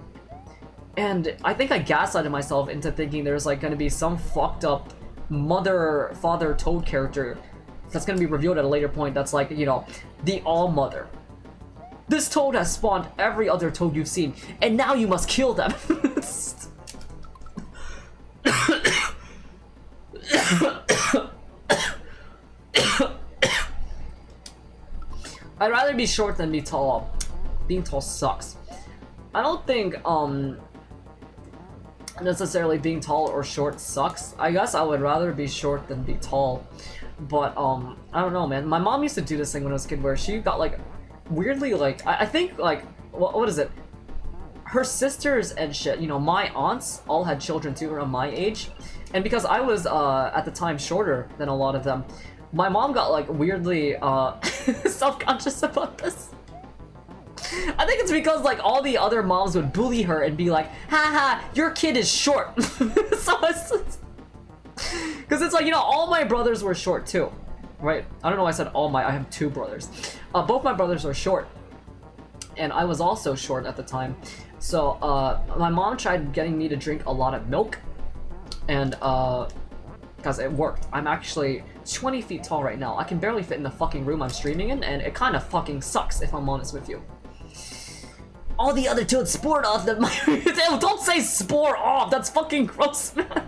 [SPEAKER 1] And I think I gaslighted myself into thinking there's like gonna be some fucked up mother-father Toad character that's gonna be revealed at a later point that's like, you know, the all-mother. This Toad has spawned every other Toad you've seen, and now you must kill them. I'd rather be short than be tall. Being tall sucks. I don't think necessarily being tall or short sucks. I guess I would rather be short than be tall. But I don't know, man. My mom used to do this thing when I was a kid where she got like weirdly like I think like what is it? Her sisters and shit, you know, my aunts all had children too around my age. And because I was at the time shorter than a lot of them, my mom got like weirdly self-conscious about this. I think it's because like all the other moms would bully her and be like, haha, your kid is short. So it's because it's like, you know, all my brothers were short too, right? I don't know why I said all my, I have 2 brothers. Both my brothers are short, and I was also short at the time. So my mom tried getting me to drink a lot of milk, and because it worked. I'm actually 20 feet tall right now. I can barely fit in the fucking room I'm streaming in, and it kind of fucking sucks if I'm honest with you.
[SPEAKER 6] All the other Toads spored off that my...
[SPEAKER 1] Don't say spore off, that's fucking gross, man.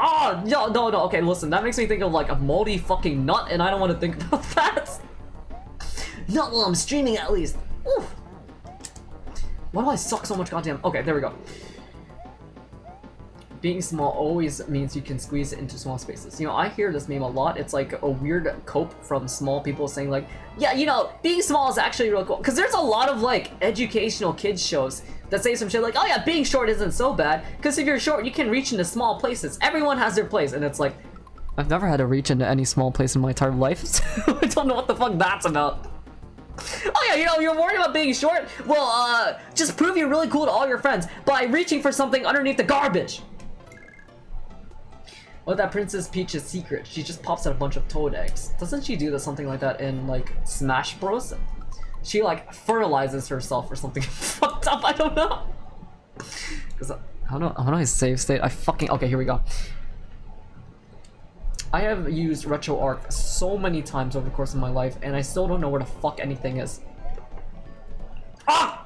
[SPEAKER 1] Oh, no, okay, listen, that makes me think of like a moldy fucking nut, and I don't want to think about that.
[SPEAKER 6] Not while I'm streaming, at least. Oof.
[SPEAKER 1] Why do I suck so much goddamn? Okay, there we go. Being small always means you can squeeze it into small spaces. You know, I hear this meme a lot. It's like a weird cope from small people saying like, yeah, you know, being small is actually real cool. Because there's a lot of like educational kids shows that say some shit like, oh yeah, being short isn't so bad. Because if you're short, you can reach into small places. Everyone has their place. And it's like, I've never had to reach into any small place in my entire life. So I don't know what the fuck that's about. Oh yeah, you know, you're worried about being short? Well, just prove you're really cool to all your friends by reaching for something underneath the garbage. What that Princess Peach's secret? She just pops out a bunch of toad eggs. Doesn't she do something like that in like Smash Bros? She like fertilizes herself or something fucked up. I don't know. Cause how do I save state? I fucking okay. Here we go. I have used RetroArch so many times over the course of my life, and I still don't know where the fuck anything is. Ah!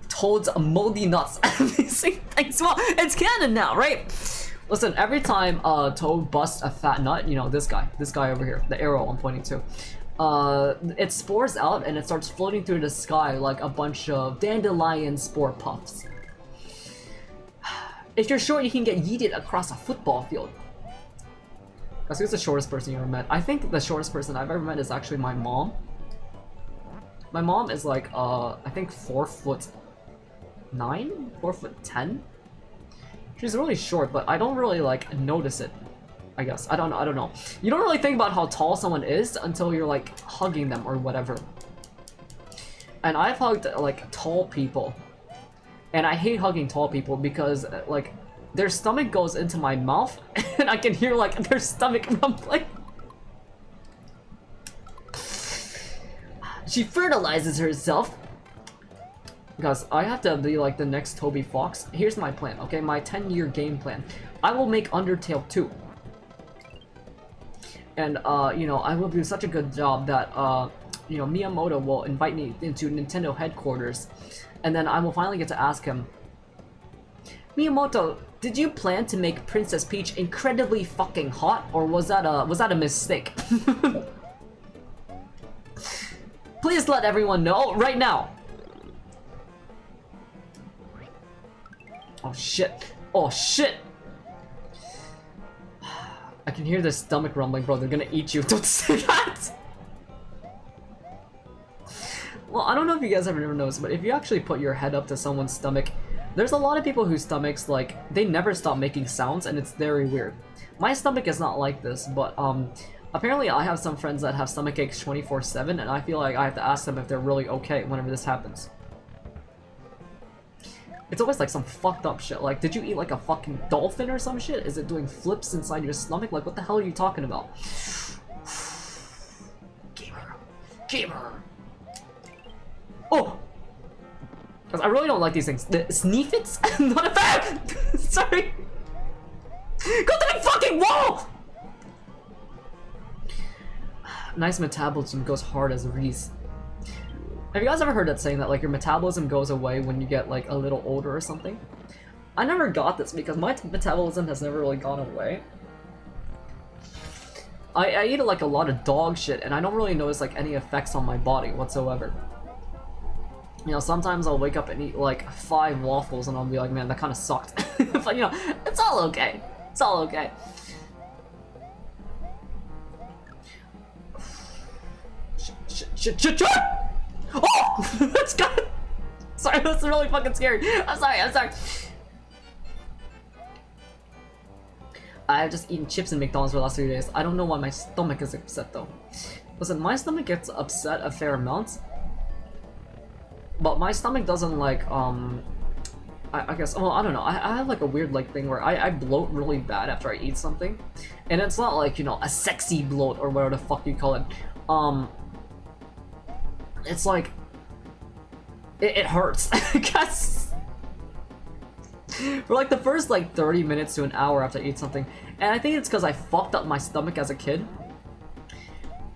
[SPEAKER 1] Toad's moldy nuts. Amazing. Thanks. Well, it's canon now, right? Listen, every time Toad busts a fat nut, you know, this guy over here, the arrow I'm pointing to, it spores out and it starts floating through the sky like a bunch of dandelion spore puffs. If you're short, you can get yeeted across a football field. Guys, who's the shortest person you ever met? I think the shortest person I've ever met is actually my mom. My mom is like, I think 4'9", 4'10". She's really short, but I don't really like notice it. I guess I don't know. You don't really think about how tall someone is until you're like hugging them or whatever. And I've hugged like tall people, and I hate hugging tall people because like their stomach goes into my mouth, and I can hear like their stomach rumbling.
[SPEAKER 6] She fertilizes herself.
[SPEAKER 1] Guys, I have to be like the next Toby Fox. Here's my plan, okay? My 10-year game plan. I will make Undertale 2. And, you know, I will do such a good job that, you know, Miyamoto will invite me into Nintendo headquarters. And then I will finally get to ask him, Miyamoto, did you plan to make Princess Peach incredibly fucking hot? Or was that a mistake? Please let everyone know right now. Oh shit. Oh shit. I can hear their stomach rumbling, bro. They're gonna eat you. Don't say that! Well, I don't know if you guys ever noticed, but if you actually put your head up to someone's stomach, there's a lot of people whose stomachs, like, they never stop making sounds, and it's very weird. My stomach is not like this, but, apparently I have some friends that have stomach aches 24/7, and I feel like I have to ask them if they're really okay whenever this happens. It's always like some fucked up shit. Like, did you eat like a fucking dolphin or some shit? Is it doing flips inside your stomach? Like, what the hell are you talking about? Gamer. Oh! Because I really don't like these things. The sneefits? Not a fan! Sorry! Go to the fucking wall! Nice metabolism goes hard as a Reese. Have you guys ever heard that saying that like your metabolism goes away when you get like a little older or something? I never got this because my metabolism has never really gone away. I eat like a lot of dog shit and I don't really notice like any effects on my body whatsoever. You know, sometimes I'll wake up and eat like 5 waffles and I'll be like, man, that kind of sucked. But you know, it's all okay. It's all okay. Shit! Oh! That's good! Sorry, that's really fucking scary. I'm sorry. I've just eaten chips and McDonald's for the last 3 days. I don't know why my stomach is upset though. Listen, my stomach gets upset a fair amount. But my stomach doesn't like, I guess, well, I don't know. I have like a weird like thing where I bloat really bad after I eat something. And it's not like, you know, a sexy bloat or whatever the fuck you call it. It's like, it hurts, I guess. For like the first like 30 minutes to an hour after I eat something. And I think it's because I fucked up my stomach as a kid.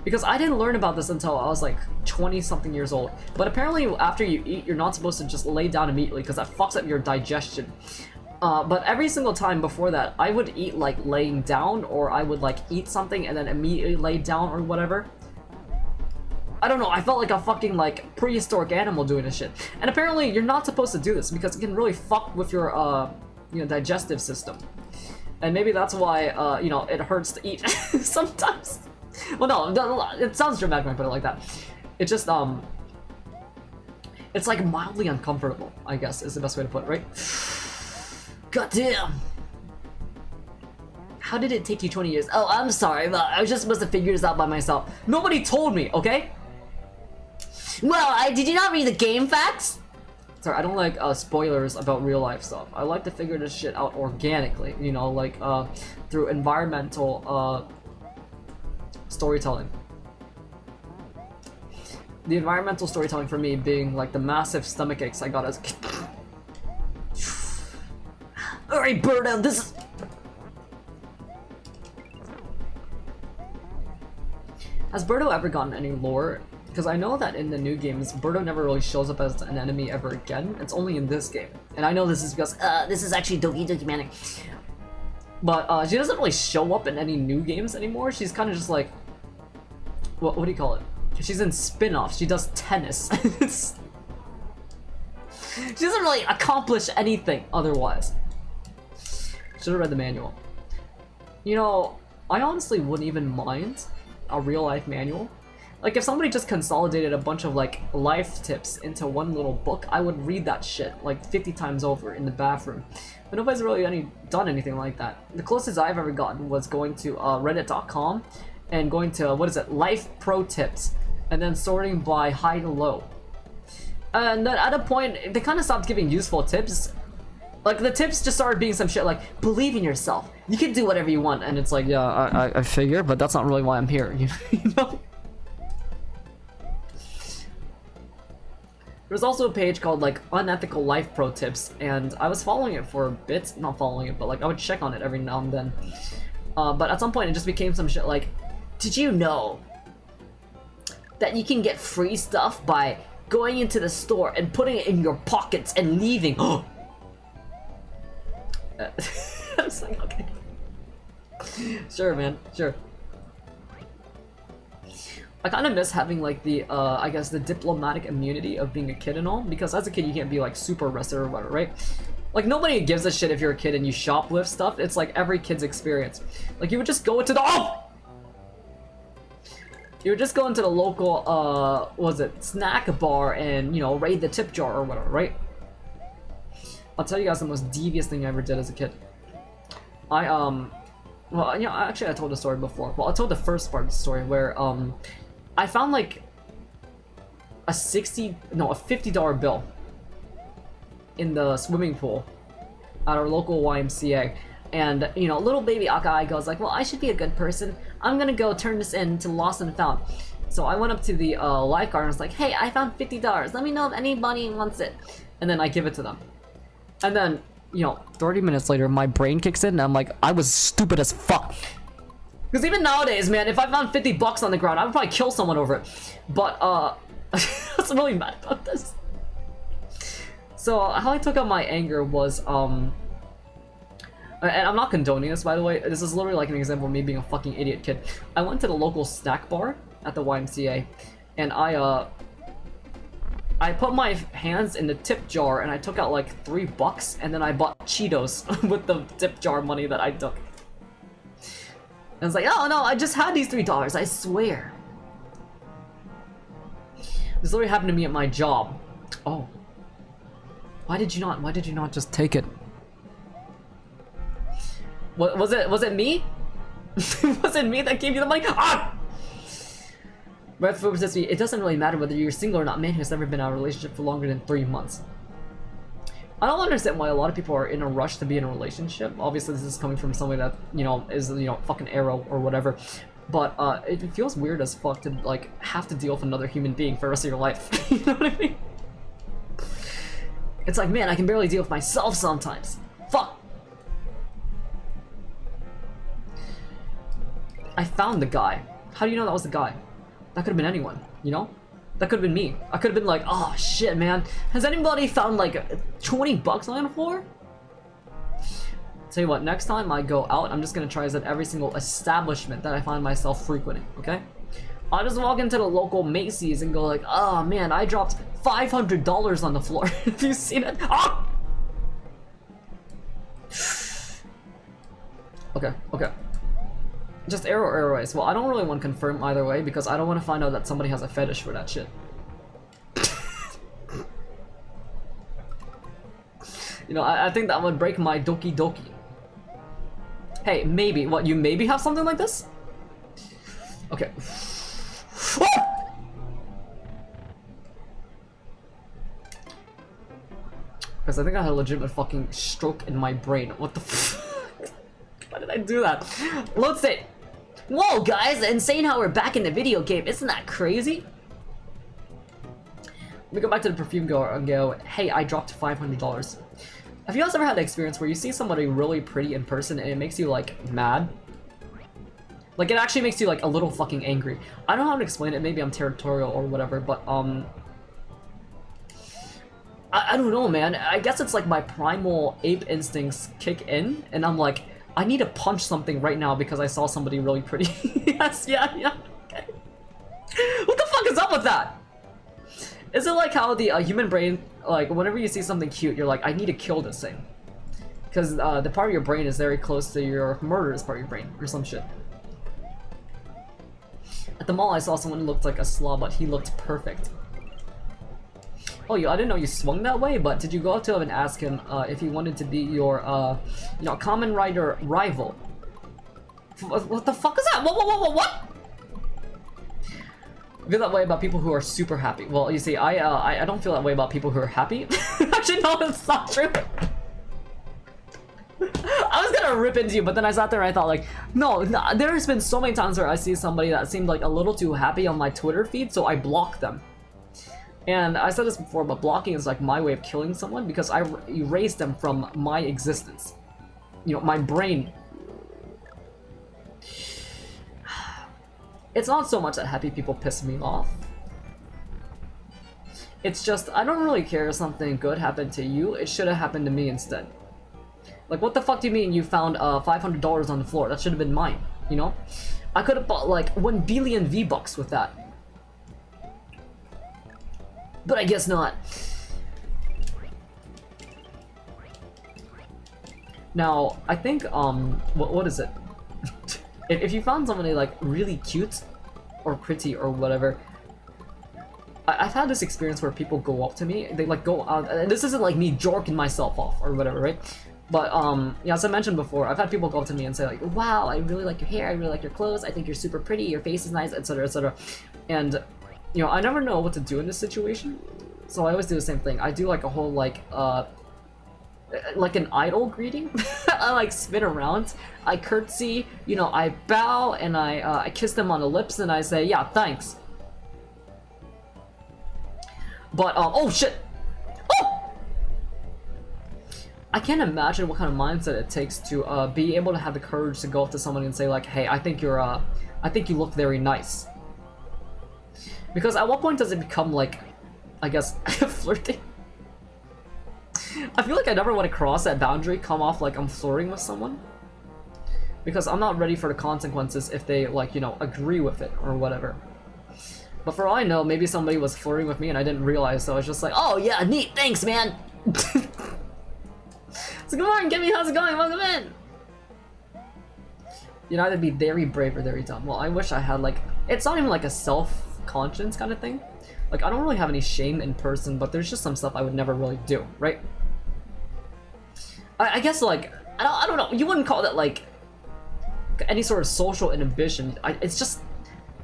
[SPEAKER 1] Because I didn't learn about this until I was like 20 something years old. But apparently after you eat, you're not supposed to just lay down immediately because that fucks up your digestion. But every single time before that, I would eat like laying down, or I would like eat something and then immediately lay down or whatever. I don't know, I felt like a fucking like prehistoric animal doing this shit. And apparently you're not supposed to do this because it can really fuck with your you know, digestive system. And maybe that's why you know, it hurts to eat sometimes. Well, no, it sounds dramatic when I put it like that. It just it's like mildly uncomfortable, I guess is the best way to put it, right? God damn. How did it take you 20 years? Oh, I'm sorry, but I was just supposed to figure this out by myself. Nobody told me, okay?
[SPEAKER 6] Well, did you not read the game facts?
[SPEAKER 1] Sorry, I don't like spoilers about real life stuff. I like to figure this shit out organically, you know, like through environmental storytelling. The environmental storytelling for me being like the massive stomach aches I got as a kid. Alright, Birdo, this is... Has Birdo ever gotten any lore? Because I know that in the new games, Birdo never really shows up as an enemy ever again. It's only in this game. And I know this is because,
[SPEAKER 6] This is actually Doki Doki Manic.
[SPEAKER 1] but she doesn't really show up in any new games anymore. She's kind of just like... What do you call it? She's in spin-offs. She does tennis. She doesn't really accomplish anything otherwise. Should have read the manual. You know, I honestly wouldn't even mind a real-life manual. Like, if somebody just consolidated a bunch of, like, life tips into one little book, I would read that shit, like, 50 times over in the bathroom. But nobody's really done anything like that. The closest I've ever gotten was going to reddit.com and going to, what is it, life pro tips, and then sorting by high to low. And then at a point, they kind of stopped giving useful tips. Like, the tips just started being some shit like, believe in yourself, you can do whatever you want. And it's like, yeah, I figure, but that's not really why I'm here, you know? There's also a page called, like, Unethical Life Pro Tips, and I was following it for a bit. Not following it, but, like, I would check on it every now and then. But at some point, it just became some shit like,
[SPEAKER 6] Did you know that you can get free stuff by going into the store and putting it in your pockets and leaving? I was like, okay.
[SPEAKER 1] Sure, man, sure. I kind of miss having, like, the, I guess, the diplomatic immunity of being a kid and all, because as a kid you can't be, like, super arrested or whatever, right? Like, nobody gives a shit if you're a kid and you shoplift stuff. It's, like, every kid's experience. Like, you would just go into the- Oh! You would just go into the local, what was it, snack bar and, you know, raid the tip jar or whatever, right? I'll tell you guys the most devious thing I ever did as a kid. Well, you know, actually I told the story before. Well, I told the first part of the story where, I found, like, a $50 bill in the swimming pool at our local YMCA. And, you know, little baby Akai goes like, well, I should be a good person. I'm gonna go turn this in to Lost and Found. So I went up to the lifeguard and was like, hey, I found $50. Let me know if anybody wants it. And then I give it to them. And then, you know, 30 minutes later, my brain kicks in and I'm like, I was stupid as fuck. Because even nowadays, man, if I found 50 bucks on the ground, I would probably kill someone over it. But, I was really mad about this. So, how I took out my anger was, and I'm not condoning this, by the way. This is literally like an example of me being a fucking idiot kid. I went to the local snack bar at the YMCA, and I put my hands in the tip jar, and I took out like $3, and then I bought Cheetos with the tip jar money that I took. And I was like, oh no, I just had these $3, I swear. This literally happened to me at my job. Oh. Why did you not just take it? What, was it me? Was it me that gave you the money? Ah! Red Food says to me, it doesn't really matter whether you're single or not. Man who's never been in a relationship for longer than 3 months. I don't understand why a lot of people are in a rush to be in a relationship. Obviously, this is coming from somebody that, you know, is, you know, fucking arrow or whatever. But, it feels weird as fuck to, like, have to deal with another human being for the rest of your life. You know what I mean? It's like, man, I can barely deal with myself sometimes. Fuck! I found the guy. How do you know that was the guy? That could have been anyone, you know? That could have been me. I could have been like, oh shit, man. Has anybody found like 20 bucks on the floor? Tell you what, next time I go out, I'm just gonna try this at every single establishment that I find myself frequenting, okay? I'll just walk into the local Macy's and go like, oh man, I dropped $500 on the floor. Have you seen it? Ah! Okay, okay. Just arrow ways. Well, I don't really want to confirm either way because I don't want to find out that somebody has a fetish for that shit. You know, I think that would break my doki doki. Hey, maybe. What, you maybe have something like this? Okay. Because I think I had a legitimate fucking stroke in my brain. What the f- Why did I do that? Load state!
[SPEAKER 6] Whoa, guys, insane how we're back in the video game. Isn't that crazy?
[SPEAKER 1] We go back to the perfume girl and go, hey, I dropped $500. Have you guys ever had the experience where you see somebody really pretty in person and it makes you, like, mad? Like, it actually makes you, like, a little fucking angry. I don't know how to explain it, maybe I'm territorial or whatever, but, I don't know, man. I guess it's like my primal ape instincts kick in, and I'm like, I need to punch something right now because I saw somebody really pretty. Yes, yeah, okay. What the fuck is up with that? Is it like how the human brain, like, whenever you see something cute, you're like, I need to kill this thing? Because the part of your brain is very close to your murderous part of your brain, or some shit. At the mall, I saw someone who looked like a slob, but he looked perfect. Oh, I didn't know you swung that way, but did you go up to him and ask him if he wanted to be your, you know, Kamen Rider rival? What the fuck is that? What? I feel that way about people who are super happy. Well, you see, I don't feel that way about people who are happy. Actually, no, it's not true. I was gonna rip into you, but then I sat there and I thought, like, no, there's been so many times where I see somebody that seemed like a little too happy on my Twitter feed, so I block them. And I said this before, but blocking is like my way of killing someone because I erase them from my existence. You know, my brain. It's not so much that happy people piss me off. It's just, I don't really care if something good happened to you, it should have happened to me instead. Like, what the fuck do you mean you found $500 on the floor? That should have been mine, you know? I could have bought like 1 billion V-Bucks with that. But I guess not. Now, I think, what is it? if you found somebody, like, really cute, or pretty, or whatever, I've had this experience where people go up to me, they, like, go out, and this isn't, like, me jorking myself off, or whatever, right? But, yeah, as I mentioned before, I've had people go up to me and say, like, wow, I really like your hair, I really like your clothes, I think you're super pretty, your face is nice, etc., etc. And, you know, I never know what to do in this situation, so I always do the same thing. I do, like, a whole, like an idol greeting. I, like, spin around, I curtsy, you know, I bow, and I kiss them on the lips, and I say, yeah, thanks. But, oh, shit! Oh! I can't imagine what kind of mindset it takes to, be able to have the courage to go up to somebody and say, like, hey, I think you look very nice. Because at what point does it become, like, I guess, flirting? I feel like I never want to cross that boundary, come off like I'm flirting with someone. Because I'm not ready for the consequences if they, like, you know, agree with it or whatever. But for all I know, maybe somebody was flirting with me and I didn't realize, so I was just like, oh yeah, neat, thanks, man! So good morning, Kimmy, how's it going? Welcome in! You'd either be very brave or very dumb. Well, I wish I had, like, it's not even like a self-conscience kind of thing. Like, I don't really have any shame in person, but there's just some stuff I would never really do, right? I guess, like, I don't know, you wouldn't call that, like, any sort of social inhibition. It's just,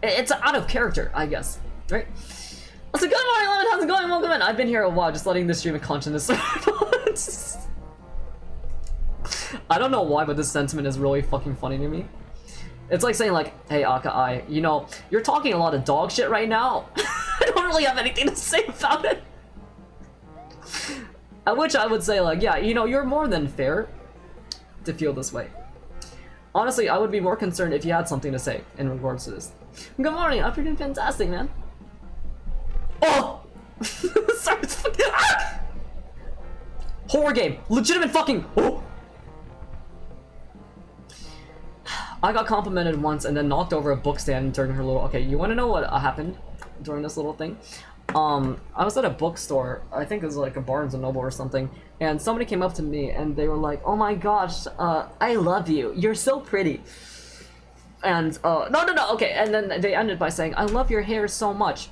[SPEAKER 1] it's out of character, I guess, right? So, good morning, Lemon, how's it going? Welcome in. I've been here a while, just letting this stream of consciousness. I don't know why, but this sentiment is really fucking funny to me. It's like saying, like, hey, Akai, you know, you're talking a lot of dog shit right now. I don't really have anything to say about it. At which I would say, like, yeah, you know, you're more than fair to feel this way. Honestly, I would be more concerned if you had something to say in regards to this.
[SPEAKER 6] Good morning, I'm doing fantastic, man. Oh! Sorry, it's fucking... Ah! Horror game. Legitimate fucking... Oh! I got complimented once and then knocked over a book stand during her little... Okay, you want to know what happened during this little thing? I was at a bookstore, I think it was like a Barnes & Noble or something, and somebody came up to me and they were like, oh my gosh, I love you, you're so pretty. And, no, okay, and then they ended by saying, I love your hair so much.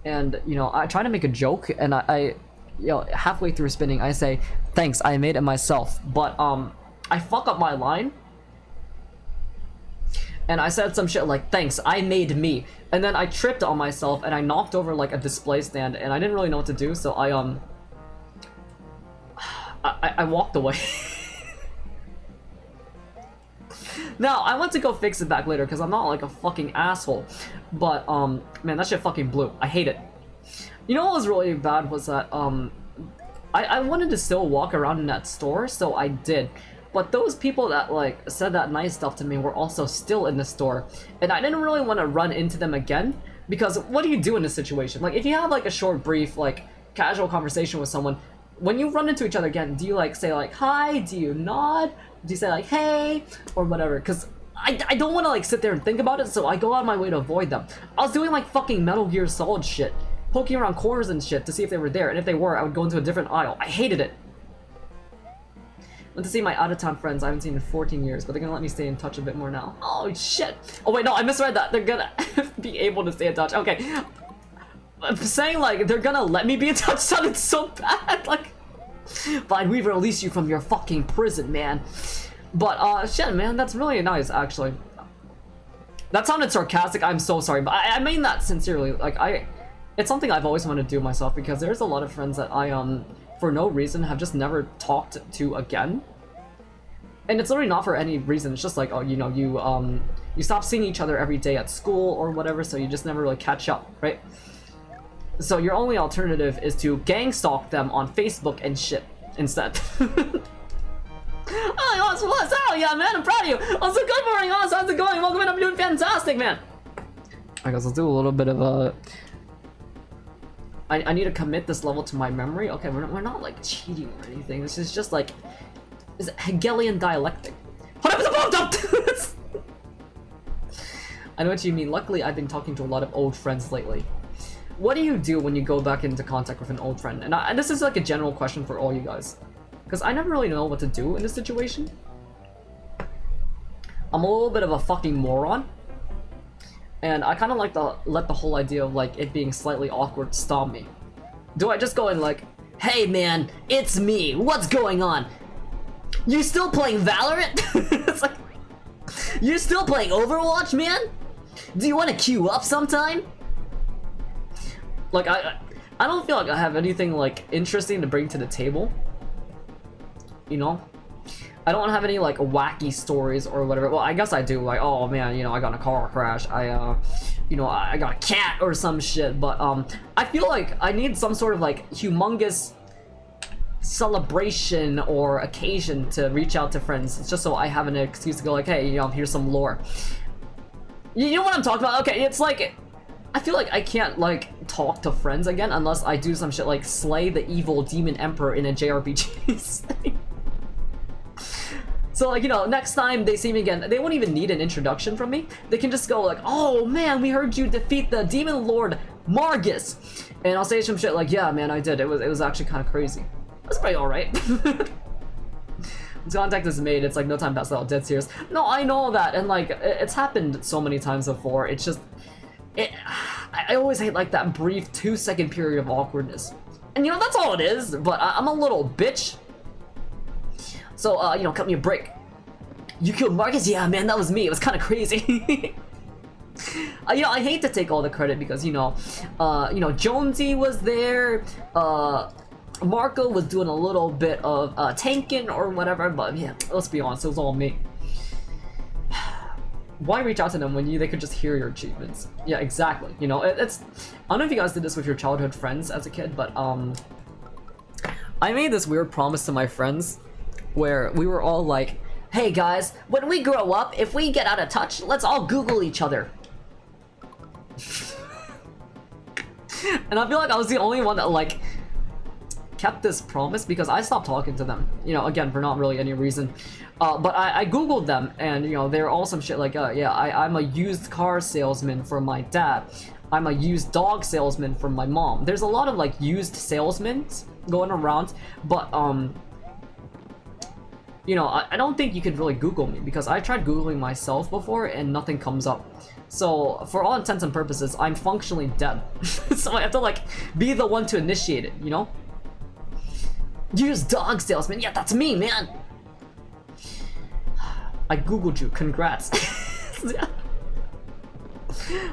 [SPEAKER 6] And, you know, I try to make a joke, and I you know, halfway through spinning, I say, thanks, I made it myself. But, I fuck up my line. And I said some shit like, thanks, I made me. And then I tripped on myself, and I knocked over, like, a display stand, and I didn't really know what to do, so I walked away. Now, I went to go fix it back later, because I'm not, like, a fucking asshole. But, man, that shit fucking blew. I hate it. You know what was really bad was that, I wanted to still walk around in that store, so I did. But those people that, like, said that nice stuff to me were also still in the store. And I didn't really want to run into them again, because what do you do in this situation? Like, if you have, like, a short, brief, like, casual conversation with someone, when you run into each other again, do you, like, say, like, hi? Do you nod? Do you say, like, hey? Or whatever? Because I don't want to, like, sit there and think about it, so I go out of my way to avoid them. I was doing, like, fucking Metal Gear Solid shit, poking around corners and shit to see if they were there, and if they were, I would go into a different aisle. I hated it. Went to see my out-of-town friends I haven't seen in 14 years, but they're gonna let me stay in touch a bit more now. Oh, shit! Oh, wait, no, I misread that. They're gonna be able to stay in touch. Okay. I'm saying, like, they're gonna let me be in touch sounded so bad. Like, fine, we've released you from your fucking prison, man. But, shit, man, that's really nice, actually. That sounded sarcastic, I'm so sorry, but I mean that sincerely. Like, it's something I've always wanted to do myself, because there's a lot of friends that I, for no reason, have just never talked to again. And it's literally not for any reason, it's just like, oh, you know, you stop seeing each other every day at school or whatever, so you just never really catch up, right? So your only alternative is to gang stalk them on Facebook and shit instead. Oh, Oz, what's up? Yeah, man, I'm proud of you. Also, good morning, Oz. How's it going? Welcome in. I'm doing fantastic, man. I guess I'll do a little bit of a... I need to commit this level to my memory. Okay, we're not like cheating or anything. This is just like... Is it Hegelian dialectic? I know what you mean. Luckily, I've been talking to a lot of old friends lately. What do you do when you go back into contact with an old friend? And this is like a general question for all you guys. Because I never really know what to do in this situation. I'm a little bit of a fucking moron. And I kind of like to let the whole idea of like it being slightly awkward stop me. Do I just go in like, hey man, it's me, what's going on? You still playing Valorant? It's like, you're still playing Overwatch, man? Do you want to queue up sometime? Like, I don't feel like I have anything like interesting to bring to the table. You know? I don't have any like wacky stories or whatever. Well, I guess I do. Like, oh man, you know, I got in a car crash. You know, I got a cat or some shit. But I feel like I need some sort of like humongous celebration or occasion to reach out to friends. It's just so I have an excuse to go like, hey, you know, here's some lore. You know what I'm talking about? Okay, it's like, I feel like I can't like talk to friends again unless I do some shit like slay the evil demon emperor in a JRPG. So, like, you know, next time they see me again, they won't even need an introduction from me. They can just go like, oh man, we heard you defeat the demon lord Margus. And I'll say some shit like, yeah man, I did. It was actually kind of crazy. That's pretty alright. Once contact is made, it's like no time passed without dead serious. No, I know that, and like, it's happened so many times before. It's just, I always hate like that brief 2-second period of awkwardness. And you know, that's all it is, but I'm a little bitch. So, you know, cut me a break. You killed Marcus? Yeah, man, that was me. It was kind of crazy. You know, I hate to take all the credit because, you know, Jonesy was there. Marco was doing a little bit of tanking or whatever, but yeah, let's be honest, it was all me. Why reach out to them when they could just hear your achievements? Yeah, exactly. You know, it's... I don't know if you guys did this with your childhood friends as a kid, but, I made this weird promise to my friends where we were all like, hey guys, when we grow up, if we get out of touch, let's all Google each other.
[SPEAKER 1] And I feel like I was the only one that like kept this promise because I stopped talking to them, you know, again for not really any reason. But I googled them, and you know they're all some shit like yeah, I'm a used car salesman for my dad, I'm a used dog salesman for my mom. There's a lot of like used salesmen going around, but you know, I don't think you could really Google me because I tried Googling myself before and nothing comes up. So for all intents and purposes, I'm functionally dead. So I have to like be the one to initiate it, you know? Used dog salesman, yeah, that's me, man. I Googled you, congrats.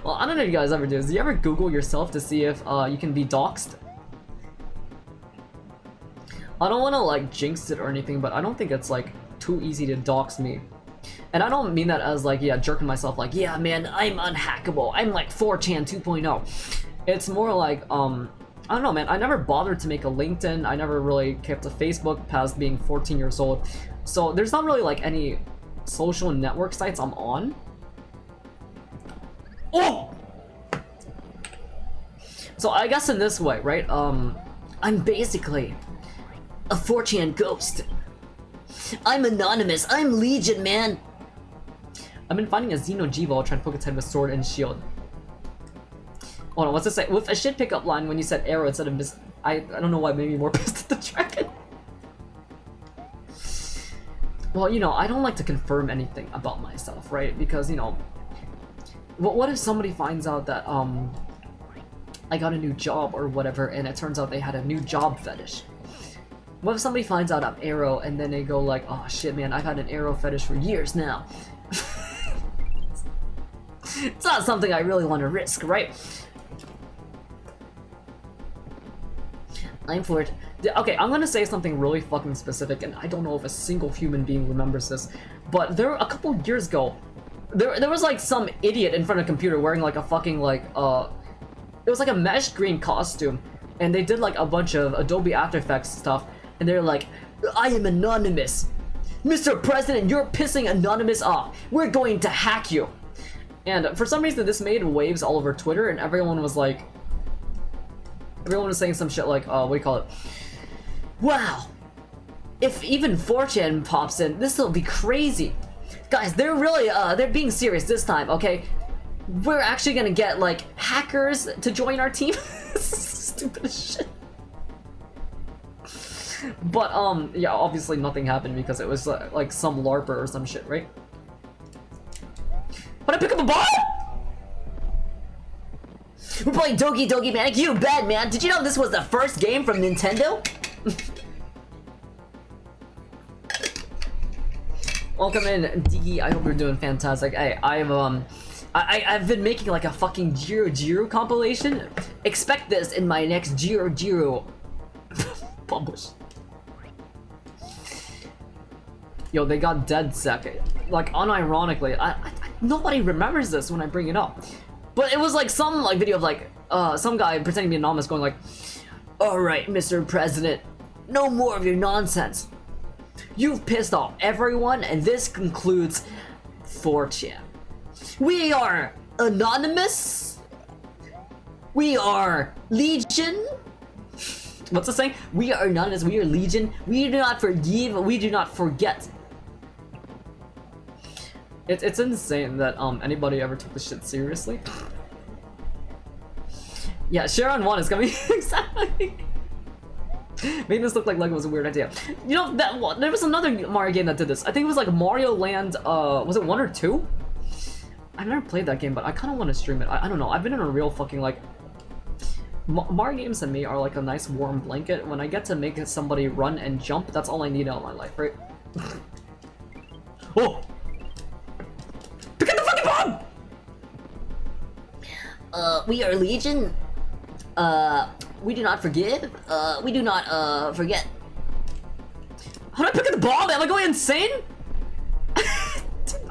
[SPEAKER 1] Well, I don't know if you guys ever do this. Do you ever Google yourself to see if you can be doxxed? I don't want to like jinx it or anything, but I don't think it's like too easy to dox me. And I don't mean that as like, yeah, jerking myself like, yeah, man, I'm unhackable. I'm like 4chan 2.0. It's more like, I don't know, man. I never bothered to make a LinkedIn. I never really kept a Facebook past being 14 years old. So there's not really like any social network sites I'm on. Oh! So I guess in this way, right? I'm basically a 4chan ghost. I'm anonymous. I'm Legion, man. I've been finding a Xeno'jiva trying to poke its head with sword and shield. Hold on, what's it say? With a shit pickup line when you said arrow instead of miss. I don't know why it made me more pissed at the dragon. Well, you know, I don't like to confirm anything about myself, right? Because, you know, what if somebody finds out that, I got a new job or whatever, and it turns out they had a new job fetish? What if somebody finds out I'm arrow, and then they go like, oh shit, man, I've had an arrow fetish for years now. It's not something I really want to risk, right? I'm for it. Okay, I'm gonna say something really fucking specific, and I don't know if a single human being remembers this, but there, a couple years ago, there was like some idiot in front of a computer wearing like a fucking like, it was like a mesh green costume, and they did like a bunch of Adobe After Effects stuff, and they're like, I am anonymous. Mr. President, you're pissing Anonymous off. We're going to hack you. And for some reason, this made waves all over Twitter, and everyone was like, everyone was saying some shit like, what do you call it? Wow, if even 4chan pops in, this will be crazy. Guys, they're really, they're being serious this time, okay? We're actually gonna get, like, hackers to join our team. Stupid as shit. But, yeah, obviously nothing happened because it was, like, some LARPer or some shit, right? But I pick up a ball! We're playing Doki Doki Panic. You bet, man. Did you know this was the first game from Nintendo? Welcome in, Diggy. I hope you're doing fantastic. Hey, I've been making like a fucking Jiro Jiro compilation. Expect this in my next Jiro Jiro publish. Yo, they got dead sec. Like, unironically, nobody remembers this when I bring it up. But it was like some like video of like some guy pretending to be anonymous going like, alright, Mr. President, no more of your nonsense. You've pissed off everyone, and this concludes 4chan. We are anonymous. We are Legion. What's the saying? We are anonymous, we are Legion. We do not forgive, we do not forget. It's insane that anybody ever took this shit seriously. Yeah, Sharon 1 is coming. Exactly. Made this look like Lego was a weird idea. You know, there was another Mario game that did this. I think it was like Mario Land, was it 1 or 2? I've never played that game, but I kind of want to stream it. I don't know, I've been in a real fucking like... Mario games to me are like a nice warm blanket. When I get to make somebody run and jump, that's all I need out of my life, right? Oh! Pick up the fucking bomb! We are Legion. We do not forgive. We do not, forget. How do I pick up the bomb? Am I going insane?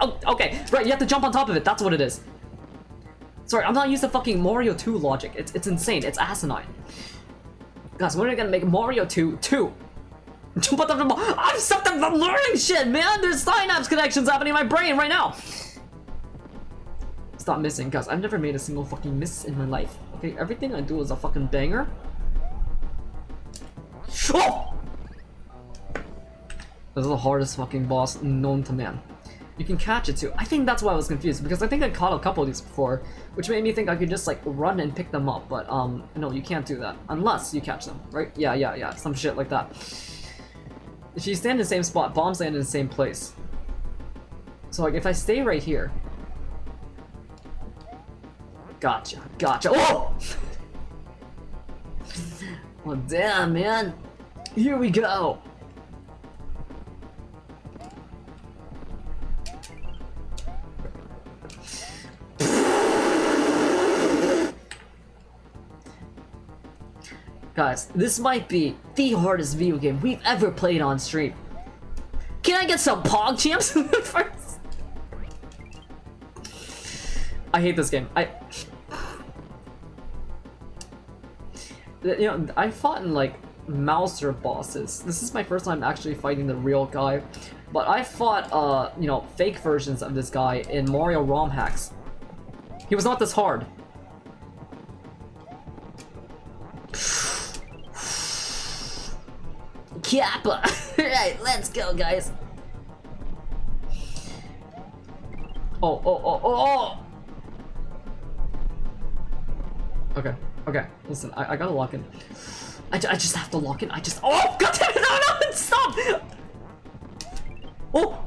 [SPEAKER 1] Oh, okay, right, you have to jump on top of it. That's what it is. Sorry, I'm not used to fucking Mario 2 logic. It's insane. It's asinine. Guys, when are we gonna make Mario 2 2? Jump on top of the bomb. I'm learning shit, man. There's synapse connections happening in my brain right now. Stop missing, guys. I've never made a single fucking miss in my life. Okay, everything I do is a fucking banger. Oh! This is the hardest fucking boss known to man. You can catch it too. I think that's why I was confused, because I think I caught a couple of these before, which made me think I could just like run and pick them up, but no, you can't do that unless you catch them, right? Yeah, some shit like that. If you stand in the same spot, bombs land in the same place. So like if I stay right here. Gotcha. Oh! Well, damn, man. Here we go. Guys, this might be the hardest video game we've ever played on stream. Can I get some Pog champs first? I hate this game. You know, I fought in like Mouser bosses. This is my first time actually fighting the real guy. But I fought, you know, fake versions of this guy in Mario ROM hacks. He was not this hard. Kappa! Alright, let's go, guys. Oh. Okay. Listen, I gotta lock in. I just have to lock in. Oh, god damn it! No, stop! Oh!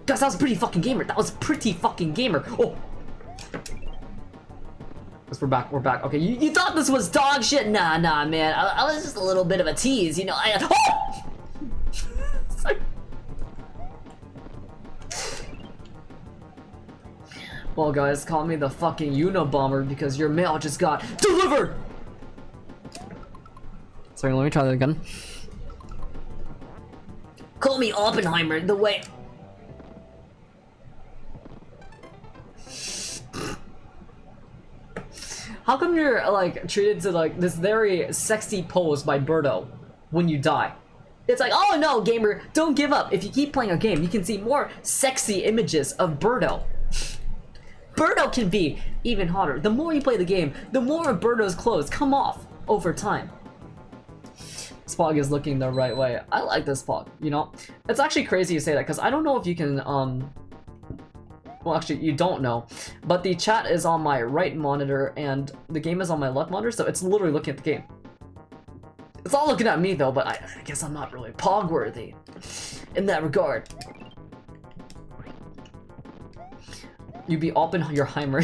[SPEAKER 1] Guys, that was pretty fucking gamer. Oh! Guys, we're back. Okay, you thought this was dog shit? Nah, man. I was just a little bit of a tease, you know. Oh! Sorry. Well, guys, call me the fucking Unabomber because your mail just got delivered! Sorry, let me try that again. Call me Oppenheimer, the way... How come you're, like, treated to, like, this very sexy pose by Birdo when you die? It's like, oh no, gamer, don't give up. If you keep playing a game, you can see more sexy images of Birdo. Birdo can be even hotter. The more you play the game, the more of Birdo's clothes come off over time. Spog is looking the right way. I like this Spog, you know? It's actually crazy you say that, because I don't know if you can, well, actually, you don't know, but the chat is on my right monitor and the game is on my left monitor, so it's literally looking at the game. It's all looking at me, though, but I guess I'm not really Pog-worthy in that regard. You be Oppenheimer.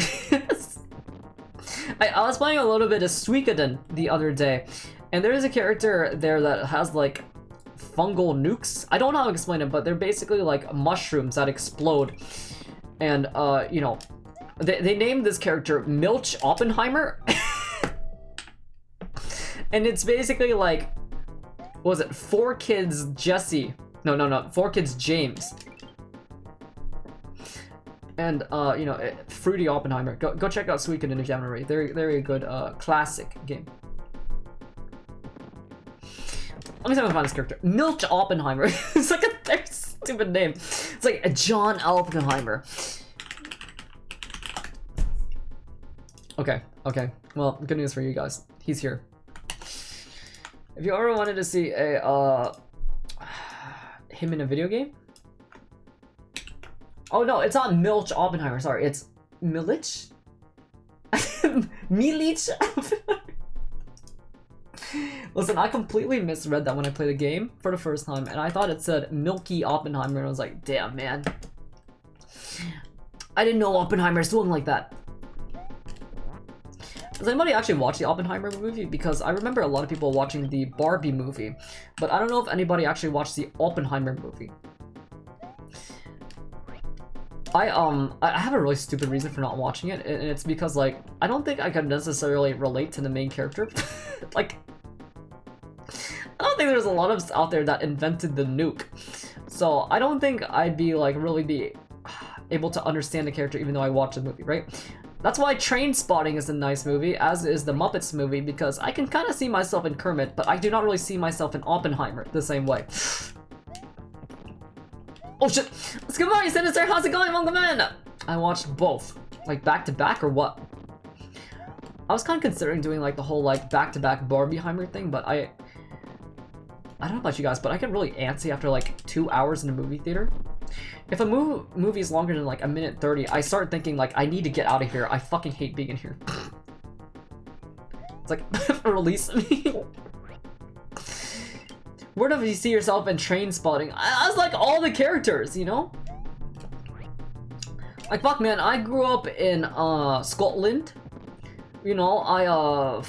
[SPEAKER 1] I was playing a little bit of Suikoden the other day, and there is a character there that has, like, fungal nukes. I don't know how to explain it, but they're basically like mushrooms that explode. And, you know, they named this character Milch Oppenheimer. And it's basically like, what was it, 4 Kids Jesse. No, 4 Kids James. And, you know, Fruity Oppenheimer. Go check out Suikoden if you haven't already. Very good, classic game. Let me see if I can find this character. Milch Oppenheimer. It's like a very stupid name. It's like a John Oppenheimer. Okay. Well, good news for you guys. He's here. If you ever wanted to see a, him in a video game? Oh no, it's not Milch Oppenheimer, sorry, it's Milich? Milich? Listen, I completely misread that when I played the game for the first time, and I thought it said Milky Oppenheimer, and I was like, damn, man. I didn't know Oppenheimer swung like that. Does anybody actually watch the Oppenheimer movie? Because I remember a lot of people watching the Barbie movie, but I don't know if anybody actually watched the Oppenheimer movie. I have a really stupid reason for not watching it, and it's because, like, I don't think I could necessarily relate to the main character. Like, I don't think there's a lot of us out there that invented the nuke. So I don't think I'd be, like, really be able to understand the character even though I watched the movie, right? That's why Train Spotting is a nice movie, as is the Muppets movie, because I can kind of see myself in Kermit, but I do not really see myself in Oppenheimer the same way. Oh shit! Let's go on, Sinister! How's it going, welcome in? I watched both. Like back to back or what? I was kind of considering doing like the whole like back-to-back Barbieheimer thing, but I don't know about you guys, but I get really antsy after like 2 hours in a movie theater. If a movie is longer than like 1:30, I start thinking like I need to get out of here. I fucking hate being in here. It's like release me. Where do you see yourself in Train Spotting? I was like all the characters, you know? Like fuck man, I grew up in Scotland. You know, I've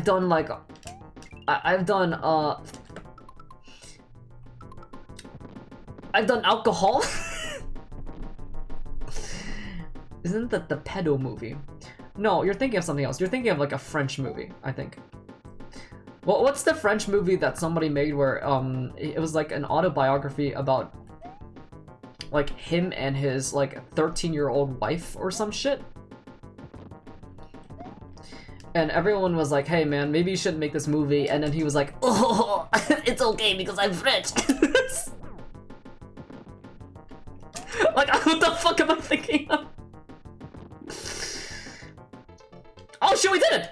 [SPEAKER 1] done like I've done alcohol. Isn't that the pedo movie? No, you're thinking of something else. You're thinking of like a French movie, I think. Well, what's the French movie that somebody made where it was like an autobiography about like him and his like 13-year-old wife or some shit? And everyone was like, hey man, maybe you shouldn't make this movie. And then he was like, oh, it's okay because I'm French. Like, what the fuck am I thinking of? Oh shit, we did it!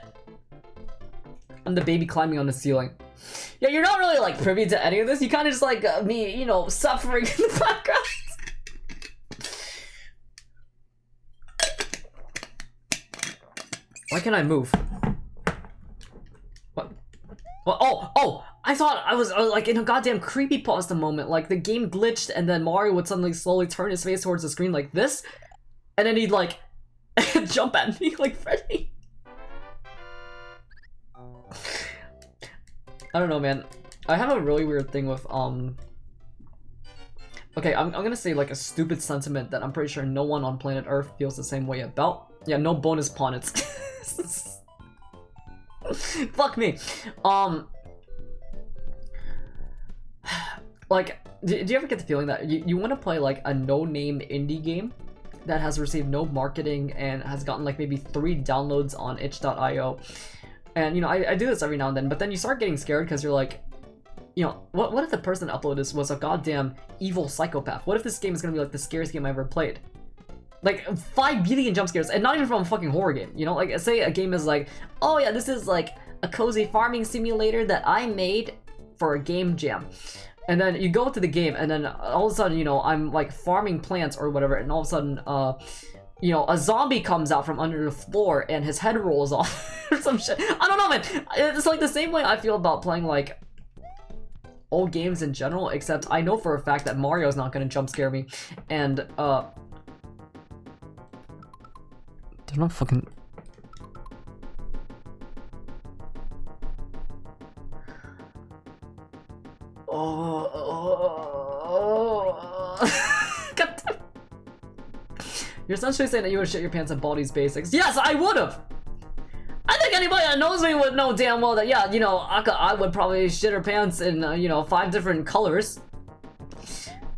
[SPEAKER 1] I'm the baby climbing on the ceiling. Yeah, you're not really like privy to any of this. You kind of just like me, you know, suffering in the background. Why can't I move? What? Well, oh! I thought I was like in a goddamn creepypasta moment. Like the game glitched and then Mario would suddenly slowly turn his face towards the screen like this, and then he'd like jump at me like Freddy. I don't know, man. I have a really weird thing with okay, I'm gonna say like a stupid sentiment that I'm pretty sure no one on planet Earth feels the same way about. Yeah, no bonus ponnets. Fuck me. Like, do you ever get the feeling that you want to play like a no-name indie game that has received no marketing and has gotten like maybe 3 downloads on itch.io? And you know, I do this every now and then, but then you start getting scared because you're like, you know, what if the person that uploaded this was a goddamn evil psychopath? What if this game is gonna be like the scariest game I ever played? Like 5 billion jump scares, and not even from a fucking horror game, you know? Like, say a game is like, oh yeah, this is like a cozy farming simulator that I made for a game jam. And then you go to the game, and then all of a sudden, you know, I'm like farming plants or whatever, and all of a sudden, you know, a zombie comes out from under the floor and his head rolls off or some shit. I don't know, man. It's like the same way I feel about playing like old games in general, except I know for a fact that Mario's not gonna jump scare me. And there's no fucking... God damn. You're essentially saying that you would shit your pants at Baldi's Basics. Yes, I would've! I think anybody that knows me would know damn well that, yeah, you know, I would probably shit her pants in, you know, 5 different colors.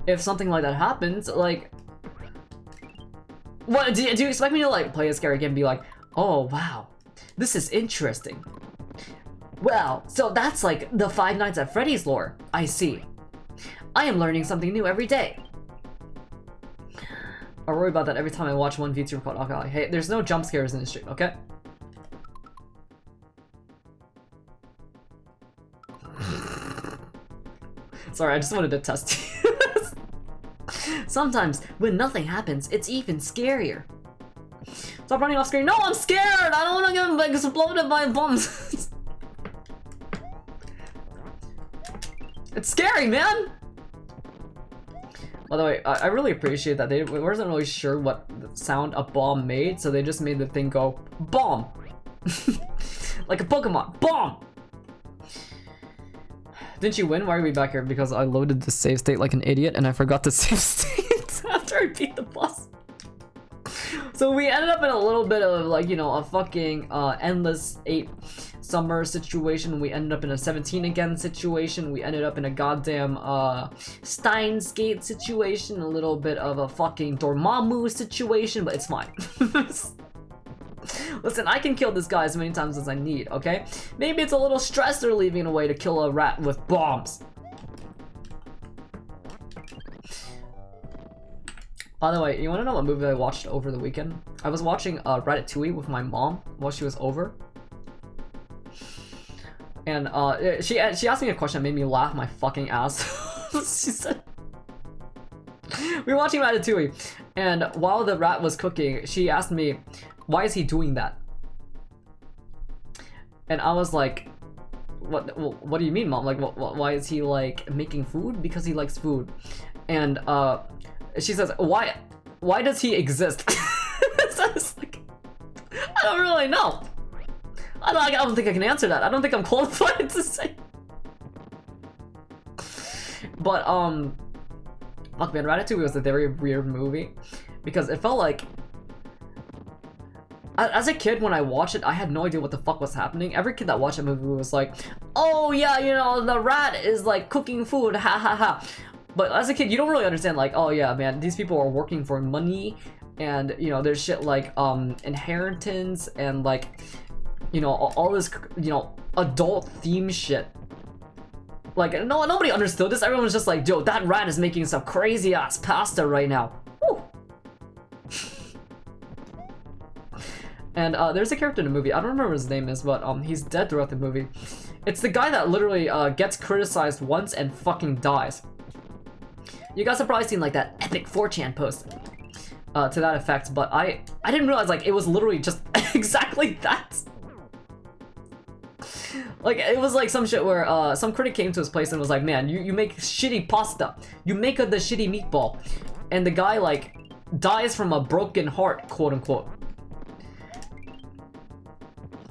[SPEAKER 1] If something like that happens, like... What, do you expect me to, like, play a scary game and be like, oh, wow, this is interesting. Well, so that's like the Five Nights at Freddy's lore. I see. I am learning something new every day. I worry about that every time I watch one VTuber called Alkali. Hey, there's no jump scares in this stream, okay? Sorry, I just wanted to test you. Sometimes, when nothing happens, it's even scarier. Stop running off screen. No, I'm scared! I don't want to get like, exploded by bombs. It's scary, man! By the way, I really appreciate that they wasn't really sure what sound a bomb made, so they just made the thing go bomb. Like a Pokemon. Bomb! Didn't you win? Why are we back here? Because I loaded the save state like an idiot and I forgot to save state after I beat the boss. So we ended up in a little bit of like, you know, a fucking endless 8 summer situation. We ended up in a 17 again situation. We ended up in a goddamn Steins Gate situation. A little bit of a fucking Dormammu situation, but it's fine. Listen, I can kill this guy as many times as I need, okay? Maybe it's a little stress they're leaving away to kill a rat with bombs. By the way, you want to know what movie I watched over the weekend? I was watching Ratatouille with my mom while she was over. And she asked me a question that made me laugh my fucking ass. She said, we were watching Ratatouille, and while the rat was cooking, she asked me, why is he doing that? And I was like, what do you mean, mom? Like, why is he like making food? Because he likes food. And she says, why does he exist? So I was like, I don't really know. I don't think I can answer that. I don't think I'm qualified to say. But fuck man, Ratatouille was a very weird movie because it felt like, as a kid when I watched it, I had no idea what the fuck was happening. Every kid that watched the movie was like, oh yeah, you know, the rat is like cooking food, ha ha ha. But as a kid, you don't really understand, like, oh yeah, man, these people are working for money, and you know, there's shit like inheritance and like, you know, all this, you know, adult theme shit. Like, nobody understood this. Everyone was just like, yo, that rat is making some crazy ass pasta right now. Woo. And there's a character in the movie, I don't remember what his name is, but he's dead throughout the movie. It's the guy that literally gets criticized once and fucking dies. You guys have probably seen like that epic 4chan post to that effect, but I didn't realize like it was literally just exactly that. Like, it was like some shit where some critic came to his place and was like, man, you make shitty pasta, you make the shitty meatball, and the guy like dies from a broken heart, quote unquote.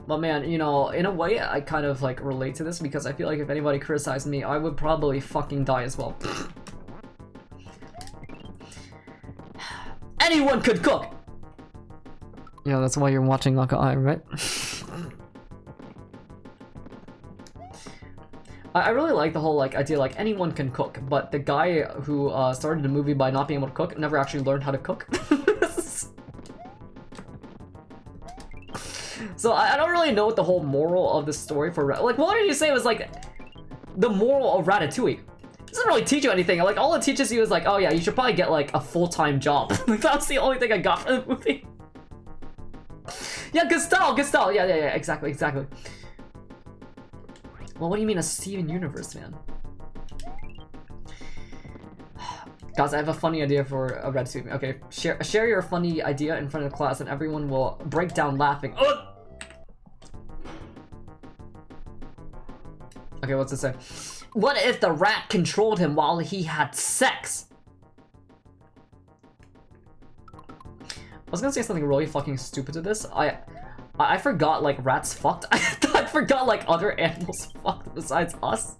[SPEAKER 1] But man, you know, in a way I kind of like relate to this because I feel like if anybody criticized me, I would probably fucking die as well. Anyone could cook! Yeah, that's why you're watching Laka Eye, right? I really like the whole like idea like anyone can cook, but the guy who started the movie by not being able to cook never actually learned how to cook. So I don't really know what the whole moral of the story for like, what did you say was like the moral of Ratatouille? It doesn't really teach you anything. Like, all it teaches you is like, oh yeah, you should probably get like a full-time job. Like, that's the only thing I got from the movie. Yeah, good style. Yeah, exactly. Well, what do you mean a Steven Universe, man? Guys, I have a funny idea for a Ratatouille. Okay, share your funny idea in front of the class and everyone will break down laughing. Oh! Okay, what's it say? What if the rat controlled him while he had sex? I was gonna say something really fucking stupid to this. I forgot like rats fucked. I forgot like other animals fucked besides us.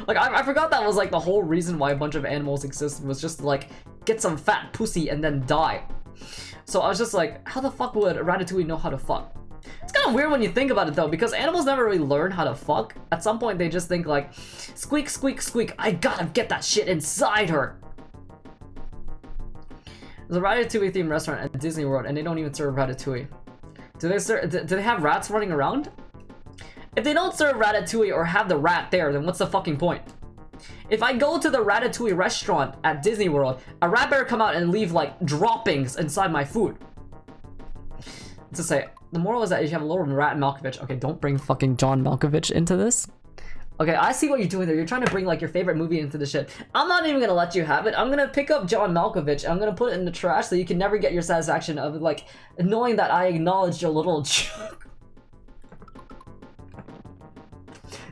[SPEAKER 1] Like I forgot that was like the whole reason why a bunch of animals existed was just to, like, get some fat pussy and then die. So I was just like, how the fuck would Ratatouille know how to fuck? It's kind of weird when you think about it though, because animals never really learn how to fuck. At some point they just think like, squeak, squeak, squeak, I gotta get that shit inside her. There's a Ratatouille themed restaurant at Disney World and they don't even serve Ratatouille. Do they have rats running around? If they don't serve Ratatouille or have the rat there, then what's the fucking point? If I go to the Ratatouille restaurant at Disney World, a rat better come out and leave like droppings inside my food. Let's just say, the moral is that you have a little rat Malkovich. Okay, don't bring fucking John Malkovich into this. Okay, I see what you're doing there. You're trying to bring like your favorite movie into the shit. I'm not even gonna let you have it. I'm gonna pick up John Malkovich. I'm gonna put it in the trash so you can never get your satisfaction of like knowing that I acknowledged your little joke.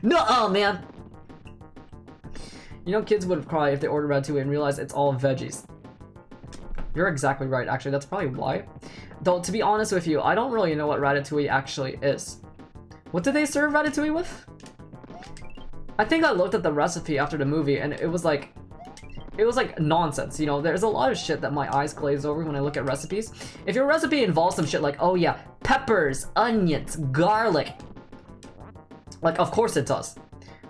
[SPEAKER 1] No, man. You know, kids would cry if they ordered Ratatouille and realized it's all veggies. You're exactly right, actually. That's probably why. Though, to be honest with you, I don't really know what Ratatouille actually is. What did they serve Ratatouille with? I think I looked at the recipe after the movie and it was like nonsense, you know. There's a lot of shit that my eyes glaze over when I look at recipes. If your recipe involves some shit like, oh yeah, peppers, onions, garlic, like, of course it does.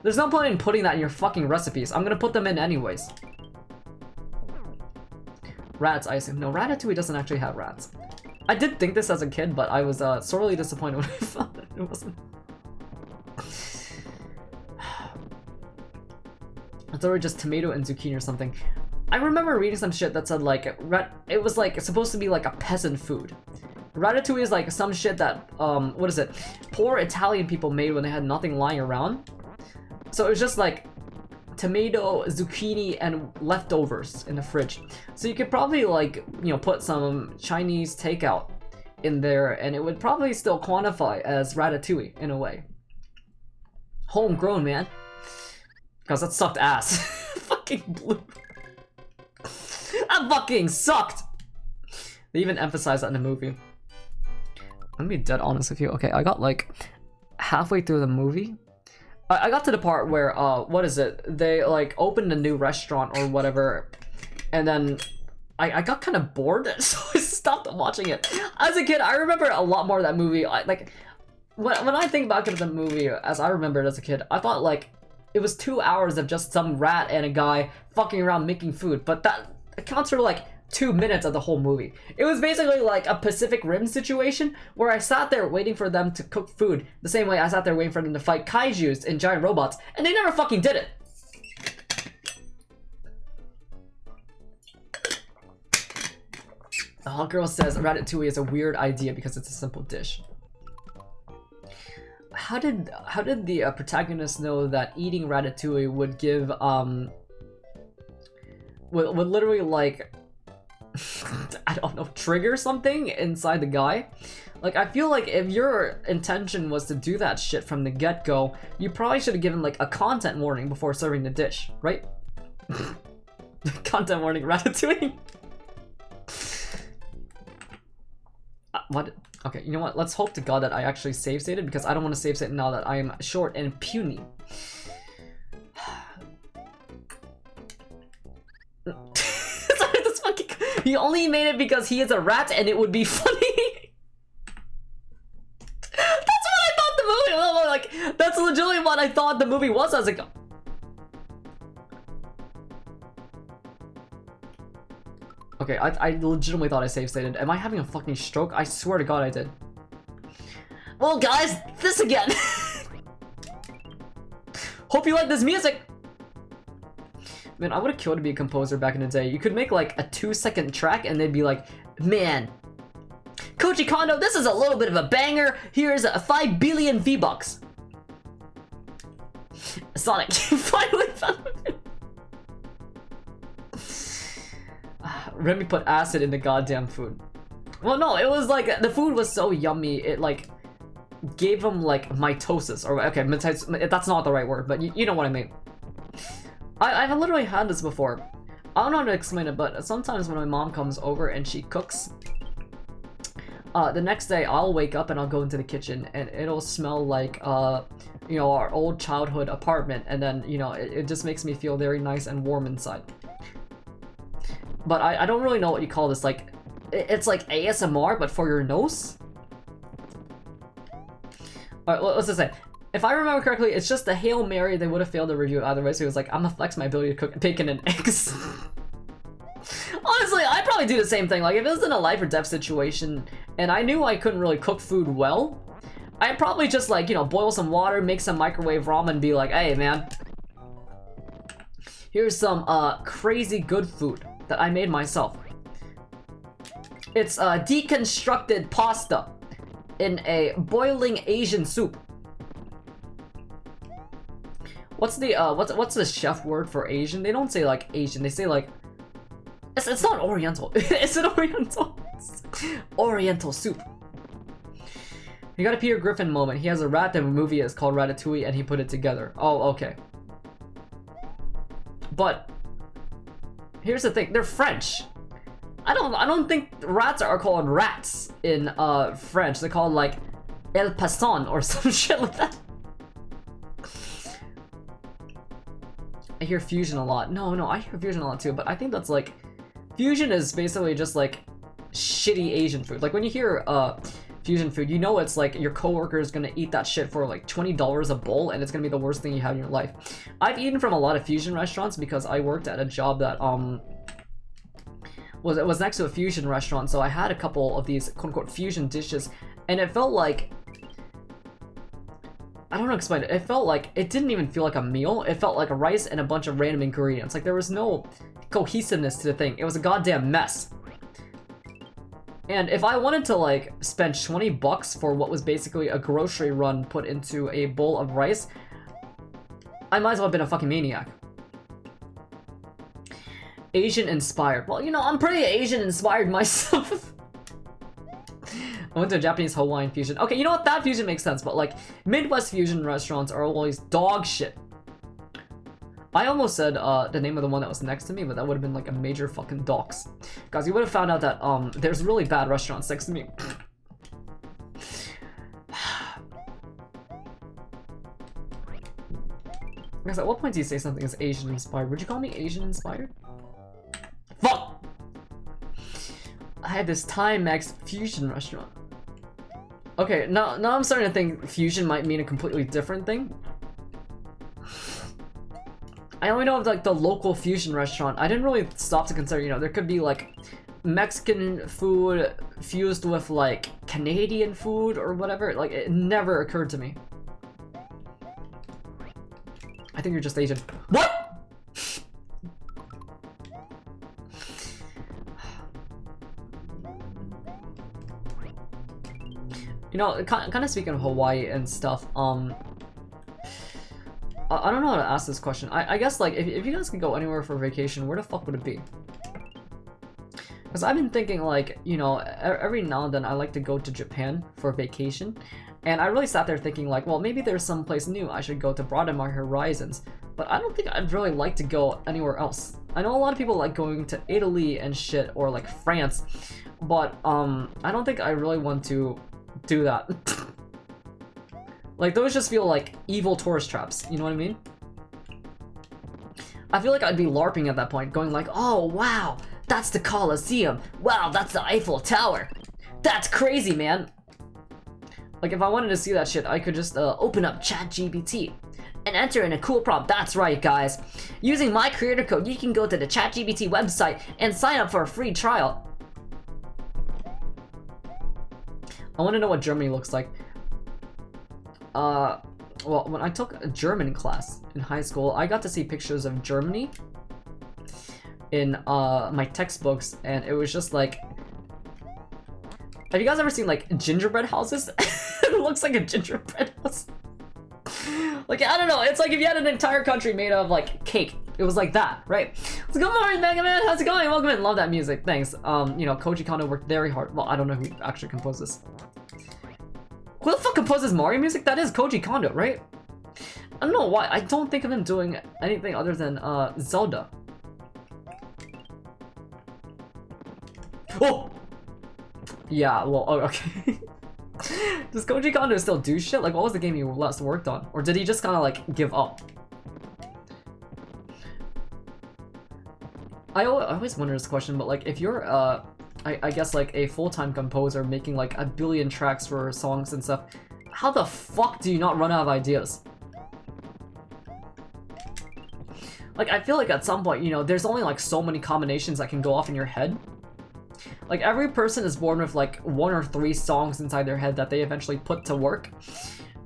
[SPEAKER 1] There's no point in putting that in your fucking recipes. I'm gonna put them in anyways. Rats, I assume. No, Ratatouille doesn't actually have rats. I did think this as a kid, but I was sorely disappointed when I found that it wasn't. It's already just tomato and zucchini or something. I remember reading some shit that said like it was like supposed to be like a peasant food. Ratatouille is like some shit that what is it? Poor Italian people made when they had nothing lying around. So it was just like tomato, zucchini, and leftovers in the fridge. So you could probably like, you know, put some Chinese takeout in there and it would probably still quantify as ratatouille in a way. Homegrown, man. Because that sucked ass. Fucking blue. That fucking sucked! They even emphasized that in the movie. I'm gonna be dead honest with you. Okay, I got like halfway through the movie. I got to the part where, what is it? They like opened a new restaurant or whatever. And then I got kind of bored, so I stopped watching it. As a kid, I remember a lot more of that movie. When I think back of the movie, as I remember it as a kid, I thought like it was 2 hours of just some rat and a guy fucking around making food. But that accounts for like 2 minutes of the whole movie. It was basically like a Pacific Rim situation where I sat there waiting for them to cook food the same way I sat there waiting for them to fight kaijus and giant robots, and they never fucking did it. The hot girl says ratatouille is a weird idea because it's a simple dish. How did the protagonist know that eating ratatouille would give would literally like I don't know, trigger something inside the guy? Like, I feel like if your intention was to do that shit from the get-go, you probably should have given like a content warning before serving the dish, right? Content warning, ratatouille. What? Okay, you know what? Let's hope to God that I actually save stated because I don't want to save state now that I am short and puny. He only made it because he is a rat and it would be funny. That's what I thought the movie was like. That's legitimately what I thought the movie was as a. Okay, I legitimately thought I save stated. Am I having a fucking stroke? I swear to God I did. Well, guys, this again. Hope you like this music. Man, I would have killed to be a composer back in the day. You could make like a 2-second track and they'd be like, man, Koji Kondo, this is a little bit of a banger. Here's a 5 billion V-Bucks. Sonic, you finally found it. Remy put acid in the goddamn food. Well, no, it was like, the food was so yummy, it like gave him like mitosis. Or, okay, that's not the right word, but you know what I mean. I've literally had this before. I don't know how to explain it, but sometimes when my mom comes over and she cooks, the next day I'll wake up and I'll go into the kitchen and it'll smell like, you know, our old childhood apartment, and then, you know, it just makes me feel very nice and warm inside. But I don't really know what you call this, like, it's like ASMR, but for your nose? Alright, what's this say? If I remember correctly, it's just a Hail Mary. They would have failed the review otherwise. So he was like, I'm gonna flex my ability to cook bacon and eggs. Honestly, I'd probably do the same thing. Like, if it was in a life or death situation, and I knew I couldn't really cook food well, I'd probably just, like, you know, boil some water, make some microwave ramen, and be like, hey, man, here's some, crazy good food that I made myself. It's, deconstructed pasta in a boiling Asian soup. What's the what's the chef word for Asian? They don't say like Asian. They say like it's not Oriental. It's an Oriental Oriental soup. You got a Peter Griffin moment. He has a rat. The movie is called Ratatouille, and he put it together. Oh, okay. But here's the thing: they're French. I don't think rats are called rats in French. They're called like El Passon or some shit like that. I hear fusion a lot. No, I hear fusion a lot too, but I think that's like... Fusion is basically just like shitty Asian food. Like when you hear fusion food, you know it's like your coworker is gonna eat that shit for like $20 a bowl and it's gonna be the worst thing you have in your life. I've eaten from a lot of fusion restaurants because I worked at a job that was next to a fusion restaurant, so I had a couple of these quote-unquote fusion dishes, and it felt like... I don't know how to explain it. It felt like, it didn't even feel like a meal. It felt like a rice and a bunch of random ingredients. Like there was no cohesiveness to the thing. It was a goddamn mess. And if I wanted to like spend 20 bucks for what was basically a grocery run put into a bowl of rice, I might as well have been a fucking maniac. Asian inspired. Well, you know, I'm pretty Asian inspired myself. I went to a Japanese Hawaiian fusion. Okay, you know what? That fusion makes sense, but like Midwest fusion restaurants are always dog shit. I almost said the name of the one that was next to me, but that would have been like a major fucking dox. Guys, you would have found out that there's really bad restaurants next to me. Guys, at what point do you say something is Asian inspired? Would you call me Asian inspired? Fuck! I had this Thai-Max fusion restaurant. Okay, now I'm starting to think fusion might mean a completely different thing. I only know of like the local fusion restaurant. I didn't really stop to consider, you know, there could be like Mexican food fused with like Canadian food or whatever. Like, it never occurred to me. I think you're just Asian. What? You know, kind of speaking of Hawaii and stuff, I don't know how to ask this question. I guess, like, if you guys could go anywhere for vacation, where the fuck would it be? Because I've been thinking, like, you know, every now and then I like to go to Japan for vacation. And I really sat there thinking, like, well, maybe there's some place new I should go to broaden my horizons. But I don't think I'd really like to go anywhere else. I know a lot of people like going to Italy and shit, or, like, France. But, I don't think I really want to do that. Like, those just feel like evil tourist traps, you know what I mean? I feel like I'd be LARPing at that point, going like, oh wow, that's the Colosseum, wow, that's the Eiffel Tower, that's crazy, man. Like, if I wanted to see that shit, I could just open up ChatGPT and enter in a cool prompt. That's right, guys. Using my creator code, you can go to the ChatGPT website and sign up for a free trial. I want to know what Germany looks like. Well, when I took a German class in high school, I got to see pictures of Germany in my textbooks, and it was just like, have you guys ever seen like gingerbread houses? It looks like a gingerbread house. Like, I don't know, it's like if you had an entire country made of like cake. It was like that, right? So good morning, Mega Man. How's it going? Welcome in. Love that music. Thanks. You know, Koji Kondo worked very hard. Well, I don't know who actually composed this. Who the fuck composes Mario music? That is Koji Kondo, right? I don't know why. I don't think of him doing anything other than Zelda. Oh! Yeah, well, oh, okay. Does Koji Kondo still do shit? Like, what was the game he last worked on? Or did he just kind of like give up? I always wonder this question, but like, if you're I guess like a full-time composer making like a billion tracks for songs and stuff, how the fuck do you not run out of ideas? Like, I feel like at some point, you know, there's only like so many combinations that can go off in your head. Like, every person is born with like 1 or 3 songs inside their head that they eventually put to work.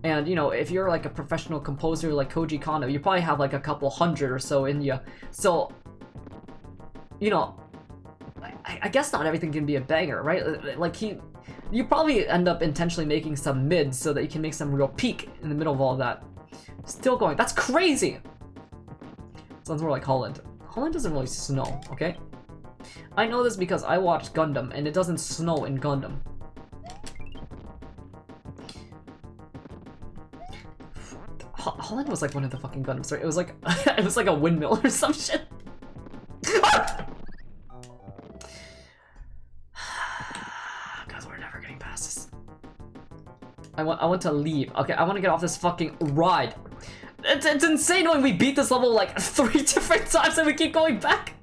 [SPEAKER 1] And, you know, if you're like a professional composer like Koji Kondo, you probably have like a couple hundred or so in you. So, you know, I guess not everything can be a banger, right? Like, you probably end up intentionally making some mids so that you can make some real peak in the middle of all of that. Still going. That's crazy! Sounds more like Holland. Holland doesn't really snow, okay? I know this because I watched Gundam, and it doesn't snow in Gundam. Holland was like one of the fucking Gundams, right? It was like it was like a windmill or some shit. Guys, we're never getting past this. I want to leave. Okay, I want to get off this fucking ride. It's insane when we beat this level like 3 different times and we keep going back.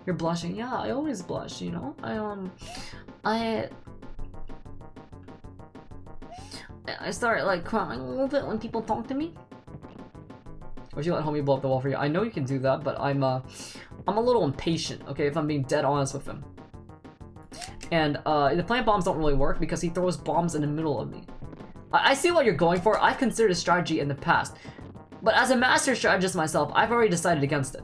[SPEAKER 1] You're blushing. Yeah, I always blush, you know? I start like crying a little bit when people talk to me. Would you let homie blow up the wall for you? I know you can do that, but I'm a little impatient, okay, if I'm being dead honest with him. And the plant bombs don't really work because he throws bombs in the middle of me. I see what you're going for. I've considered a strategy in the past.
[SPEAKER 6] But as a master strategist myself, I've already decided against it.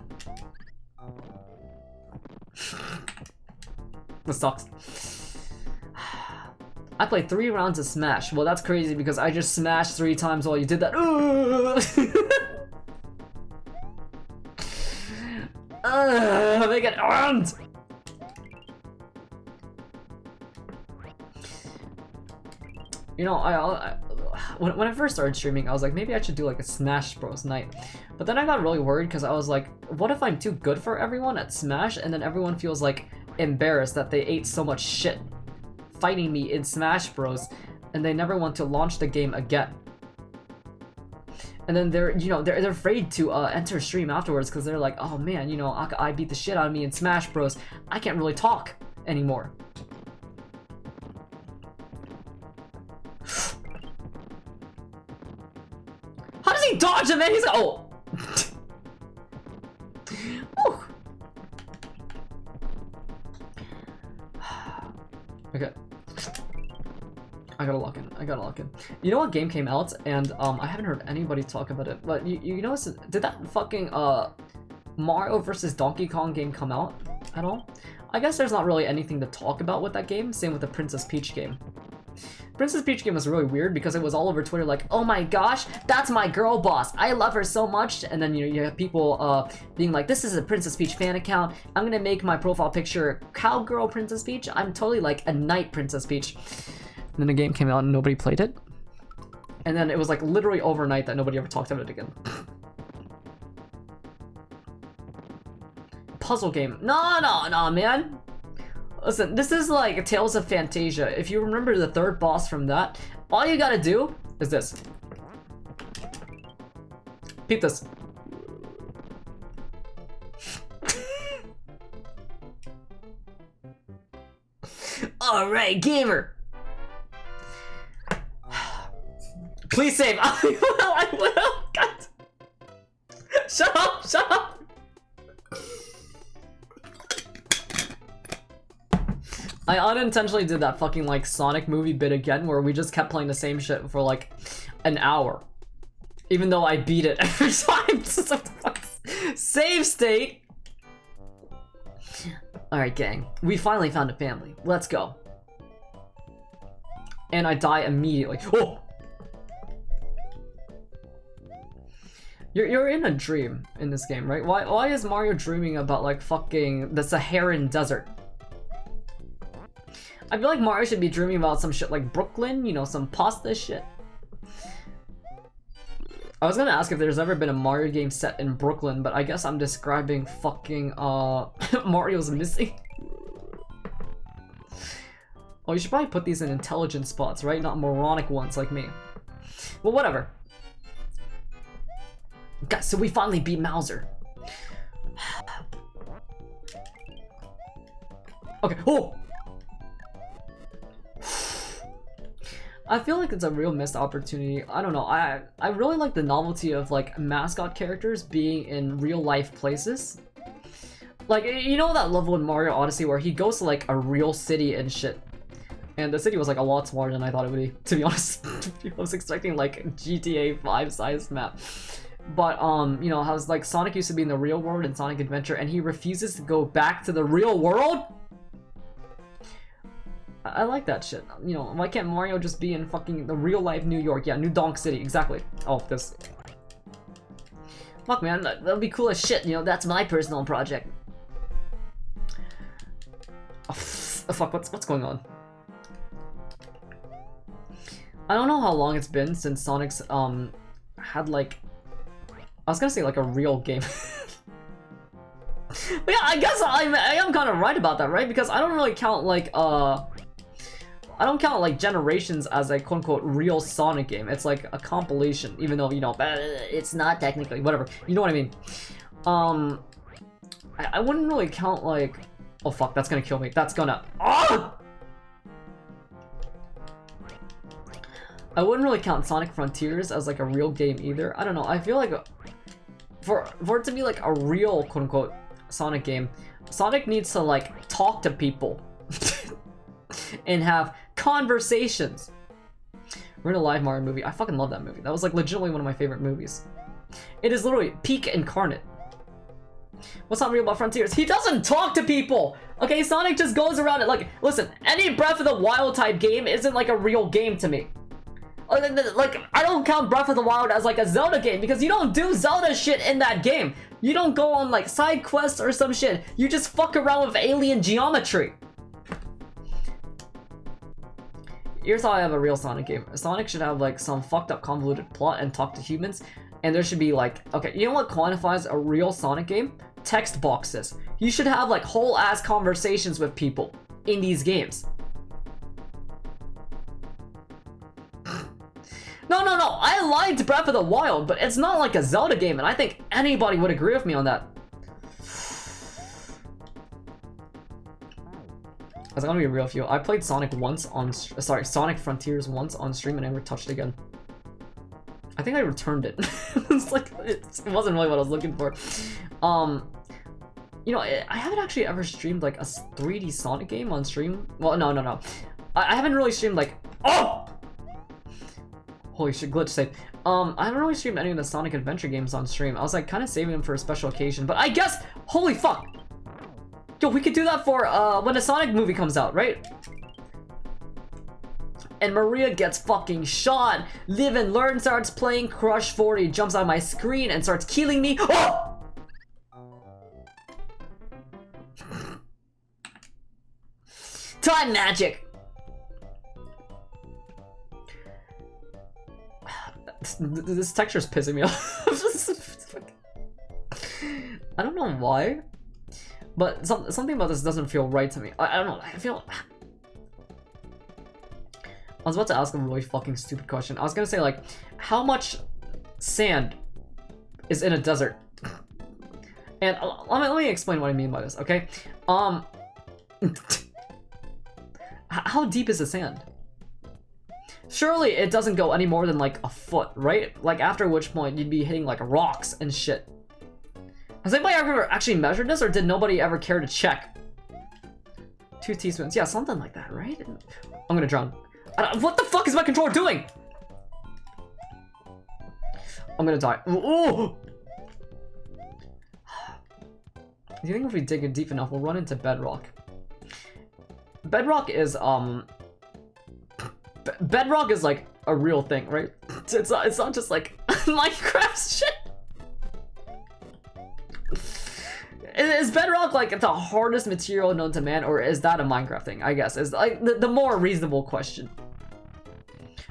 [SPEAKER 6] This sucks. I played 3 rounds of Smash. Well, that's crazy because I just smashed 3 times while you did that. Make it end! You know, when I first started streaming, I was like, maybe I should do like a Smash Bros night. But then I got really worried because I was like, what if I'm too good for everyone at Smash and then everyone feels like embarrassed that they ate so much shit fighting me in Smash Bros and they never want to launch the game again. And then they're afraid to enter stream afterwards because they're like, oh man, you know, I beat the shit out of me in Smash Bros. I can't really talk anymore. How does he dodge him, man? He's like, oh. Okay. I gotta lock in. You know what game came out? And I haven't heard anybody talk about it. But you know, did that fucking Mario vs. Donkey Kong game come out at all? I guess there's not really anything to talk about with that game. Same with the Princess Peach game. Princess Peach game was really weird because it was all over Twitter like, oh my gosh, that's my girl boss. I love her so much. And then you have people being like, this is a Princess Peach fan account. I'm gonna make my profile picture cowgirl Princess Peach. I'm totally like a knight Princess Peach. And then the game came out and nobody played it. And then it was like literally overnight that nobody ever talked about it again. Puzzle game. No, man. Listen, this is like Tales of Fantasia. If you remember the 3rd boss from that, all you gotta do is this. Peep this. Alright, gamer. Please save. I will. God. Shut up. I unintentionally did that fucking like Sonic movie bit again where we just kept playing the same shit for like an hour. Even though I beat it every time. Save state! Alright gang, we finally found a family. Let's go. And I die immediately. Oh! You're in a dream in this game, right? Why is Mario dreaming about like fucking the Saharan desert? I feel like Mario should be dreaming about some shit like Brooklyn, you know, some pasta shit. I was gonna ask if there's ever been a Mario game set in Brooklyn, but I guess I'm describing fucking Mario's Missing. Oh, you should probably put these in intelligent spots, right? Not moronic ones like me. Well, whatever. Guys, so we finally beat Mauser. Okay, oh! I feel like it's a real missed opportunity. I don't know, I really like the novelty of like mascot characters being in real life places. Like, you know that level in Mario Odyssey where he goes to like a real city and shit. And the city was like a lot smaller than I thought it would be, to be honest. I was expecting like GTA 5 size map. But you know, how like Sonic used to be in the real world in Sonic Adventure and he refuses to go back to the real world? I like that shit. You know, why can't Mario just be in fucking the real life New York? Yeah, New Donk City, exactly. Oh, this. Fuck, man, that'd be cool as shit. You know, that's my personal project. Oh, fuck, what's going on? I don't know how long it's been since Sonic's had like, I was gonna say like a real game. But yeah, I guess I am kind of right about that, right? Because I don't really count like I don't count like Generations as a quote-unquote real Sonic game. It's like a compilation, even though, you know, it's not technically, whatever. You know what I mean? I wouldn't really count like, oh fuck, that's gonna kill me. That's gonna, oh! I wouldn't really count Sonic Frontiers as like a real game either. I don't know, I feel like for it to be like a real quote-unquote Sonic game, Sonic needs to like talk to people and have conversations. We're in a live Mario movie. I fucking love that movie. That was like legitimately one of my favorite movies.
[SPEAKER 1] It is literally peak incarnate. What's not real about Frontiers? He doesn't talk to people! Okay, Sonic just goes around it. Like, listen, any Breath of the Wild type game isn't like a real game to me. Like, I don't count Breath of the Wild as like a Zelda game because you don't do Zelda shit in that game. You don't go on like side quests or some shit. You just fuck around with alien geometry. Here's how I have a real Sonic game. Sonic should have like some fucked up convoluted plot and talk to humans. And there should be like, okay, you know what quantifies a real Sonic game? Text boxes. You should have like whole ass conversations with people in these games. No, I liked Breath of the Wild, but it's not like a Zelda game, and I think anybody would agree with me on that. I was gonna be real with you. I played Sonic once on, Sonic Frontiers once on stream and I never touched it again. I think I returned it. It's like, it wasn't really what I was looking for. You know, I haven't actually ever streamed like a 3D Sonic game on stream. Well, no. I haven't really streamed like, oh! Holy shit, glitch save. I haven't really streamed any of the Sonic Adventure games on stream. I was like kind of saving them for a special occasion, but I guess, holy fuck! Yo, we could do that for when a Sonic movie comes out, right? And Maria gets fucking shot. Live and Learn starts playing. Crush 40 jumps on my screen and starts killing me. Oh! Time magic. This texture's pissing me off. I don't know why, but something about this doesn't feel right to me. I don't know. I was about to ask a really fucking stupid question. I was gonna say like, how much sand is in a desert? And let me explain what I mean by this, okay? How deep is the sand? Surely it doesn't go any more than like a foot, right? Like after which point you'd be hitting like rocks and shit. Has anybody ever actually measured this, or did nobody ever care to check? 2 teaspoons, yeah, something like that, right? I'm gonna drown. What the fuck is my controller doing? I'm gonna die. Ooh! Do you think if we dig it deep enough, we'll run into bedrock? Bedrock is bedrock is like a real thing, right? It's not just like Minecraft shit. Is bedrock like the hardest material known to man, or is that a Minecraft thing? I guess is like the more reasonable question.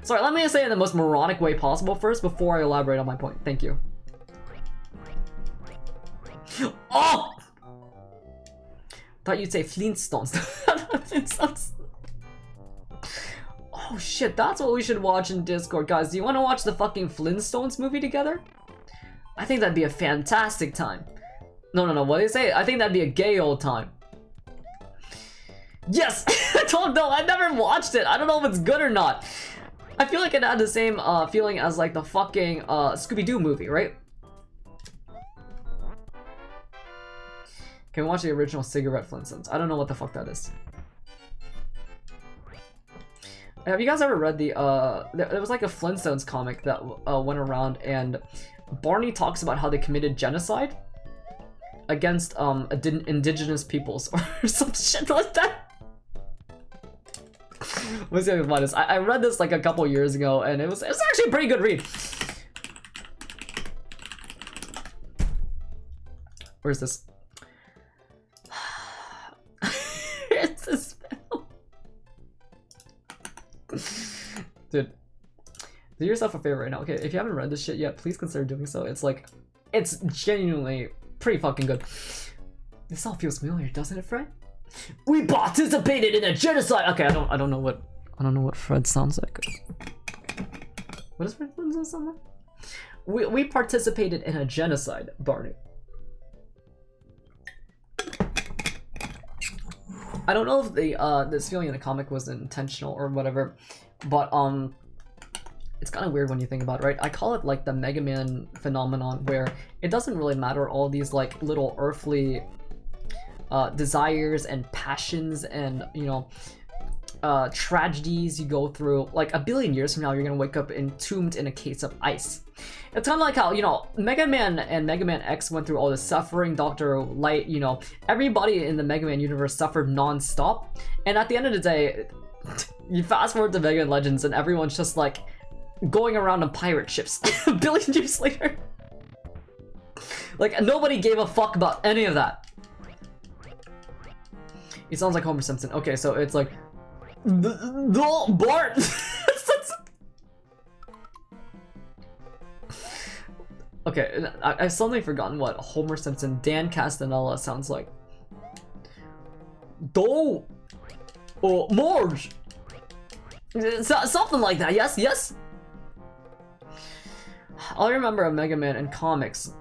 [SPEAKER 1] Sorry, let me say it in the most moronic way possible first before I elaborate on my point. Thank you. Oh! Thought you'd say Flintstones. Flintstones. Oh shit, that's what we should watch in Discord. Guys, do you want to watch the fucking Flintstones movie together? I think that'd be a fantastic time. No, what do you say? I think that'd be a gay old time. Yes! I don't know, I never watched it. I don't know if it's good or not. I feel like it had the same feeling as like the fucking Scooby-Doo movie, right? Can we watch the original Cigarette Flintstones? I don't know what the fuck that is. Have you guys ever read the, there was like a Flintstones comic that went around, and Barney talks about how they committed genocide against indigenous peoples or some shit like that. Let's see about this. I read this like a couple years ago, and it was actually a pretty good read. Where's this? Where's this film? Dude, do yourself a favor right now. Okay, if you haven't read this shit yet, please consider doing so. It's like, it's genuinely pretty fucking good. This all feels familiar, doesn't it, Fred? We participated in a genocide. Okay, I don't know what Fred sounds like. What does Fred sound like? We participated in a genocide, Barney. I don't know if the this feeling in the comic was intentional or whatever, but it's kind of weird when you think about it, right? I call it like the Mega Man phenomenon, where it doesn't really matter all these like little earthly desires and passions and, you know, tragedies you go through. Like a billion years from now, you're gonna wake up entombed in a case of ice. It's kind of like how, you know, Mega Man and Mega Man X went through all the suffering, Dr. Light, you know, everybody in the Mega Man universe suffered non-stop, and at the end of the day, you fast forward to Mega Man Legends and everyone's just like going around on pirate ships a billion years later. Like, nobody gave a fuck about any of that. He sounds like Homer Simpson. Okay, so it's like, Bart! Okay, I've suddenly forgotten what Homer Simpson, Dan Castanella sounds like. Marge! Something like that, yes, yes? I remember a Mega Man in comics.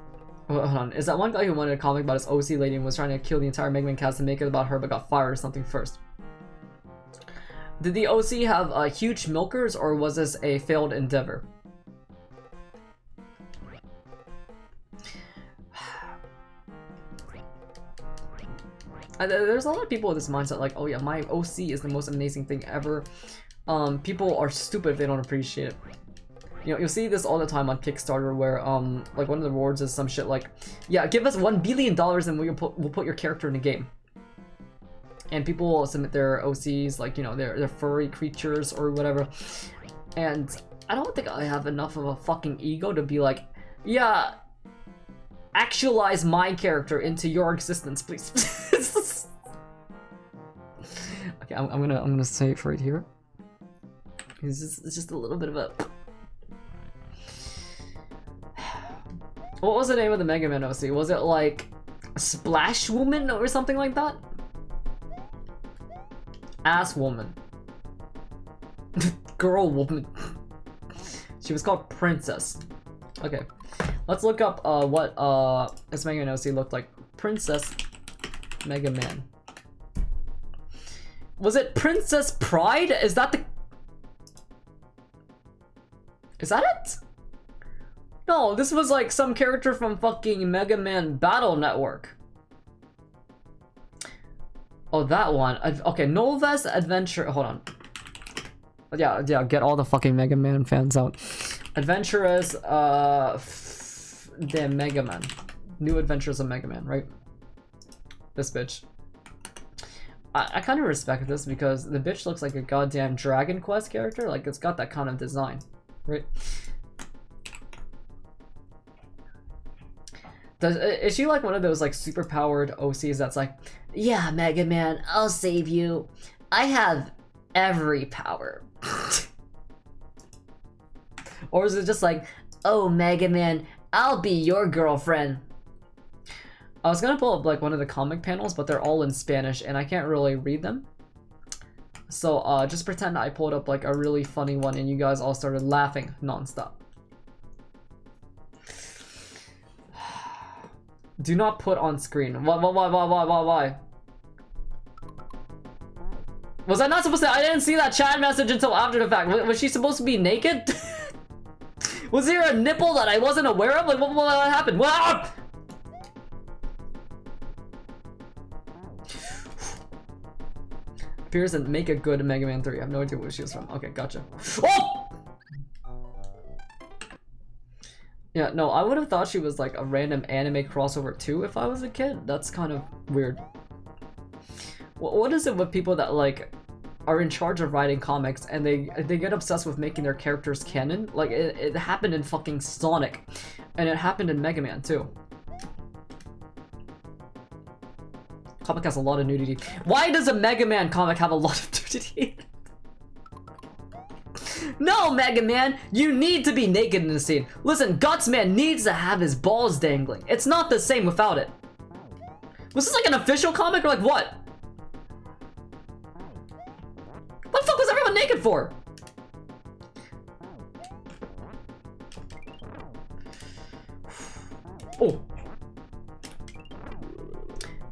[SPEAKER 1] Hold on, is that one guy who wanted a comic about his OC lady and was trying to kill the entire Mega Man cast and make it about her but got fired or something first? Did the OC have huge milkers, or was this a failed endeavor? There's a lot of people with this mindset like, oh yeah, my OC is the most amazing thing ever. People are stupid if they don't appreciate it. You know, you'll see this all the time on Kickstarter where, like one of the rewards is some shit like, yeah, give us $1 billion and we'll put your character in the game. And people will submit their OCs, like, you know, their furry creatures or whatever. And I don't think I have enough of a fucking ego to be like, yeah, actualize my character into your existence, please. Okay, I'm gonna say it right here. It's just a little bit of a. What was the name of the Mega Man OC? Was it like Splash Woman or something like that? Ass Woman. Girl Woman. She was called Princess. Okay. Let's look up what this Mega Man OC looked like. Princess Mega Man. Was it Princess Pride? Is that the... Is that it? No, this was like some character from fucking Mega Man Battle Network. Oh, that one. Okay, Nova's Adventure... Hold on. Yeah, get all the fucking Mega Man fans out. Adventurous, the Mega Man. New Adventures of Mega Man, right? This bitch. I kind of respect this because the bitch looks like a goddamn Dragon Quest character. Like, it's got that kind of design, right? Is she like one of those like super powered OCs that's like, yeah, Mega Man, I'll save you. I have every power. Or is it just like, oh, Mega Man, I'll be your girlfriend. I was gonna pull up like one of the comic panels, but they're all in Spanish and I can't really read them. So just pretend I pulled up like a really funny one and you guys all started laughing nonstop. Do not put on screen. Why? Was I not supposed to? I didn't see that chat message until after the fact. Was she supposed to be naked? Was there a nipple that I wasn't aware of? Like, what happened? What? Appears and make a good Mega Man 3. I have no idea where she was from. Okay, gotcha. Oh! Yeah, no, I would have thought she was like a random anime crossover too if I was a kid. That's kind of weird. What is it with people that like are in charge of writing comics and they get obsessed with making their characters canon? Like it happened in fucking Sonic, and it happened in Mega Man too. Comic has a lot of nudity. Why does a Mega Man comic have a lot of nudity? No, Mega Man, you need to be naked in the scene. Listen, Guts Man needs to have his balls dangling. It's not the same without it. Was this like an official comic or like what? What the fuck was everyone naked for? Oh.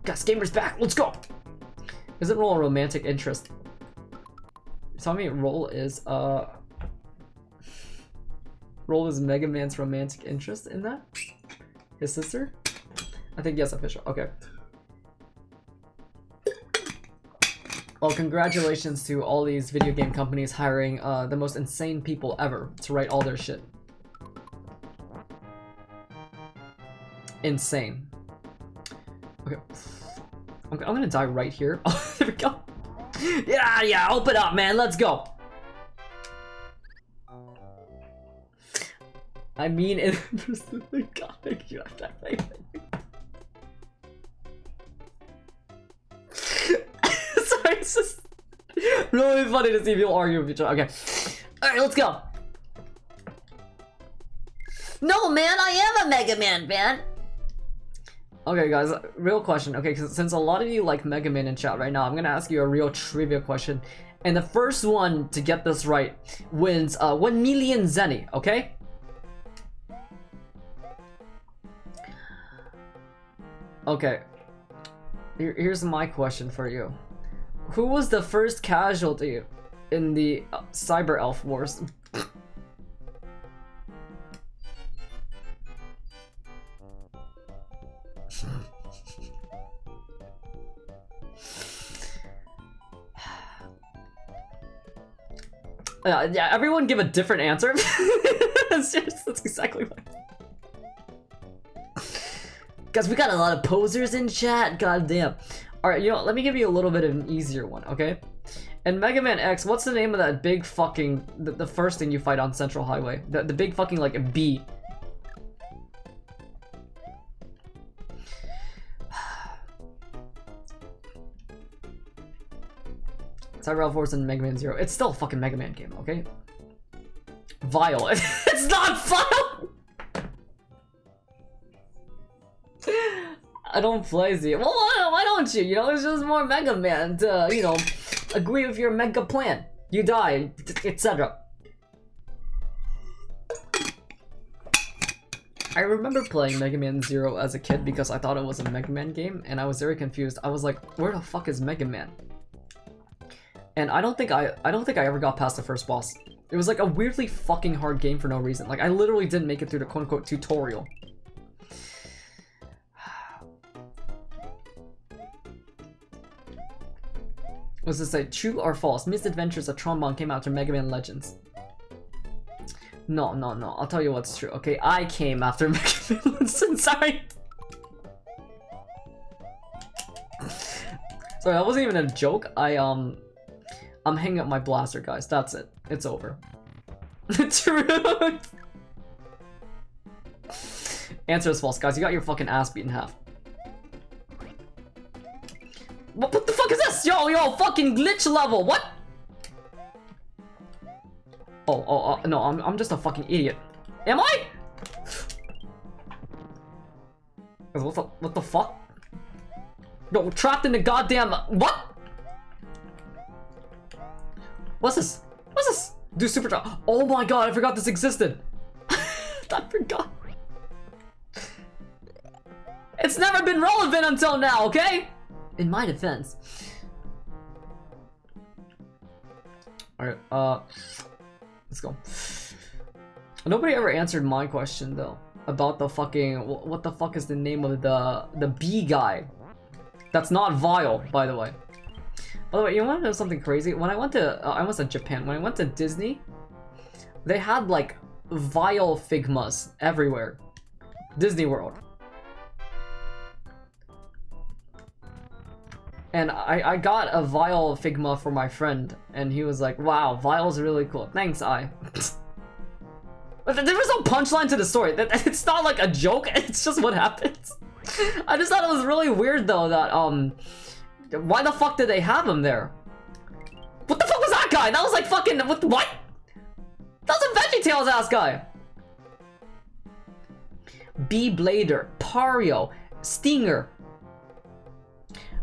[SPEAKER 1] Guts Gamer's back, let's go. Isn't Roll a romantic interest? Tell me Roll is Roll is Mega Man's romantic interest in that? His sister? I think yes, official. Okay. Well, congratulations to all these video game companies hiring the most insane people ever to write all their shit. insane. Okay. I'm gonna die right here. Oh, there we go. Yeah, open up, man. Let's go. I mean, in the comic, you have that thing. Sorry, it's just really funny to see people argue with each other. Okay. Alright, let's go.
[SPEAKER 6] No, man, I am a Mega Man fan.
[SPEAKER 1] Okay, guys, real question. Okay, because since a lot of you like Mega Man in chat right now, I'm gonna ask you a real trivia question. And the first one to get this right wins 1 million zenny, okay? Okay. Here's my question for you. Who was the first casualty in the Cyber Elf Wars? Yeah, everyone give a different answer. That's exactly what.
[SPEAKER 6] Guys, we got a lot of posers in chat, goddamn.
[SPEAKER 1] Alright, you know, let me give you a little bit of an easier one, okay? In Mega Man X, what's the name of that big fucking... The first thing you fight on Central Highway? The big fucking, like, bee. Cyber Elf Wars and Mega Man Zero. It's still a fucking Mega Man game, okay? Vile. It's not Vile! I don't play Z. Well, why don't you? You know, it's just more Mega Man to, you know, agree with your Mega plan. You die, etc. I remember playing Mega Man Zero as a kid because I thought it was a Mega Man game, and I was very confused. I was like, where the fuck is Mega Man? And I don't think I ever got past the first boss. It was like a weirdly fucking hard game for no reason. Like, I literally didn't make it through the quote-unquote tutorial. What's this say? True or false? Misadventures of Trombone came after Mega Man Legends. No. I'll tell you what's true. Okay, I came after Mega Man Legends. Sorry. Sorry, that wasn't even a joke. I'm hanging up my blaster, guys. That's it. It's over. True. Answer is false, guys. You got your fucking ass beat in half. What the fuck is this? Yo, fucking glitch level. What? Oh, no, I'm just a fucking idiot. Am I? What the fuck? Yo, trapped in the goddamn... What? What's this? What's this? Do super drop. Oh my god, I forgot this existed. I forgot. It's never been relevant until now, okay? In my defense. Alright, let's go. Nobody ever answered my question though. About the fucking... What the fuck is the name of the bee guy? That's not Vile, by the way. By the way, you want to know something crazy? When I went to, I almost said Japan. When I went to Disney, they had like Vile Figmas everywhere. Disney World. And I got a Vile Figma for my friend, and he was like, wow, Vile's really cool. Thanks, I. But there was no punchline to the story. It's not like a joke, it's just what happens. I just thought it was really weird though that, why the fuck did they have him there? What the fuck was that guy? That was like fucking, what? That was a VeggieTales ass guy. B-Blader, Pario, Stinger.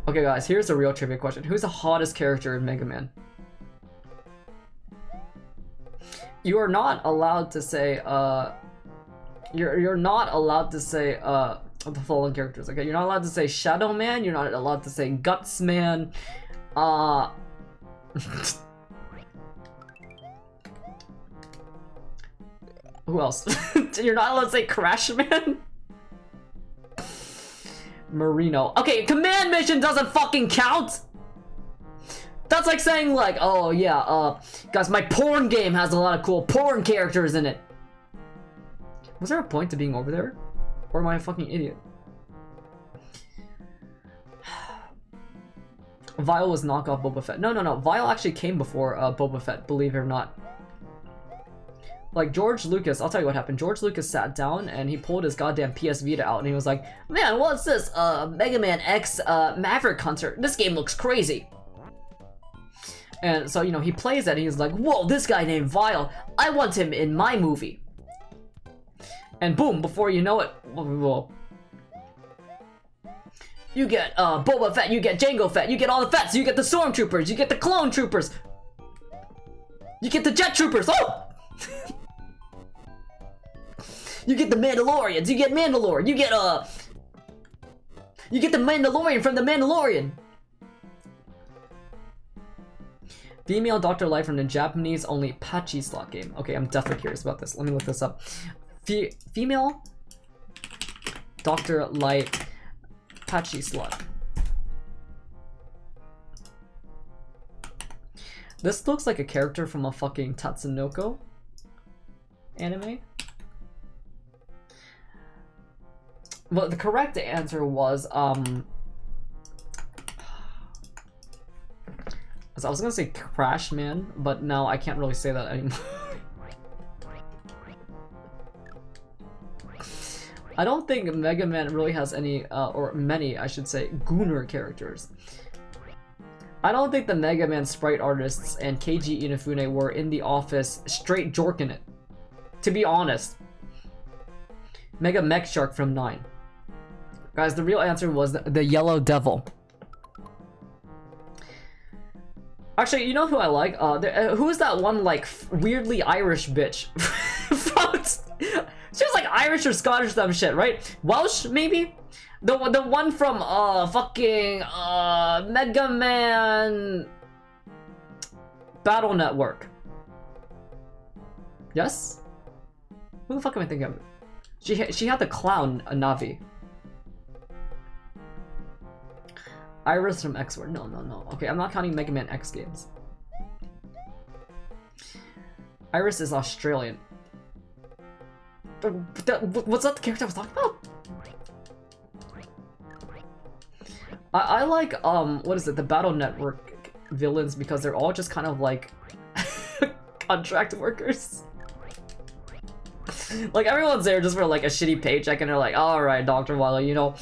[SPEAKER 1] Okay guys, here's a real trivia question. Who's the hottest character in Mega Man? You are not allowed to say, you're not allowed to say, the following characters, okay? You're not allowed to say Shadow Man, you're not allowed to say Guts Man, who else? You're not allowed to say Crash Man? Marino. Okay, command mission doesn't fucking count! That's like saying like, oh yeah, guys, my porn game has a lot of cool porn characters in it. Was there a point to being over there? Or am I a fucking idiot? Vile was knockoff Boba Fett. No, Vile actually came before Boba Fett, believe it or not. Like, George Lucas, I'll tell you what happened. George Lucas sat down and he pulled his goddamn PS Vita out and he was like, man, what's this? Mega Man X Maverick Hunter. This game looks crazy. And so, you know, he plays it and he's like, whoa, this guy named Vile, I want him in my movie. And boom, before you know it, well, you get Boba Fett, you get Jango Fett, you get all the Fetts, you get the Stormtroopers, you get the Clone Troopers, you get the Jet Troopers, oh! You get the Mandalorians, you get Mandalore, you get the Mandalorian from the Mandalorian. Female Dr. Light from the Japanese only Pachi slot game. Okay, I'm definitely curious about this. Let me look this up. Female Dr. Light Pachi slot. This looks like a character from a fucking Tatsunoko anime. Well, the correct answer was, so I was gonna say Crash Man, but now I can't really say that anymore. I don't think Mega Man really has any, or many, I should say, Gooner characters. I don't think the Mega Man sprite artists and Keiji Inafune were in the office straight jorking it. To be honest. Mega Mech Shark from 9. Guys, the real answer was the Yellow Devil. Actually, you know who I like? Who is that one, like, weirdly Irish bitch? She was like Irish or Scottish, some shit, right? Welsh, maybe? The one from, fucking, Mega Man... Battle Network. Yes? Who the fuck am I thinking of? She had the clown, Navi. Iris from X-Word. No. Okay, I'm not counting Mega Man X games. Iris is Australian. What's that the character I was talking about? I like, what is it? The Battle Network villains because they're all just kind of like contract workers. Like, everyone's there just for like a shitty paycheck and they're like, alright, Dr. Wily, you know,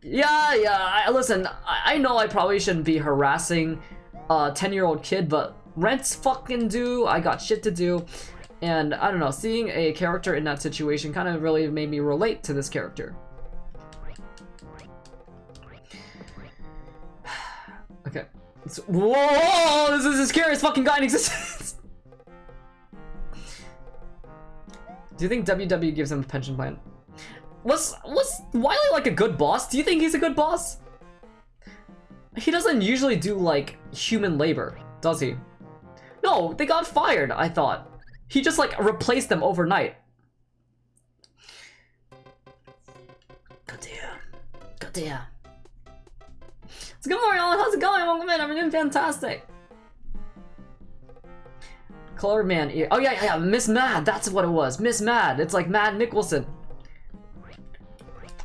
[SPEAKER 1] listen, I know I probably shouldn't be harassing a 10-year-old kid, but rent's fucking due, I got shit to do, and I don't know, seeing a character in that situation kind of really made me relate to this character. Okay. Whoa! This is the scariest fucking guy in existence! Do you think WW gives him a pension plan? Was Wily like a good boss? Do you think he's a good boss? He doesn't usually do like human labor, does he? No, they got fired, I thought. He just like replaced them overnight. Good dear. So good morning, Alan. How's it going? Welcome in. I'm doing fantastic. Color Man. Oh yeah, Miss Mad. That's what it was. Miss Mad. It's like Mad Nicholson.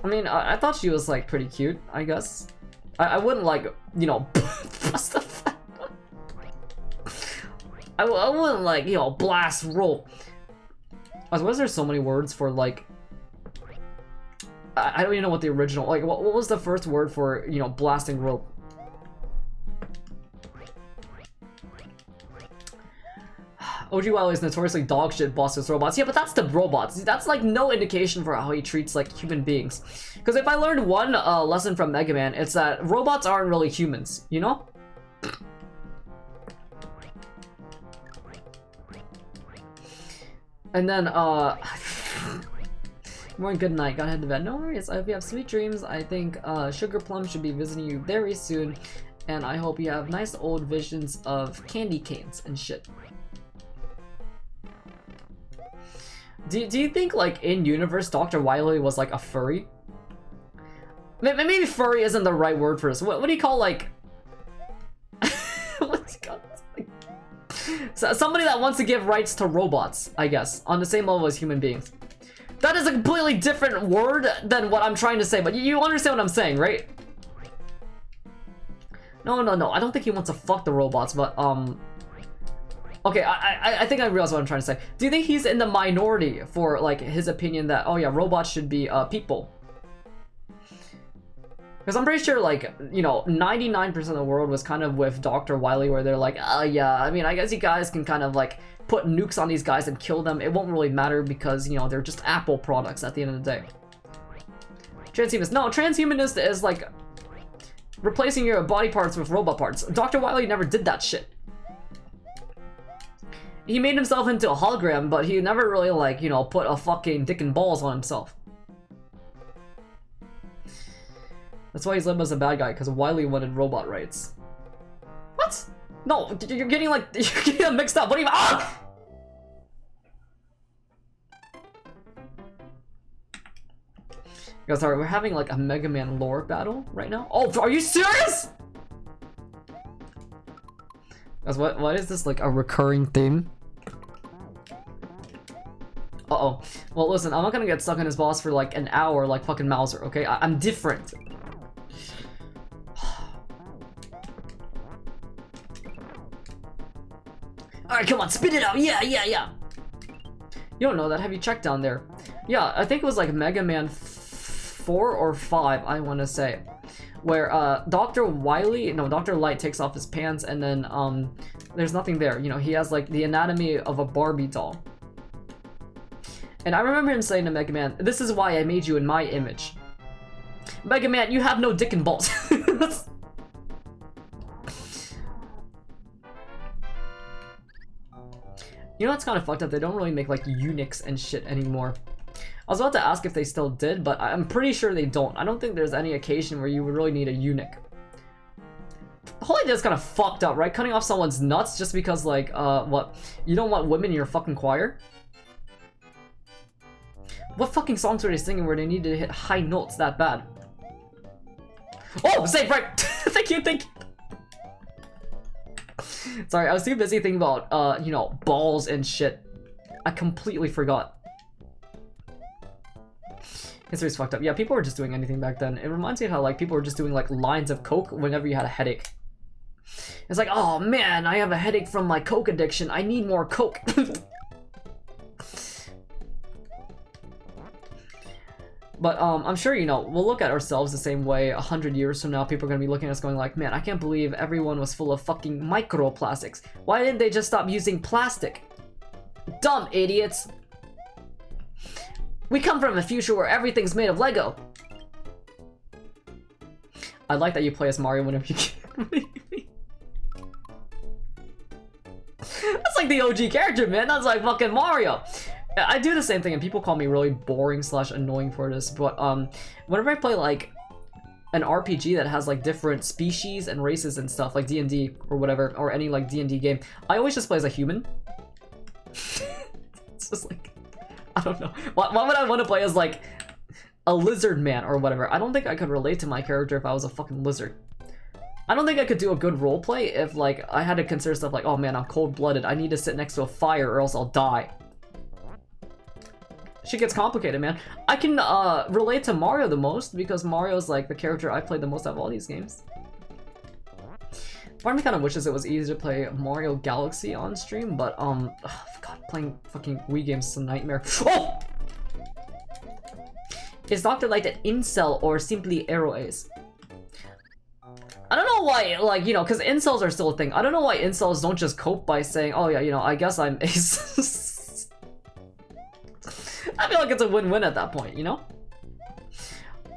[SPEAKER 1] I mean, I thought she was like pretty cute. I guess. I wouldn't like, you know, bust the fat. I wouldn't like, you know, blast roll. Why is there so many words for like? I don't even know what the original, like, what was the first word for, you know, blasting rope? OG Wily is notoriously dog shit bosses robots. Yeah, but that's the robots. That's like no indication for how he treats like human beings. Because if I learned one lesson from Mega Man, it's that robots aren't really humans, you know? And then, morning, good night, gotta head to bed. No worries, I hope you have sweet dreams. I think Sugar Plum should be visiting you very soon. And I hope you have nice old visions of candy canes and shit. Do you think, like, in universe, Dr. Wily was like a furry? Maybe furry isn't the right word for this. What do you call, like... what's it called? So, somebody that wants to give rights to robots, I guess, on the same level as human beings. That is a completely different word than what I'm trying to say, but you understand what I'm saying, right? No, I don't think he wants to fuck the robots, but, okay, I think I realize what I'm trying to say. Do you think he's in the minority for, like, his opinion that, oh yeah, robots should be, people? Because I'm pretty sure, like, you know, 99% of the world was kind of with Dr. Wily, where they're like, yeah, I mean, I guess you guys can kind of, like, put nukes on these guys and kill them. It won't really matter because, you know, they're just Apple products at the end of the day. Transhumanist. No, transhumanist is, like, replacing your body parts with robot parts. Dr. Wily never did that shit. He made himself into a hologram, but he never really, like, you know, put a fucking dick and balls on himself. That's why he's labeled as a bad guy, because Wily wanted robot rights. What? No, you're getting, like, you're getting them mixed up. What do you mean? Ah! Guys, sorry, we're having, like, a Mega Man lore battle right now? Oh, are you serious? Guys, what is this, like, a recurring theme? Uh-oh. Well, listen, I'm not gonna get stuck on his boss for, like, an hour like fucking Mauser, okay? I'm different. Alright, come on, spit it out! Yeah! You don't know that, have you checked down there? Yeah, I think it was like Mega Man 4 or 5, I want to say. Where, Dr. Light takes off his pants and then, there's nothing there. You know, he has, like, the anatomy of a Barbie doll. And I remember him saying to Mega Man, this is why I made you in my image. Mega Man, you have no dick and balls. You know what's kind of fucked up? They don't really make, like, eunuchs and shit anymore. I was about to ask if they still did, but I'm pretty sure they don't. I don't think there's any occasion where you would really need a eunuch. The whole idea is kind of fucked up, right? Cutting off someone's nuts just because, like, what? You don't want women in your fucking choir? What fucking songs were they singing where they needed to hit high notes that bad? Oh, safe, right! Thank you! Sorry, I was too busy thinking about, you know, balls and shit. I completely forgot. History's fucked up. Yeah, people were just doing anything back then. It reminds me of how, like, people were just doing, like, lines of coke whenever you had a headache. It's like, oh man, I have a headache from my coke addiction. I need more coke. But, I'm sure, you know, we'll look at ourselves the same way 100 years from now. People are gonna be looking at us going like, man, I can't believe everyone was full of fucking microplastics. Why didn't they just stop using plastic? Dumb idiots. We come from a future where everything's made of Lego. I like that you play as Mario whenever you can. That's like the OG character, man. That's like fucking Mario. I do the same thing, and people call me really boring / annoying for this, but whenever I play like an RPG that has like different species and races and stuff, like D&D or whatever, or any like D&D game, I always just play as a human. It's just like, I don't know. Why would I want to play as like a lizard man or whatever? I don't think I could relate to my character if I was a fucking lizard. I don't think I could do a good roleplay if like I had to consider stuff like, oh man, I'm cold-blooded, I need to sit next to a fire or else I'll die. Shit gets complicated, man. I can relate to Mario the most because Mario's like the character I played the most out of all these games. Part of me kind of wishes it was easier to play Mario Galaxy on stream, but God, playing fucking Wii games is a nightmare. Oh! Is Dr. Light an incel or simply Arrow Ace? I don't know why, like, you know, because incels are still a thing. I don't know why incels don't just cope by saying, oh yeah, you know, I guess I'm Ace. I feel like it's a win-win at that point, you know?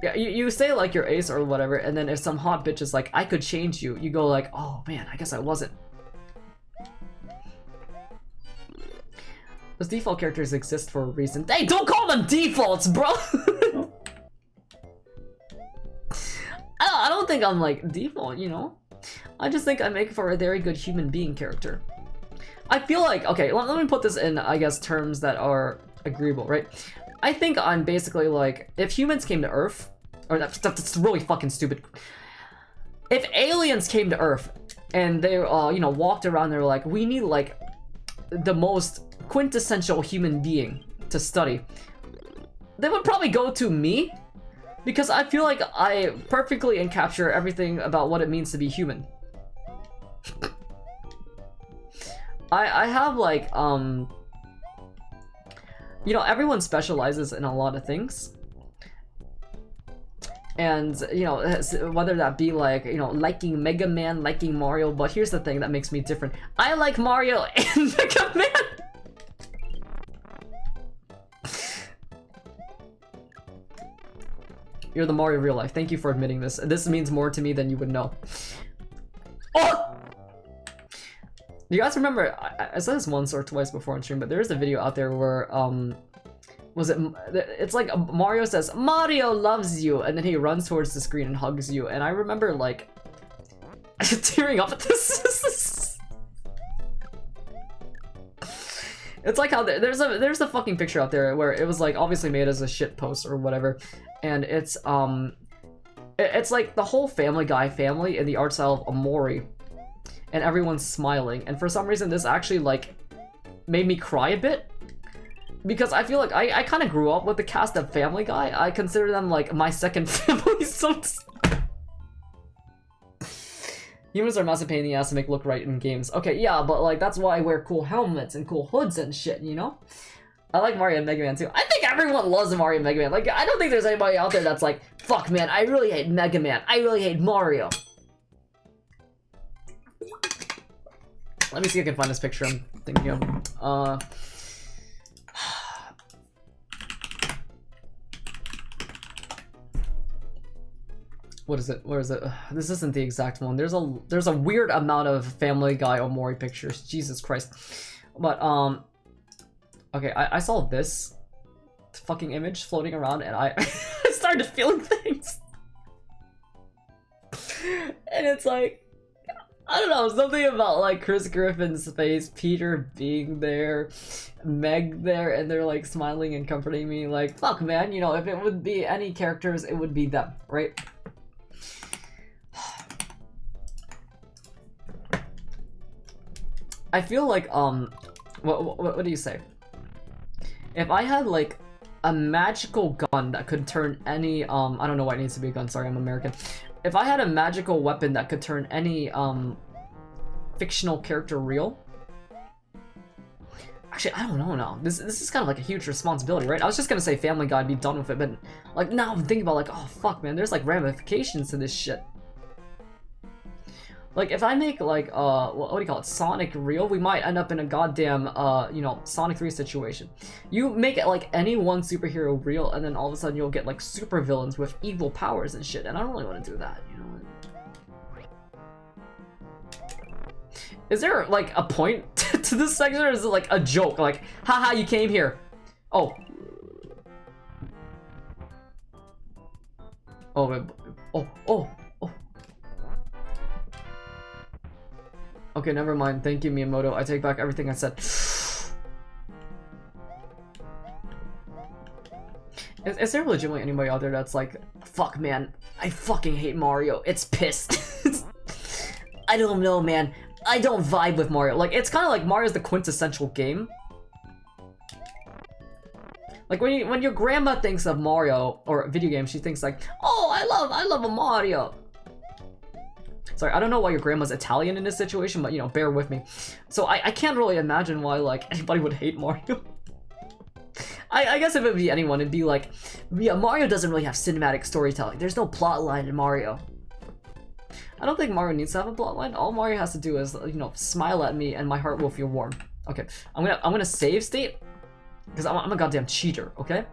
[SPEAKER 1] Yeah, you say like you're Ace or whatever, and then if some hot bitch is like, I could change you, you go like, oh man, I guess I wasn't. Those default characters exist for a reason. Hey, don't call them defaults, bro! I don't think I'm like default, you know? I just think I make for a very good human being character. I feel like, okay, let me put this in, I guess, terms that are agreeable, right? I think I'm basically like, if humans came to Earth, or that's really fucking stupid. If aliens came to Earth and they, you know, walked around, they're like, we need like the most quintessential human being to study, they would probably go to me because I feel like I perfectly encapture everything about what it means to be human. I have like you know, everyone specializes in a lot of things. And, you know, whether that be like, you know, liking Mega Man, liking Mario, but here's the thing that makes me different. I like Mario and Mega Man! You're the Mario of real life. Thank you for admitting this. This means more to me than you would know. Oh! You guys remember, I said this once or twice before on stream, but there's a video out there where, it's like Mario says, Mario loves you, and then he runs towards the screen and hugs you, and I remember, like, tearing up at this. It's like how there's a fucking picture out there where it was, like, obviously made as a shit post or whatever, and it's like the whole Family Guy family in the art style of Amori, and everyone's smiling, and for some reason this actually, like, made me cry a bit. Because I feel like I kind of grew up with the cast of Family Guy. I consider them like my second family. So humans are a massive pain in the ass to make look right in games. Okay, yeah, but like that's why I wear cool helmets and cool hoods and shit, you know? I like Mario and Mega Man too. I think everyone loves Mario and Mega Man. Like, I don't think there's anybody out there that's like, fuck man, I really hate Mega Man. I really hate Mario. Let me see if I can find this picture I'm thinking of. What is it? Where is it? This isn't the exact one. There's a weird amount of Family Guy Omori pictures. Jesus Christ. But okay, I saw this fucking image floating around, and I I started feeling things. And it's like, I don't know, something about like Chris Griffin's face, Peter being there, Meg there, and they're like smiling and comforting me. Like, fuck man, you know, if it would be any characters, it would be them, right? I feel like, what do you say? If I had, like, a magical gun that could turn any, I don't know why it needs to be a gun, sorry, I'm American. If I had a magical weapon that could turn any, fictional character real. Actually, I don't know now. This is kind of like a huge responsibility, right? I was just gonna say Family Guy, be done with it, but, like, now I'm thinking about, like, oh, fuck, man, there's, like, ramifications to this shit. Like, if I make, like, what do you call it, Sonic real, we might end up in a goddamn, you know, Sonic 3 situation. You make it, like, any one superhero real, and then all of a sudden you'll get, like, super villains with evil powers and shit, and I don't really want to do that, you know? Is there, like, a point to this section, or is it, like, a joke? Like, haha, you came here. Oh. Oh, wait. Oh. Okay, never mind. Thank you, Miyamoto. I take back everything I said. Is there legitimately anybody out there that's like, fuck, man, I fucking hate Mario. It's pissed. I don't know, man. I don't vibe with Mario. Like, it's kind of like Mario's the quintessential game. Like, when your grandma thinks of Mario or a video game, she thinks like, oh, I love a Mario. Sorry, I don't know why your grandma's Italian in this situation, but, you know, bear with me. So I can't really imagine why, like, anybody would hate Mario. I guess if it would be anyone, it'd be like, yeah, Mario doesn't really have cinematic storytelling. There's no plot line in Mario. I don't think Mario needs to have a plot line. All Mario has to do is, you know, smile at me and my heart will feel warm. Okay, I'm gonna save state, because I'm a goddamn cheater, okay?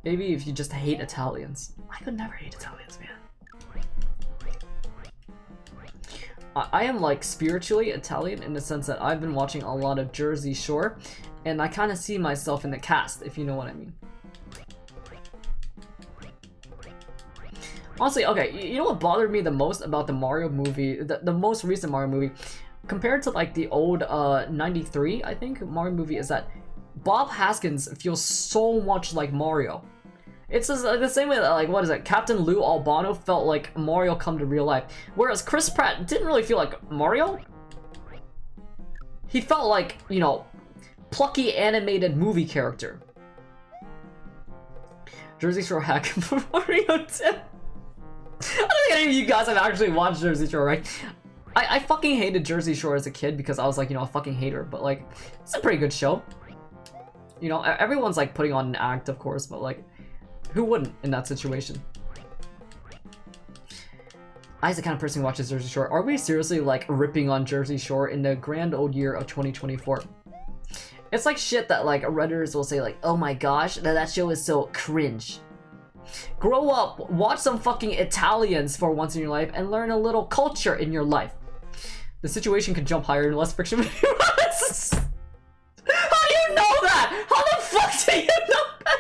[SPEAKER 1] Maybe if you just hate Italians. I could never hate Italians, man. I am, like, spiritually Italian in the sense that I've been watching a lot of Jersey Shore, and I kind of see myself in the cast, if you know what I mean. Honestly, okay, you know what bothered me the most about the Mario movie, the most recent Mario movie, compared to, like, the old, 93, I think, Mario movie, is that Bob Haskins feels so much like Mario. It's just, the same way that, like, what is it, Captain Lou Albano felt like Mario come to real life, whereas Chris Pratt didn't really feel like Mario. He felt like, you know, plucky animated movie character. Jersey Shore hack for Mario 10. I don't think any of you guys have actually watched Jersey Shore, right? I fucking hated Jersey Shore as a kid because I was like, you know, a fucking hater, but like, it's a pretty good show. You know, everyone's like putting on an act, of course, but like, who wouldn't in that situation? I's the kind of person who watches Jersey Shore. Are we seriously like ripping on Jersey Shore in the grand old year of 2024? It's like shit that like Redditors will say like, oh my gosh, that show is so cringe. Grow up, watch some fucking Italians for once in your life, and learn a little culture in your life. The situation can jump higher and less friction. How do you know that? How the fuck do you know that?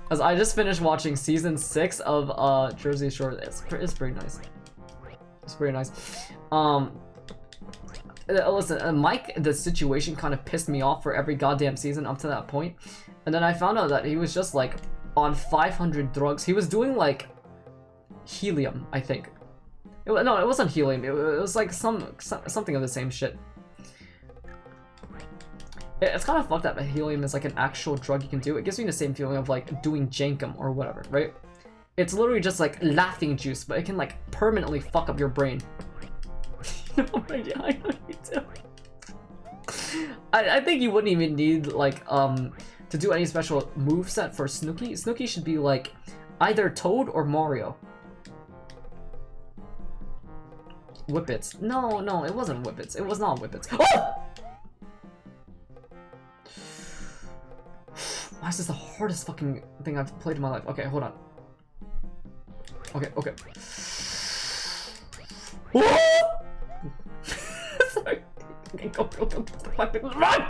[SPEAKER 1] As I just finished watching season 6 of Jersey Shore. It's pretty nice. It's pretty nice. Listen, Mike, the situation kind of pissed me off for every goddamn season up to that point. And then I found out that he was just like on 500 drugs. He was doing like helium, I think. No, it wasn't helium. It was like something of the same shit. It's kind of fucked up that helium is like an actual drug you can do. It gives me the same feeling of like doing jankum or whatever, right? It's literally just like laughing juice, but it can like permanently fuck up your brain. No, yeah, I know you do. I think you wouldn't even need like to do any special moveset for Snooki. Snooki should be like either Toad or Mario. Whippets. No, it wasn't Whippets. It was not Whippets. Oh! Why is this the hardest fucking thing I've played in my life? Okay, hold on. Okay. Sorry. Okay, go. Run!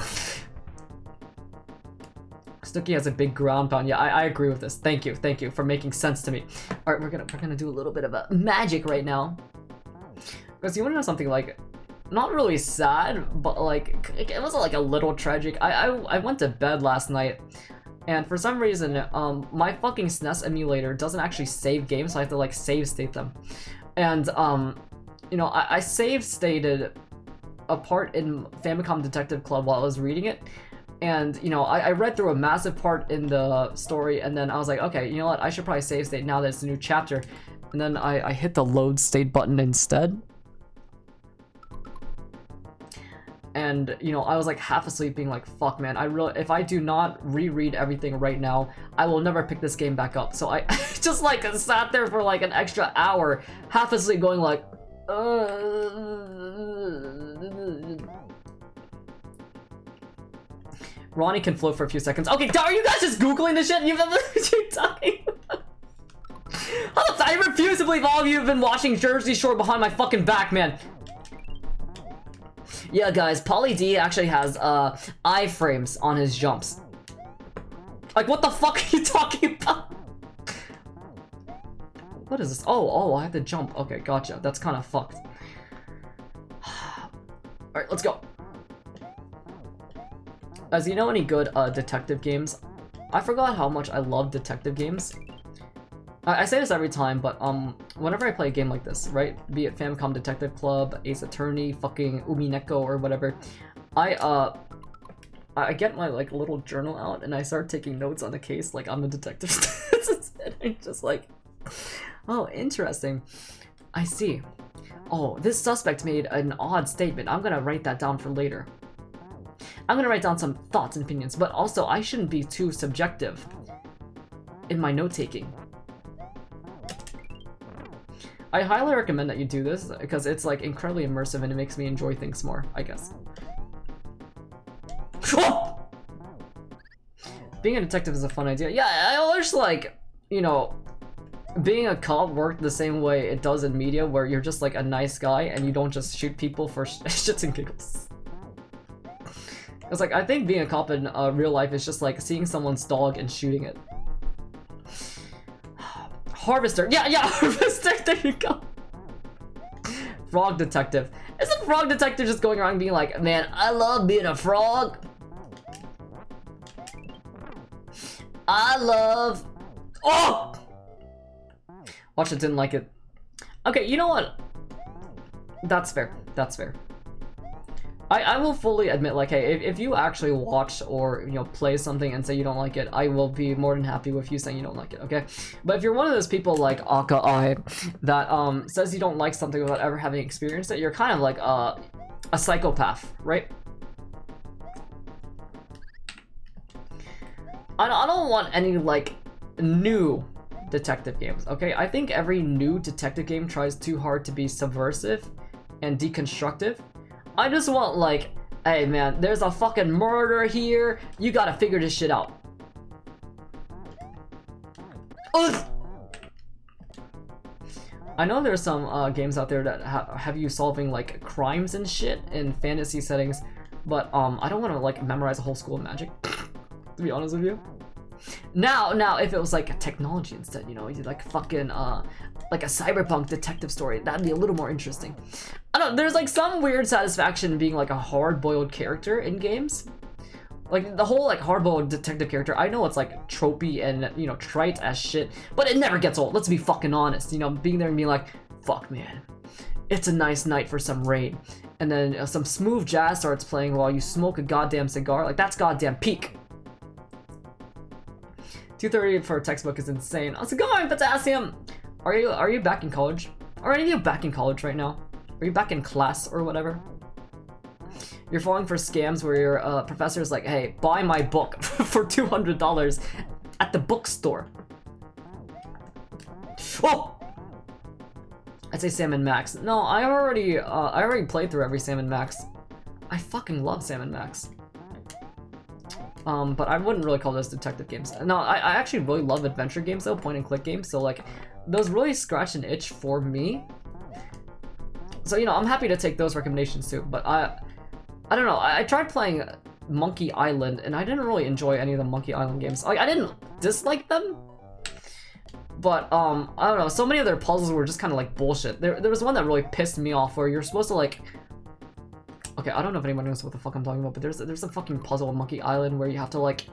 [SPEAKER 1] Snooki has a big ground pound. Yeah, I agree with this. Thank you for making sense to me. All right, we're gonna do a little bit of a magic right now. Because you wanna know something like, not really sad, but like it was like a little tragic. I went to bed last night, and for some reason, my fucking SNES emulator doesn't actually save games, so I have to like save state them. And you know, I save stated a part in Famicom Detective Club while I was reading it. And, you know, I read through a massive part in the story, and then I was like, okay, you know what, I should probably save state now that it's a new chapter. And then I hit the load state button instead. And, you know, I was like half asleep being like, fuck man, if I do not reread everything right now, I will never pick this game back up. So I just like sat there for like an extra hour, half asleep going like, Ronnie can float for a few seconds. Okay, are you guys just Googling this shit? You're talking about? I refuse to believe all of you have been watching Jersey Shore behind my fucking back, man. Yeah, guys, Pauly D actually has iframes on his jumps. Like, what the fuck are you talking about? What is this? Oh, I have to jump. Okay, gotcha. That's kind of fucked. Alright, let's go. As you know any good detective games? I forgot how much I love detective games. I say this every time, but whenever I play a game like this, right? Be it Famicom Detective Club, Ace Attorney, fucking Umineko or whatever, I get my like little journal out and I start taking notes on the case like I'm a detective. I'm just like, oh, interesting. I see. Oh, this suspect made an odd statement. I'm gonna write that down for later. I'm gonna write down some thoughts and opinions, but also I shouldn't be too subjective in my note-taking. I highly recommend that you do this because it's like incredibly immersive and it makes me enjoy things more, I guess. Being a detective is a fun idea. Yeah, I just like, you know, being a cop worked the same way it does in media where you're just like a nice guy and you don't just shoot people for shits and giggles. It's like, I think being a cop in real life is just like seeing someone's dog and shooting it. Harvester. Yeah, Harvester. There you go. Frog detective. Isn't frog detective just going around being like, man, I love being a frog. I love... Oh! Watch it, didn't like it. Okay, you know what? That's fair. That's fair. I will fully admit, like, hey, if you actually watch or, you know, play something and say you don't like it, I will be more than happy with you saying you don't like it, okay? But if you're one of those people like Aka that says you don't like something without ever having experienced it, you're kind of like a psychopath, right? I don't want any, like, new detective games, okay? I think every new detective game tries too hard to be subversive and deconstructive. I just want, like, hey man, there's a fucking murder here, you gotta figure this shit out. Ugh! I know there's some games out there that have you solving, like, crimes and shit in fantasy settings, but I don't want to, like, memorize a whole school of magic, to be honest with you. Now, if it was like technology instead, you know, like fucking like a cyberpunk detective story, that'd be a little more interesting. I don't know, there's like some weird satisfaction in being like a hard-boiled character in games. Like the whole like hard-boiled detective character, I know it's like tropey and, you know, trite as shit, but it never gets old. Let's be fucking honest, you know, being there and being like, fuck man, it's a nice night for some rain, and then some smooth jazz starts playing while you smoke a goddamn cigar. Like that's goddamn peak. 230 for a textbook is insane. How's it going, Potassium? Are you back in college? Are any of you back in college right now? Are you back in class or whatever? You're falling for scams where your professor is like, hey, buy my book for $200 at the bookstore. Oh! I'd say Sam and Max. No, I already played through every Sam and Max. I fucking love Sam and Max. But I wouldn't really call those detective games. No, I actually really love adventure games though, point and click games, so like, those really scratch an itch for me. So, you know, I'm happy to take those recommendations too, but I don't know, I tried playing Monkey Island, and I didn't really enjoy any of the Monkey Island games. Like, I didn't dislike them, but, I don't know, so many of their puzzles were just kind of like bullshit. There was one that really pissed me off where you're supposed to like, okay, I don't know if anyone knows what the fuck I'm talking about, but there's a fucking puzzle on Monkey Island where you have to like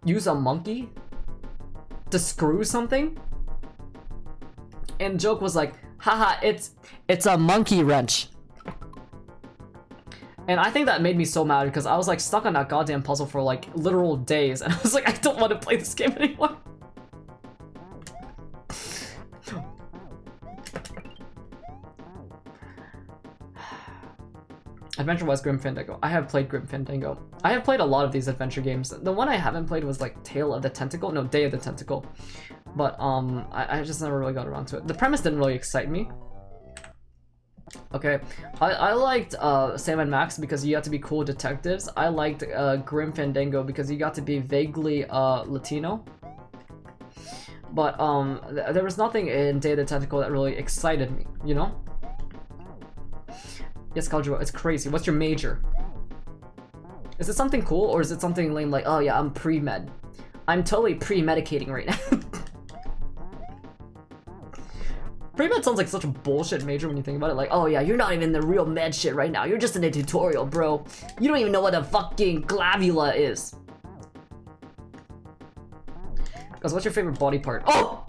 [SPEAKER 1] use a monkey to screw something, and the joke was like, haha, it's a monkey wrench. And I think that made me so mad because I was like stuck on that goddamn puzzle for like literal days, and I was like, I don't want to play this game anymore. Adventure-wise, Grim Fandango. I have played Grim Fandango. I have played a lot of these adventure games. The one I haven't played was like Tale of the Tentacle. No, Day of the Tentacle. But I just never really got around to it. The premise didn't really excite me. Okay, I liked Sam and Max because you got to be cool detectives. I liked Grim Fandango because you got to be vaguely Latino. But there was nothing in Day of the Tentacle that really excited me, you know? Yes, Kajiro, it's crazy. What's your major? Is it something cool, or is it something lame like, oh yeah, I'm pre-med? I'm totally pre-medicating right now. Pre-med sounds like such a bullshit major when you think about it. Like, oh yeah, you're not even in the real med shit right now. You're just in a tutorial, bro. You don't even know what a fucking glavula is. Guys, what's your favorite body part? Oh!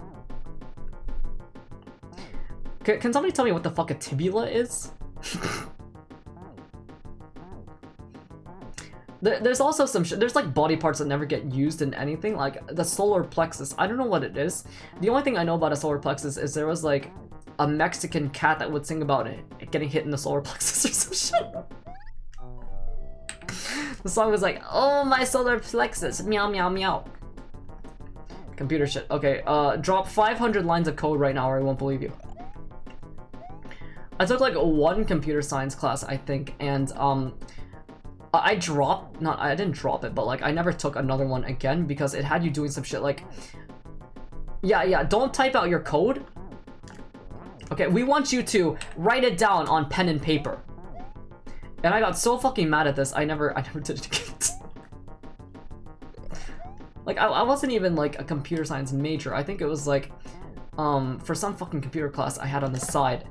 [SPEAKER 1] Can somebody tell me what the fuck a tibula is? There's also some shit. There's like body parts that never get used in anything, like the solar plexus. I don't know what it is. The only thing I know about a solar plexus is there was like a Mexican cat that would sing about it getting hit in the solar plexus or some shit. The song was like, oh my solar plexus, meow meow meow. Computer shit. Okay, drop 500 lines of code right now or I won't believe you. I took like one computer science class, I think, and I didn't drop it, but like I never took another one again because it had you doing some shit like, yeah, don't type out your code. Okay, we want you to write it down on pen and paper. And I got so fucking mad at this, I never did it again. Like, I wasn't even like a computer science major. I think it was like, for some fucking computer class I had on the side.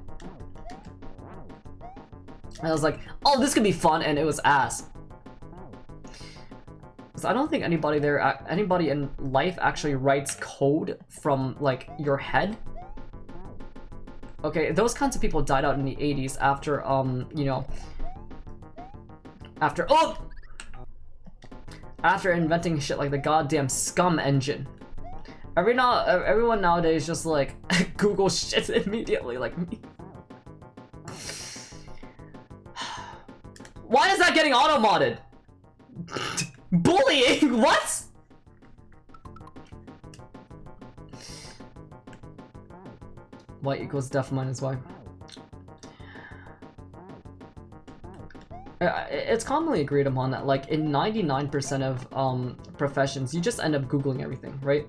[SPEAKER 1] And I was like, oh, this could be fun, and it was ass. So I don't think anybody in life actually writes code from, like, your head. Okay, those kinds of people died out in the 80s after, you know, After inventing shit like the goddamn scum engine. Everyone nowadays just like Google shit immediately like me. Why is that getting auto-modded? Bullying? What? Y equals def minus y. It's commonly agreed upon that, like, in 99% of professions, you just end up Googling everything, right?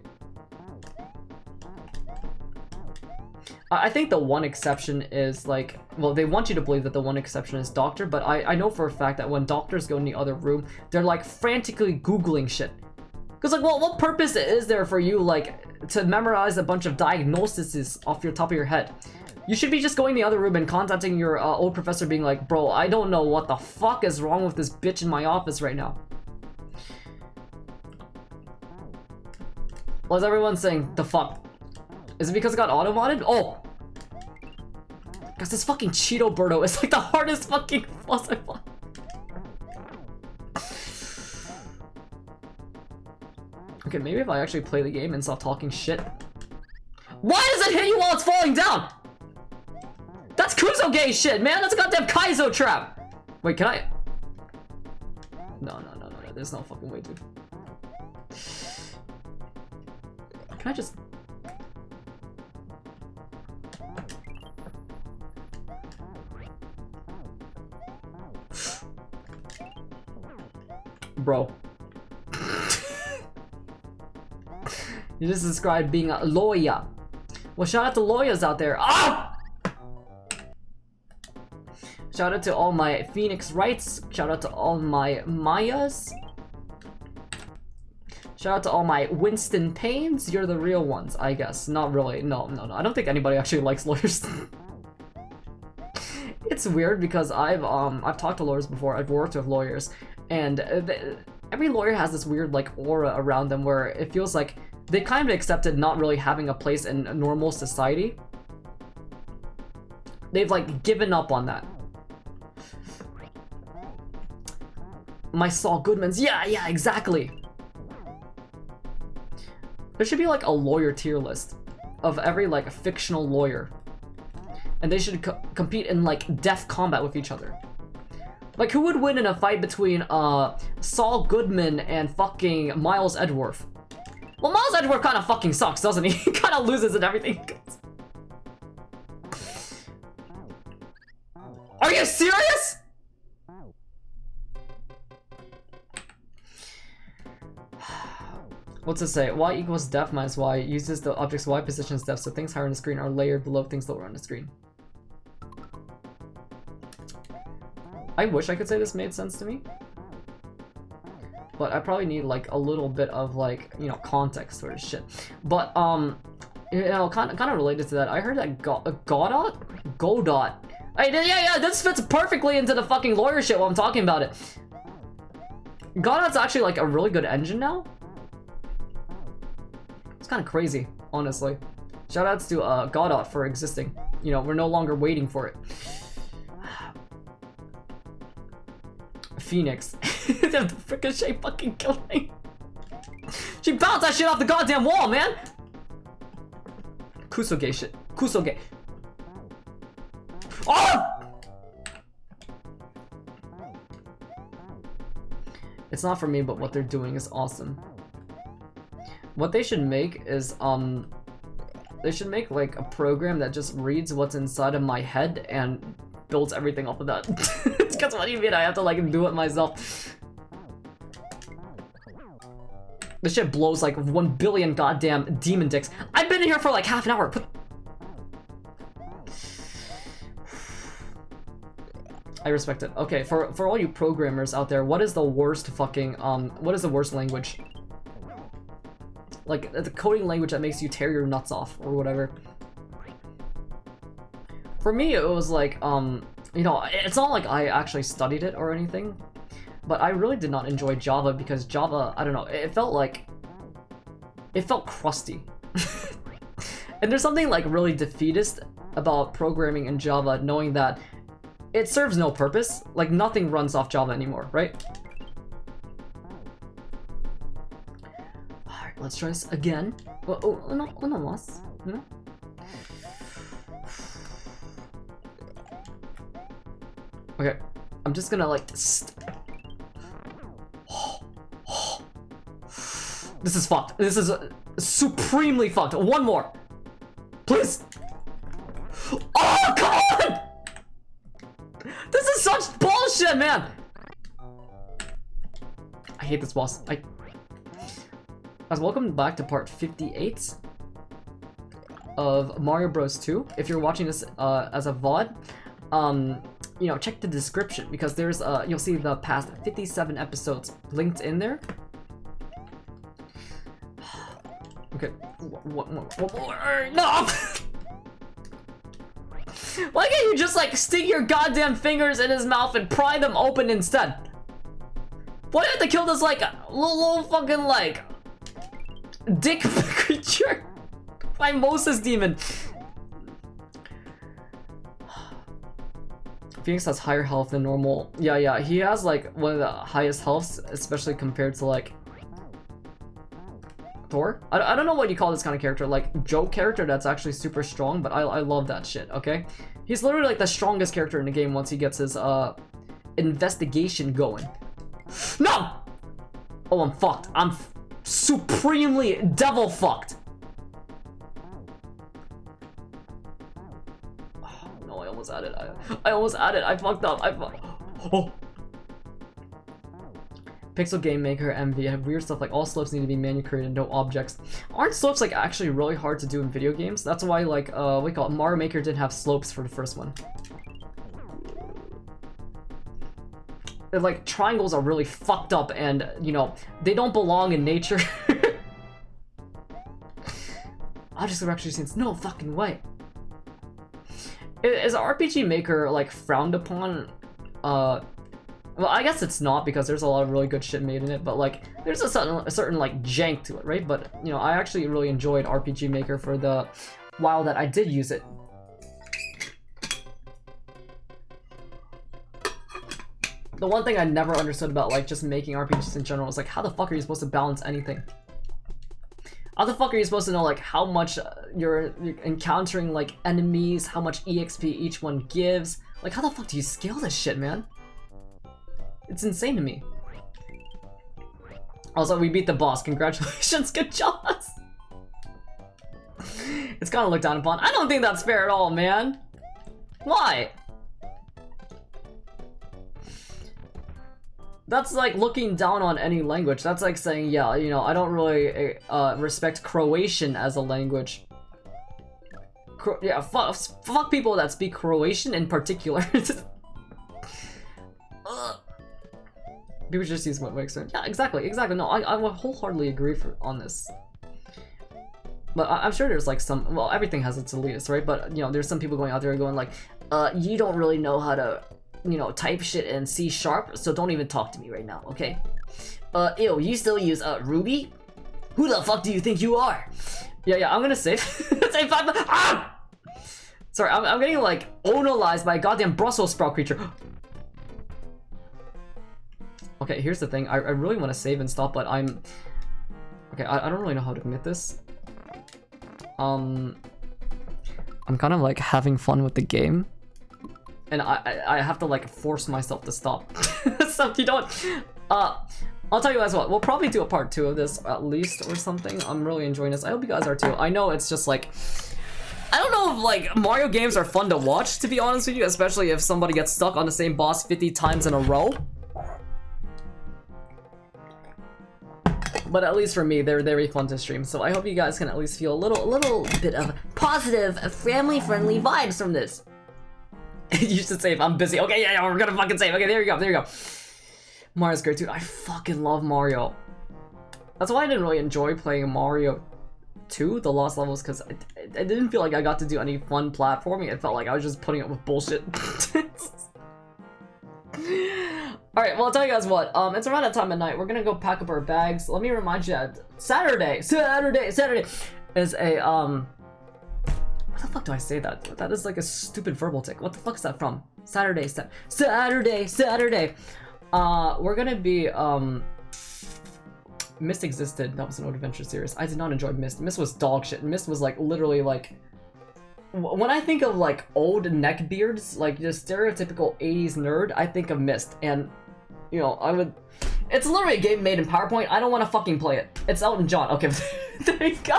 [SPEAKER 1] I think the one exception is, like, well, they want you to believe that the one exception is doctor, but I know for a fact that when doctors go in the other room, they're, like, frantically Googling shit. Because, like, well, what purpose is there for you, like, to memorize a bunch of diagnoses off your top of your head? You should be just going in the other room and contacting your old professor being like, bro, I don't know what the fuck is wrong with this bitch in my office right now. What's everyone saying? The fuck? Is it because it got auto-modded? Oh! Because this fucking Cheeto Birdo is like the hardest fucking boss I fought. Okay, maybe if I actually play the game and stop talking shit. Why does it hit you while it's falling down? That's Kuzoge shit, man! That's a goddamn Kaizo trap! Wait, can I? No, there's no fucking way, dude. Can I just... Bro. You just described being a lawyer. Well, shout out to lawyers out there. Ah! Shout out to all my Phoenix Wrights. Shout out to all my Mayas. Shout out to all my Winston Paynes. You're the real ones, I guess. Not really. No. I don't think anybody actually likes lawyers. It's weird because I've talked to lawyers before. I've worked with lawyers, and every lawyer has this weird like aura around them where it feels like they kind of accepted not really having a place in normal society. They've like given up on that. My Saul Goodmans, yeah, exactly. There should be like a lawyer tier list of every like fictional lawyer, and they should compete in like death combat with each other. Like, who would win in a fight between Saul Goodman and fucking Miles Edgeworth? Well, Miles Edgeworth kind of fucking sucks, doesn't he? He kind of loses in everything. Are you serious? What's it say? Y equals def minus y uses the object's y position as def, so things higher on the screen are layered below things lower on the screen. I wish I could say this made sense to me, but I probably need like a little bit of like, you know, context sort of shit. But you know, kind of related to that, I heard that Godot. Hey, yeah, this fits perfectly into the fucking lawyer shit while I'm talking about it. Godot's actually like a really good engine now. It's kind of crazy, honestly. Shoutouts to Godot for existing. You know, we're no longer waiting for it. Phoenix. The Ricochet fucking killed me. She bounced that shit off the goddamn wall, man! Kusoge shit. Kusoge. Oh! It's not for me, but what they're doing is awesome. What they should make is, they should make like a program that just reads what's inside of my head and builds everything off of that. Because what do you mean I have to like do it myself? This shit blows like 1 billion goddamn demon dicks. I've been in here for like half an hour. I respect it. Okay, for all you programmers out there, what is the worst fucking what is the worst language? Like the coding language that makes you tear your nuts off or whatever. For me, it was like you know, it's not like I actually studied it or anything, but I really did not enjoy Java because Java, I don't know, it felt crusty. And there's something like really defeatist about programming in Java, knowing that it serves no purpose. Like, nothing runs off Java anymore, right? Alright, let's try this again. No más, you know? Okay, I'm just gonna like... This is fucked. This is supremely fucked. One more. Please. Oh, come on! This is such bullshit, man! I hate this boss. Guys, welcome back to part 58 of Mario Bros 2. If you're watching this as a VOD, you know, check the description because there's you'll see the past 57 episodes linked in there. Okay, what more? No! Why can't you just like stick your goddamn fingers in his mouth and pry them open instead? Why do you have to kill this like little fucking like dick creature? Mimosa's demon. Phoenix has higher health than normal. Yeah, he has like one of the highest healths, especially compared to like Thor. I don't know what you call this kind of character, like joke character that's actually super strong, but I love that shit, okay? He's literally like the strongest character in the game once he gets his investigation going. No! Oh, I'm fucked. I'm supremely devil fucked. Oh, no, I almost had it. I almost had it. I fucked up. Oh. Pixel Game Maker MV have weird stuff like all slopes need to be manually created, no objects. Aren't slopes like actually really hard to do in video games? That's why like we call it Mario Maker didn't have slopes for the first one. And, like triangles are really fucked up and you know they don't belong in nature. Objects are actually scenes. No fucking way. Is RPG Maker like frowned upon? Well, I guess it's not because there's a lot of really good shit made in it, but like there's a certain like jank to it, right? But you know, I actually really enjoyed RPG Maker for the while that I did use it. The one thing I never understood about like just making RPGs in general is like how the fuck are you supposed to balance anything? How the fuck are you supposed to know like how much you're encountering like enemies, how much EXP each one gives? Like how the fuck do you scale this shit, man? It's insane to me. Also, we beat the boss. Congratulations, good job. It's kind of looked down upon. I don't think that's fair at all, man. Why? That's like looking down on any language. That's like saying, yeah, you know, I don't really respect Croatian as a language. Yeah, fuck people that speak Croatian in particular. People just use what makes sense. Yeah, exactly. No, I would wholeheartedly agree on this. But I'm sure there's like some, well, everything has its elitists, right? But, you know, there's some people going out there going like, you don't really know how to, you know, type shit in C#, so don't even talk to me right now, okay? Ew, you still use, Ruby? Who the fuck do you think you are? Yeah, I'm gonna save. Save 5. Ah! Sorry, I'm getting, like, onalized by a goddamn Brussels sprout creature. Okay, here's the thing. I really want to save and stop, but I'm... Okay, I don't really know how to commit this. I'm kind of, like, having fun with the game. And I have to, like, force myself to stop. So you don't... I'll tell you guys what, we'll probably do a part 2 of this, at least, or something. I'm really enjoying this. I hope you guys are, too. I know it's just, like... I don't know if, like, Mario games are fun to watch, to be honest with you, especially if somebody gets stuck on the same boss 50 times in a row. But at least for me, they're very fun to stream. So I hope you guys can at least feel a little bit of positive, family-friendly vibes from this. You should save. I'm busy. Okay, yeah, we're gonna fucking save. Okay, there you go. Mario's great, dude. I fucking love Mario. That's why I didn't really enjoy playing Mario 2, the Lost Levels, because I didn't feel like I got to do any fun platforming. It felt like I was just putting up with bullshit. Alright, well, I'll tell you guys what, it's around that time of night. We're gonna go pack up our bags. Let me remind you that Saturday is a, what the fuck do I say that? That is like a stupid verbal tick. What the fuck is that from? Saturday. We're gonna be Mist existed. That was an old adventure series. I did not enjoy Mist. Mist was dog shit. Mist was like literally like when I think of like old neckbeards, like just stereotypical 80s nerd, I think of Mist. And you know, it's literally a game made in PowerPoint. I don't want to fucking play it. It's Elton John. Okay, there you go.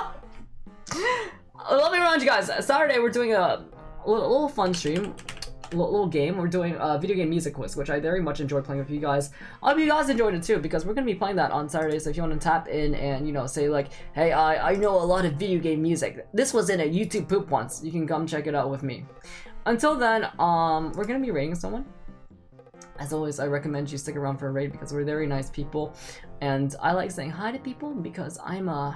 [SPEAKER 1] Let me remind you guys, Saturday we're doing a little fun stream. Little game. We're doing a video game music quiz, which I very much enjoy playing with you guys. I hope you guys enjoyed it too, because we're gonna be playing that on Saturday. So if you want to tap in and, you know, say like, hey, I know a lot of video game music. This was in a YouTube poop once. You can come check it out with me. Until then, we're gonna be raiding someone. As always, I recommend you stick around for a raid because we're very nice people, and I like saying hi to people because I'm a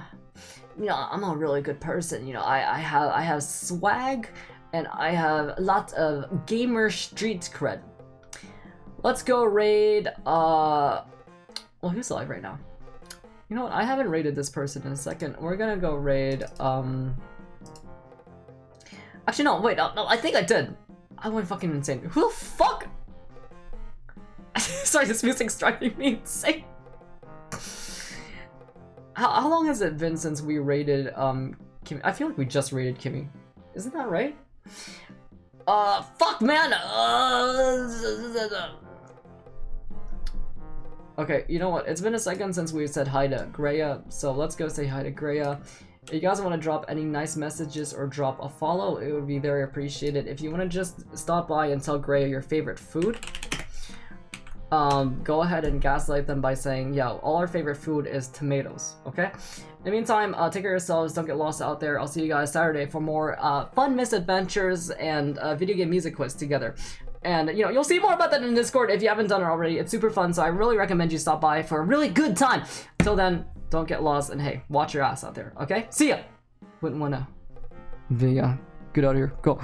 [SPEAKER 1] really good person. You know, I have swag. And I have lots of gamer street cred. Let's go raid, well, who's alive right now? You know what, I haven't raided this person in a second. We're gonna go raid, actually no, wait, no, I think I did. I went fucking insane. Who the fuck? Sorry, this music's driving me insane. How long has it been since we raided, Kimmy? I feel like we just raided Kimmy. Isn't that right? Fuck, man! Okay, you know what? It's been a second since we said hi to Greya, so let's go say hi to Greya. If you guys want to drop any nice messages or drop a follow, it would be very appreciated. If you want to just stop by and tell Greya your favorite food, go ahead and gaslight them by saying, yeah, all our favorite food is tomatoes, okay? In the meantime, take care of yourselves, don't get lost out there. I'll see you guys Saturday for more fun misadventures and video game music quiz together. And, you know, you'll see more about that in Discord if you haven't done it already. It's super fun, so I really recommend you stop by for a really good time. Till then, don't get lost, and hey, watch your ass out there, okay? See ya! Wouldn't wanna... get out of here. Go.